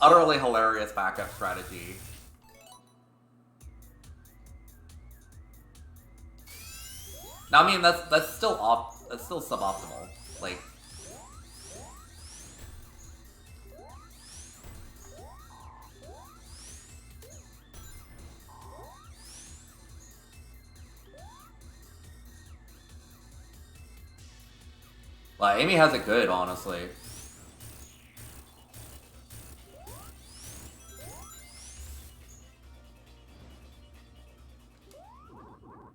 Utterly hilarious backup strategy. Now, I mean, that's still suboptimal. Like, Amy has it good, honestly.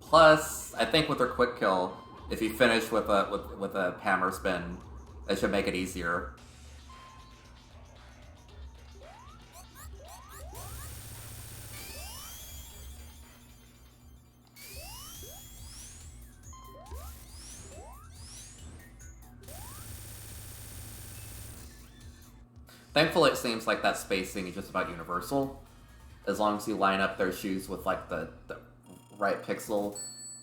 Plus, I think with her quick kill, if you finish with a hammer spin, that should make it easier. Thankfully, it seems like that spacing is just about universal. As long as you line up their shoes with like the right pixel,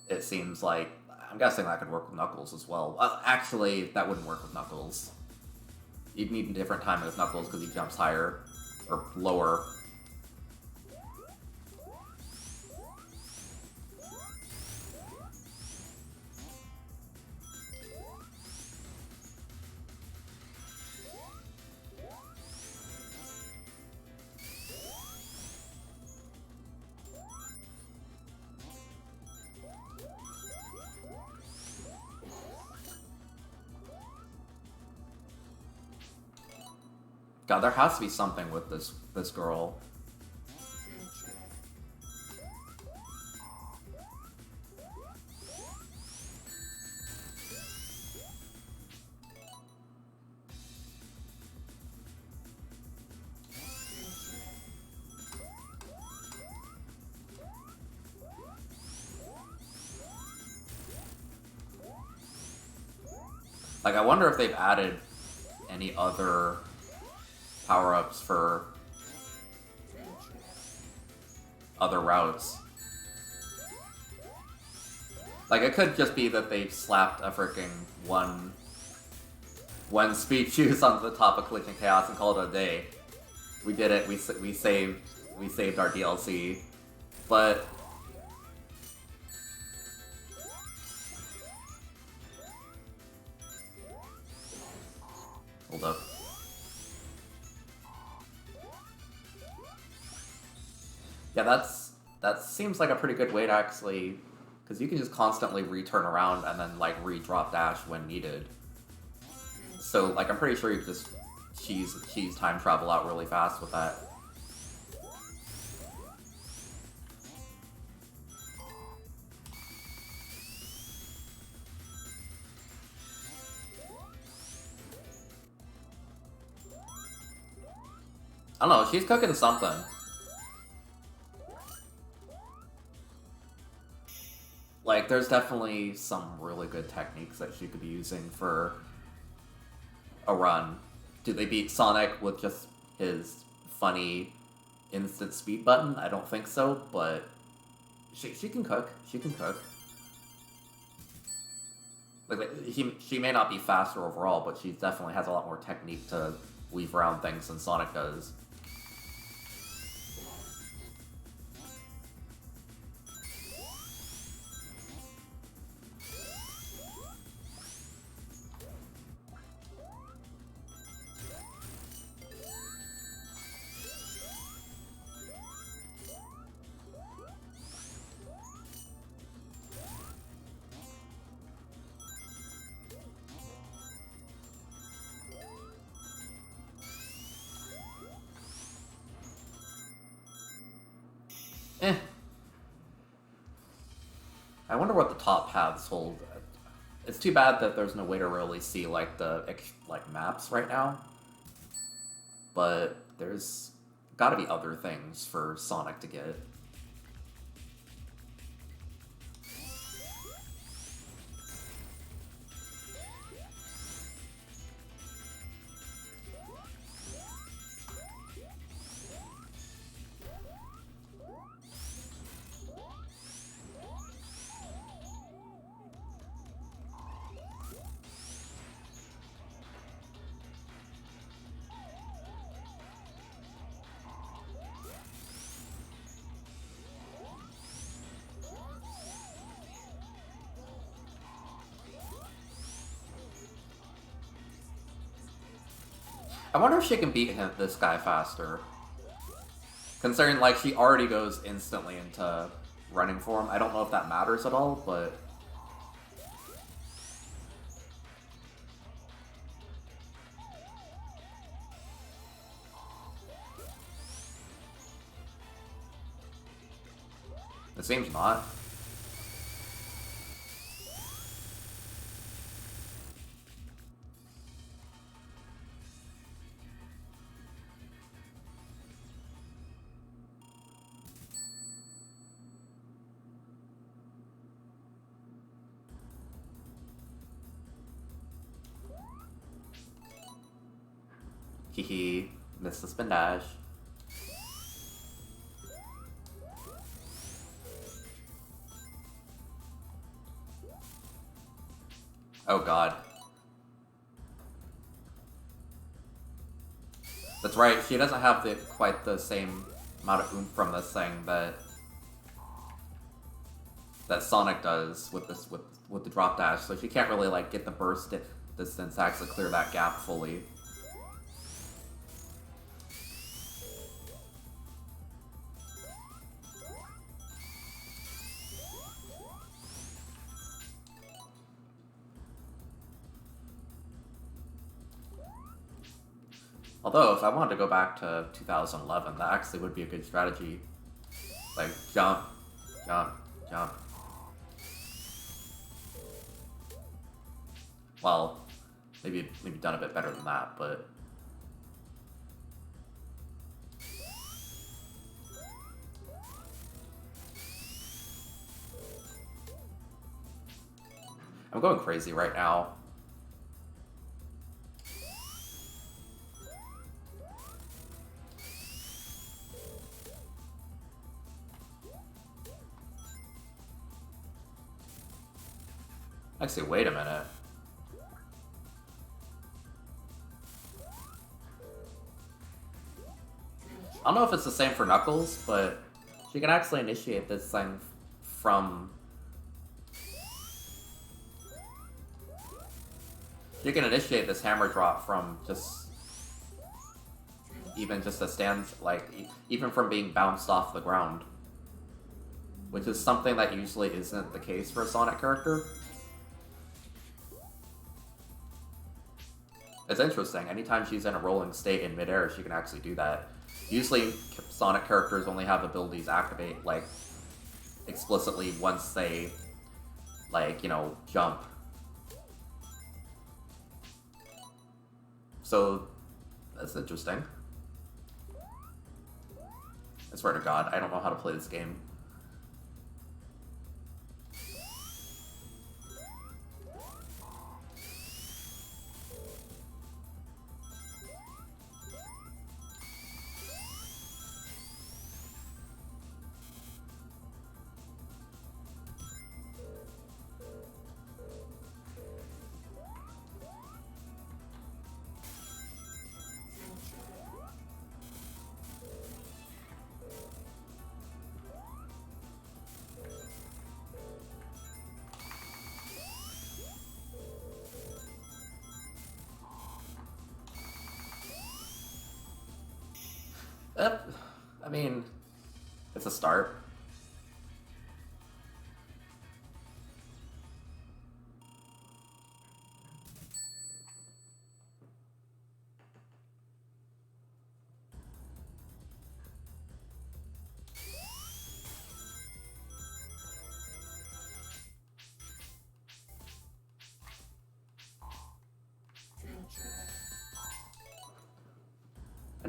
it seems like... I'm guessing that could work with Knuckles as well. Actually, that wouldn't work with Knuckles. You'd need a different timing with Knuckles because he jumps higher. Or lower. God, there has to be something with this girl. Like, I wonder if they've added any other power-ups for other routes. Like, it could just be that they've slapped a freaking one speed shoes onto the top of Collision Chaos and called it a day. We did it. We saved our DLC, but hold up. Yeah, that seems like a pretty good way to actually, because you can just constantly return around and then like re-drop dash when needed. So like I'm pretty sure you could just cheese time travel out really fast with that. I don't know, she's cooking something. Like, there's definitely some really good techniques that she could be using for a run. Do they beat Sonic with just his funny instant speed button? I don't think so, but she can cook. She can cook. Like, she may not be faster overall, but she definitely has a lot more technique to weave around things than Sonic does. I wonder what the top paths hold. It's too bad that there's no way to really see like the maps right now. But there's gotta be other things for Sonic to get. I wonder if she can beat this guy faster. Considering, like, she already goes instantly into running form. I don't know if that matters at all, but... it seems not. Hehe, missed the spin dash. Oh god. That's right, she doesn't have quite the same amount of oomph from this thing that Sonic does with the drop dash, so she can't really like get the burst distance to actually clear that gap fully. Although, if I wanted to go back to 2011, that actually would be a good strategy. Like, jump, jump, jump. Well, maybe done a bit better than that, but... I'm going crazy right now. Actually, wait a minute. I don't know if it's the same for Knuckles, but she can actually initiate this thing from... You can initiate this hammer drop from just... even just a stand, like, even from being bounced off the ground. Which is something that usually isn't the case for a Sonic character. It's interesting, anytime she's in a rolling state in midair, she can actually do that. Usually, Sonic characters only have abilities activate, like, explicitly once they, like, you know, jump. So, that's interesting. I swear to God, I don't know how to play this game. I mean, it's a start.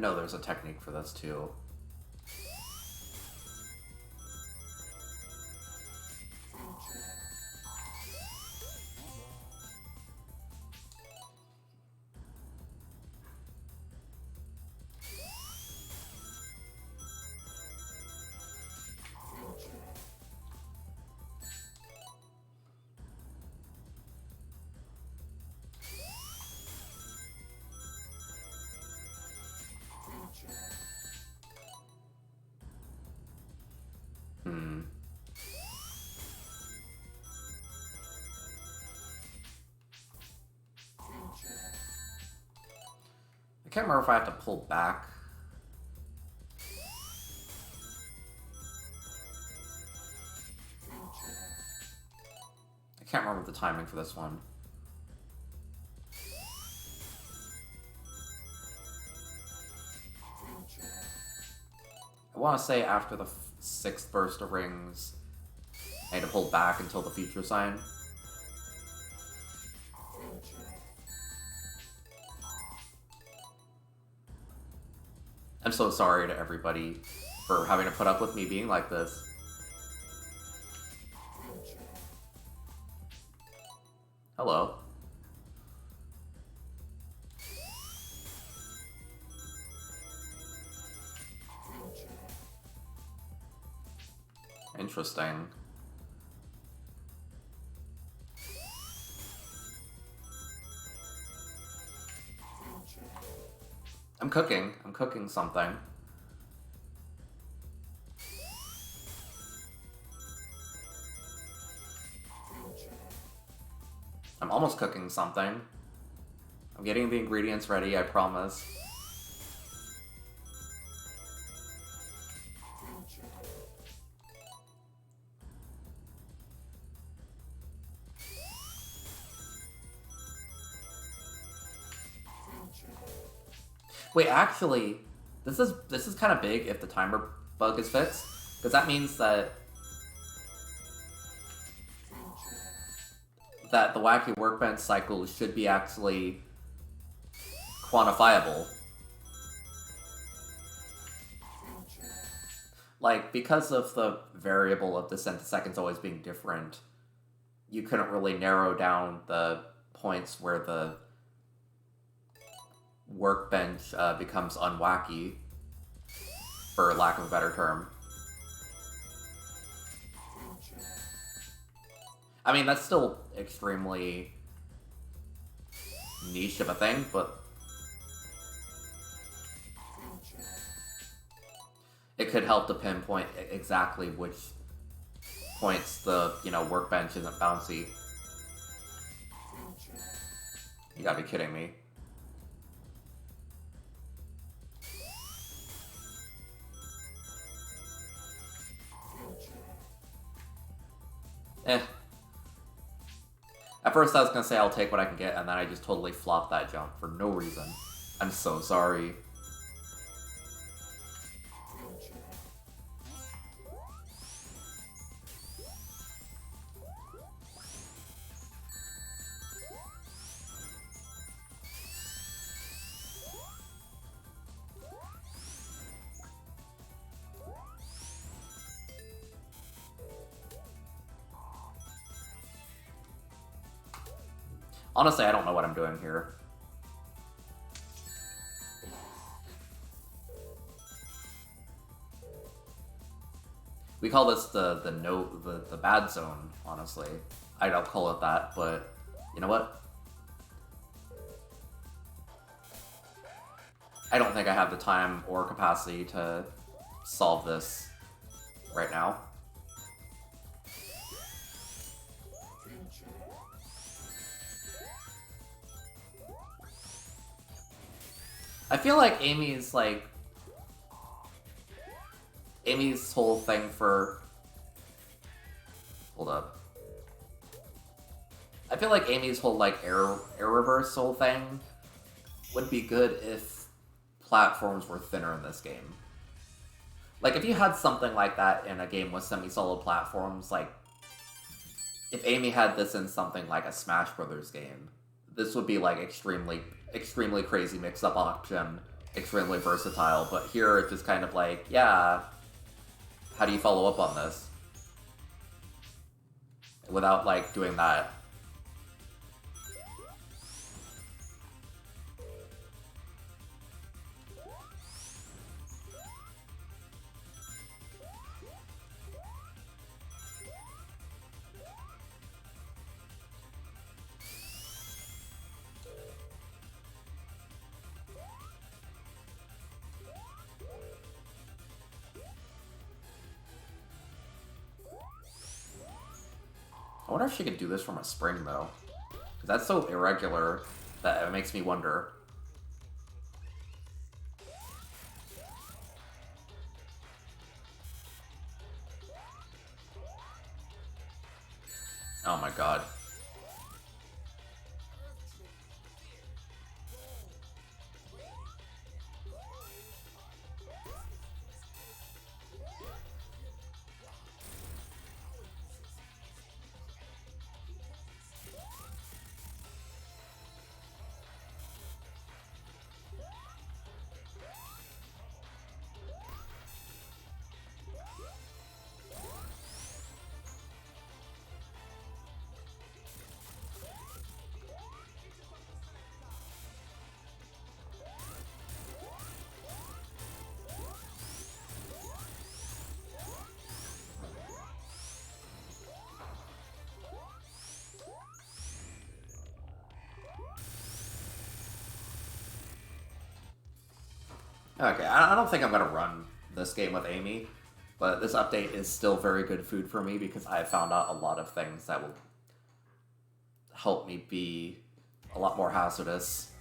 know there's a technique for this too. I can't remember if I have to pull back. I can't remember the timing for this one. I want to say after the 6th burst of rings, I had to pull back until the future sign. I'm so sorry to everybody for having to put up with me being like this. Hello. Interesting. I'm cooking something. I'm almost cooking something. I'm getting the ingredients ready, I promise. Wait, actually, this is kind of big if the timer bug is fixed, because that means that the wacky workbench cycle should be actually quantifiable. Like, because of the variable of descent to seconds always being different, you couldn't really narrow down the points where the workbench becomes unwacky, for lack of a better term. I mean, that's still extremely niche of a thing, but it could help to pinpoint exactly which points the, workbench isn't bouncy. You gotta be kidding me. At first I was gonna say I'll take what I can get, and then I just totally flopped that jump for no reason. I'm so sorry. Honestly, I don't know what I'm doing here. We call this the bad zone, honestly. I don't call it that, but you know what? I don't think I have the time or capacity to solve this right now. I feel like Amy's whole thing for... Hold up. I feel like Amy's whole, air reversal thing would be good if platforms were thinner in this game. Like, if you had something like that in a game with semi-solid platforms, if Amy had this in something like a Smash Brothers game, this would be, extremely crazy mix-up option extremely versatile, but here it's just kind of like, yeah, how do you follow up on this? Without, like, doing that. I wonder if she could do this from a spring, though. Because that's so irregular that it makes me wonder. Oh my god. Okay, I don't think I'm gonna run this game with Amy, but this update is still very good food for me because I found out a lot of things that will help me be a lot more hazardous.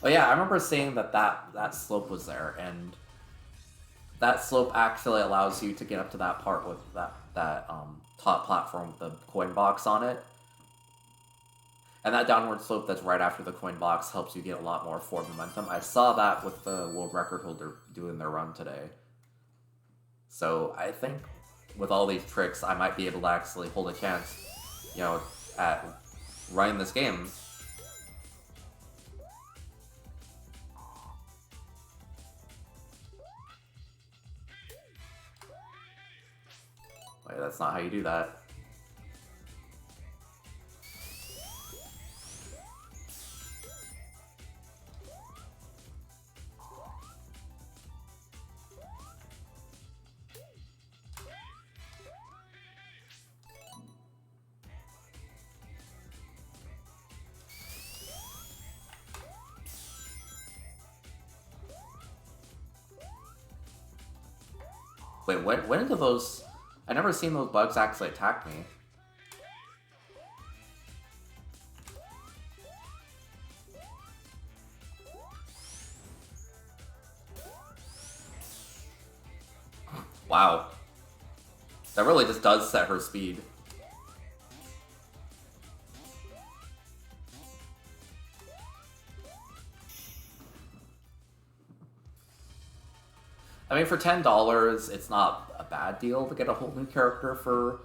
Oh yeah, I remember seeing that slope was there, and that slope actually allows you to get up to that part with that top platform with the coin box on it. And that downward slope that's right after the coin box helps you get a lot more forward momentum. I saw that with the world record holder doing their run today. So I think with all these tricks, I might be able to actually hold a chance, you know, at running this game. Wait, that's not how you do that. Wait, when do those... I never seen those bugs actually attack me. Wow. That really just does set her speed. I mean, for $10, it's not a bad deal to get a whole new character for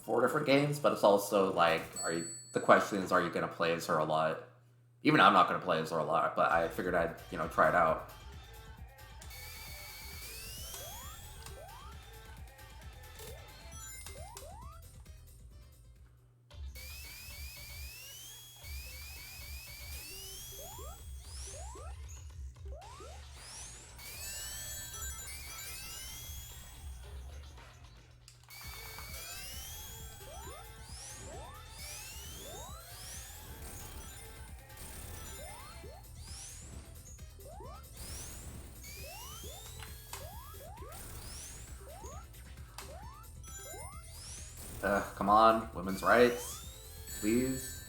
4 different games, but it's also like, the question is, are you going to play as her a lot? Even I'm not going to play as her a lot, but I figured I'd, try it out. Come on, women's rights, please.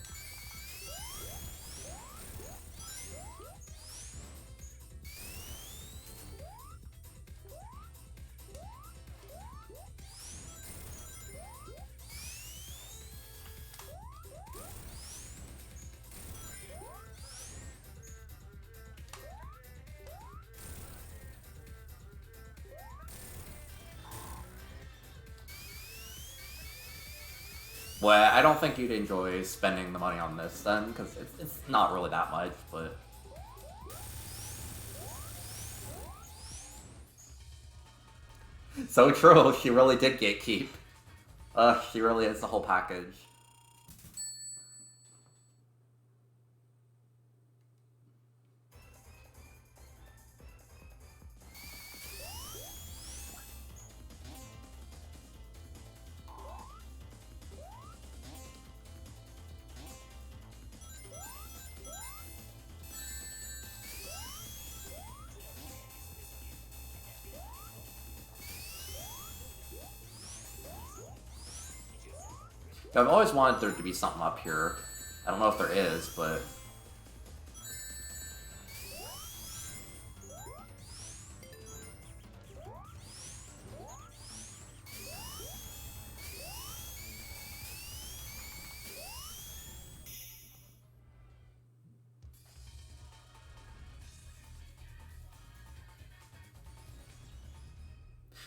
Well, I don't think you'd enjoy spending the money on this then, because it's not really that much, but... So true, she really did gatekeep. She really is the whole package. I've always wanted there to be something up here. I don't know if there is, but...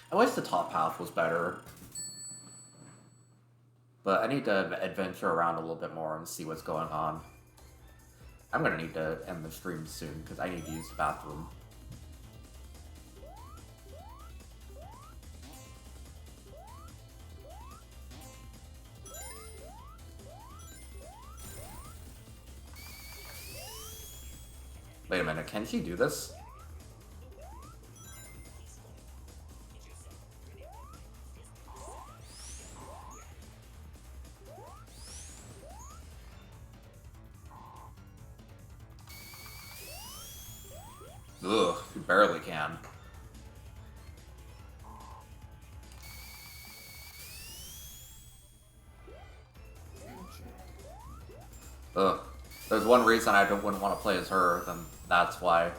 I wish the top path was better. But I need to adventure around a little bit more and see what's going on. I'm gonna need to end the stream soon, because I need to use the bathroom. Wait a minute, can she do this? Ugh, you barely can. Ugh. There's one reason I wouldn't want to play as her, then that's why.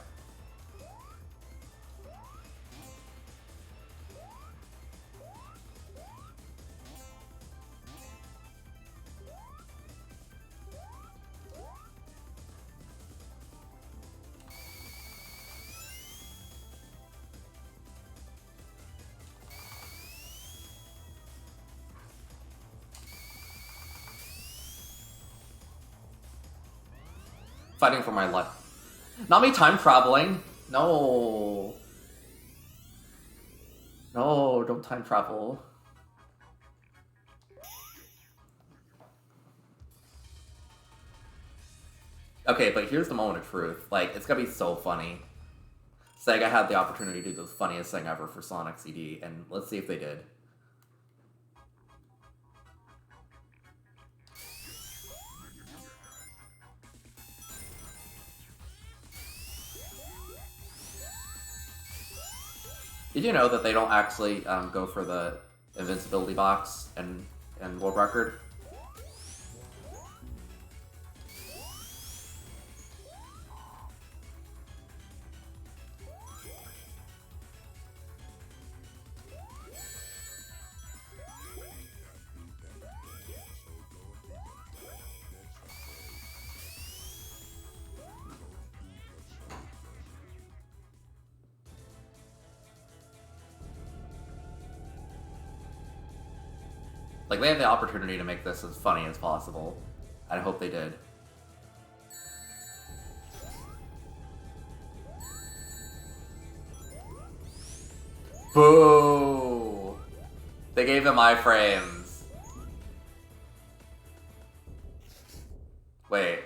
Fighting for my life. Not me time traveling. No. No, don't time travel. Okay, but here's the moment of truth. Like, it's gonna be so funny. Sega had the opportunity to do the funniest thing ever for Sonic CD, and let's see if they did. Did you know that they don't actually go for the invincibility box and world record? Like, they had the opportunity to make this as funny as possible. I hope they did. Boo! They gave them iframes. Wait.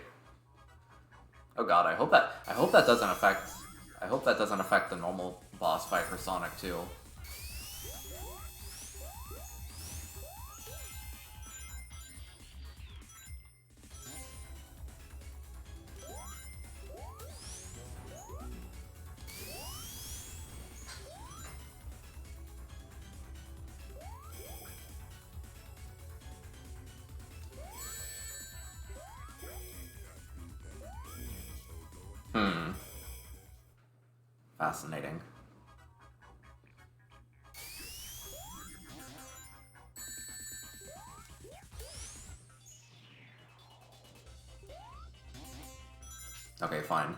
Oh god, I hope that doesn't affect the normal boss fight for Sonic 2. Fascinating. Okay, fine.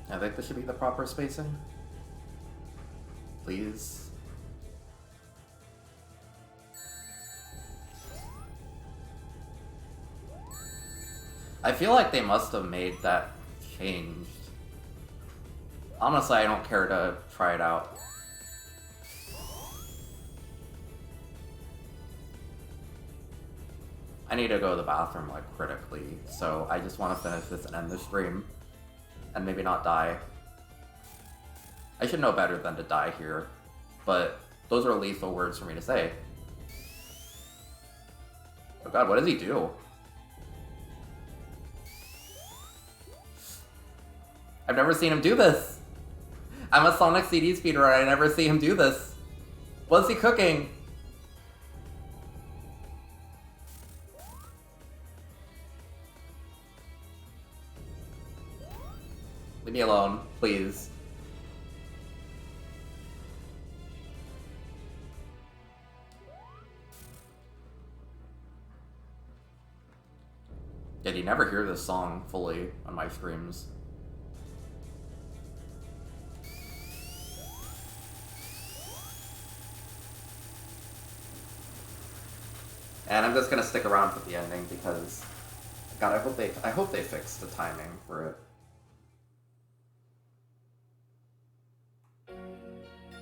I think this should be the proper spacing. Please. I feel like they must have made that changed. Honestly, I don't care to try it out. I need to go to the bathroom, like, critically, so I just want to finish this and end the stream. And maybe not die. I should know better than to die here, but those are lethal words for me to say. Oh god, what does he do? I've never seen him do this! I'm a Sonic CD speedrunner, I never see him do this. What's he cooking? Leave me alone, please. Did you never hear this song fully on my streams? And I'm just gonna stick around for the ending because, God, I hope they fix the timing for it.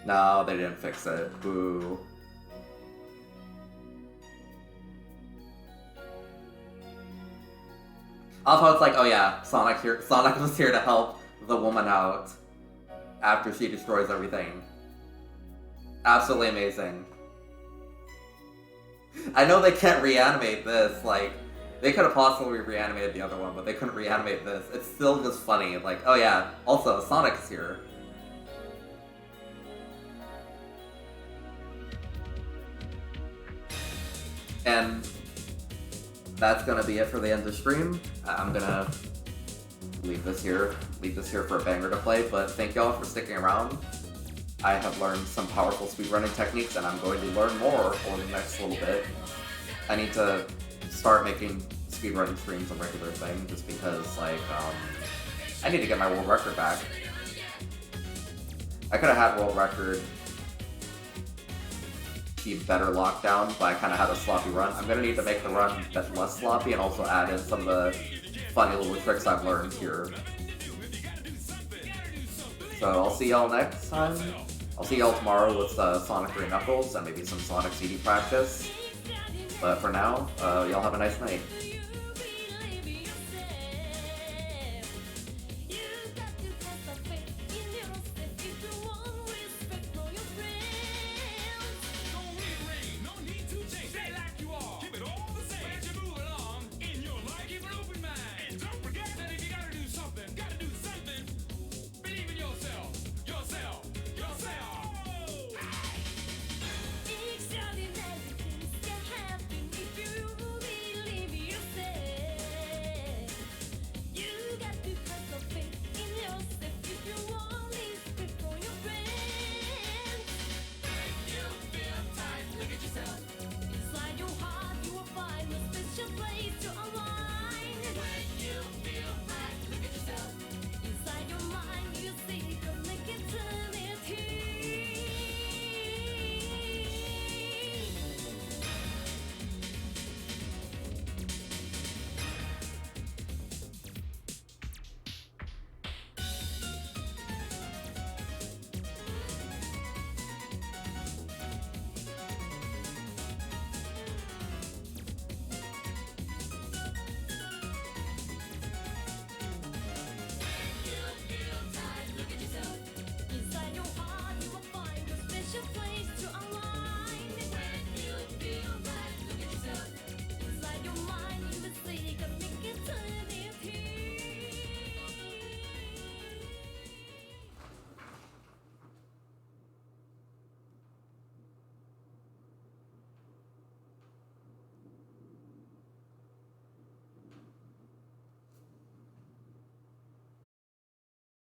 No, they didn't fix it. Boo. Also, it's like, oh yeah, Sonic was here to help the woman out after she destroys everything. Absolutely amazing. I know they can't reanimate this, like, they could have possibly reanimated the other one, but they couldn't reanimate this. It's still just funny, like, oh yeah, also, Sonic's here. And that's gonna be it for the end of the stream. I'm gonna leave this here for a banger to play, but thank y'all for sticking around. I have learned some powerful speedrunning techniques, and I'm going to learn more over the next little bit. I need to start making speedrunning streams a regular thing, just because, like, I need to get my world record back. I could have had world record be better lockdown, but I kind of had a sloppy run. I'm gonna need to make the run a bit less sloppy and also add in some of the funny little tricks I've learned here. So I'll see y'all next time. I'll see y'all tomorrow with Sonic 3 Knuckles and maybe some Sonic CD practice. But for now, y'all have a nice night.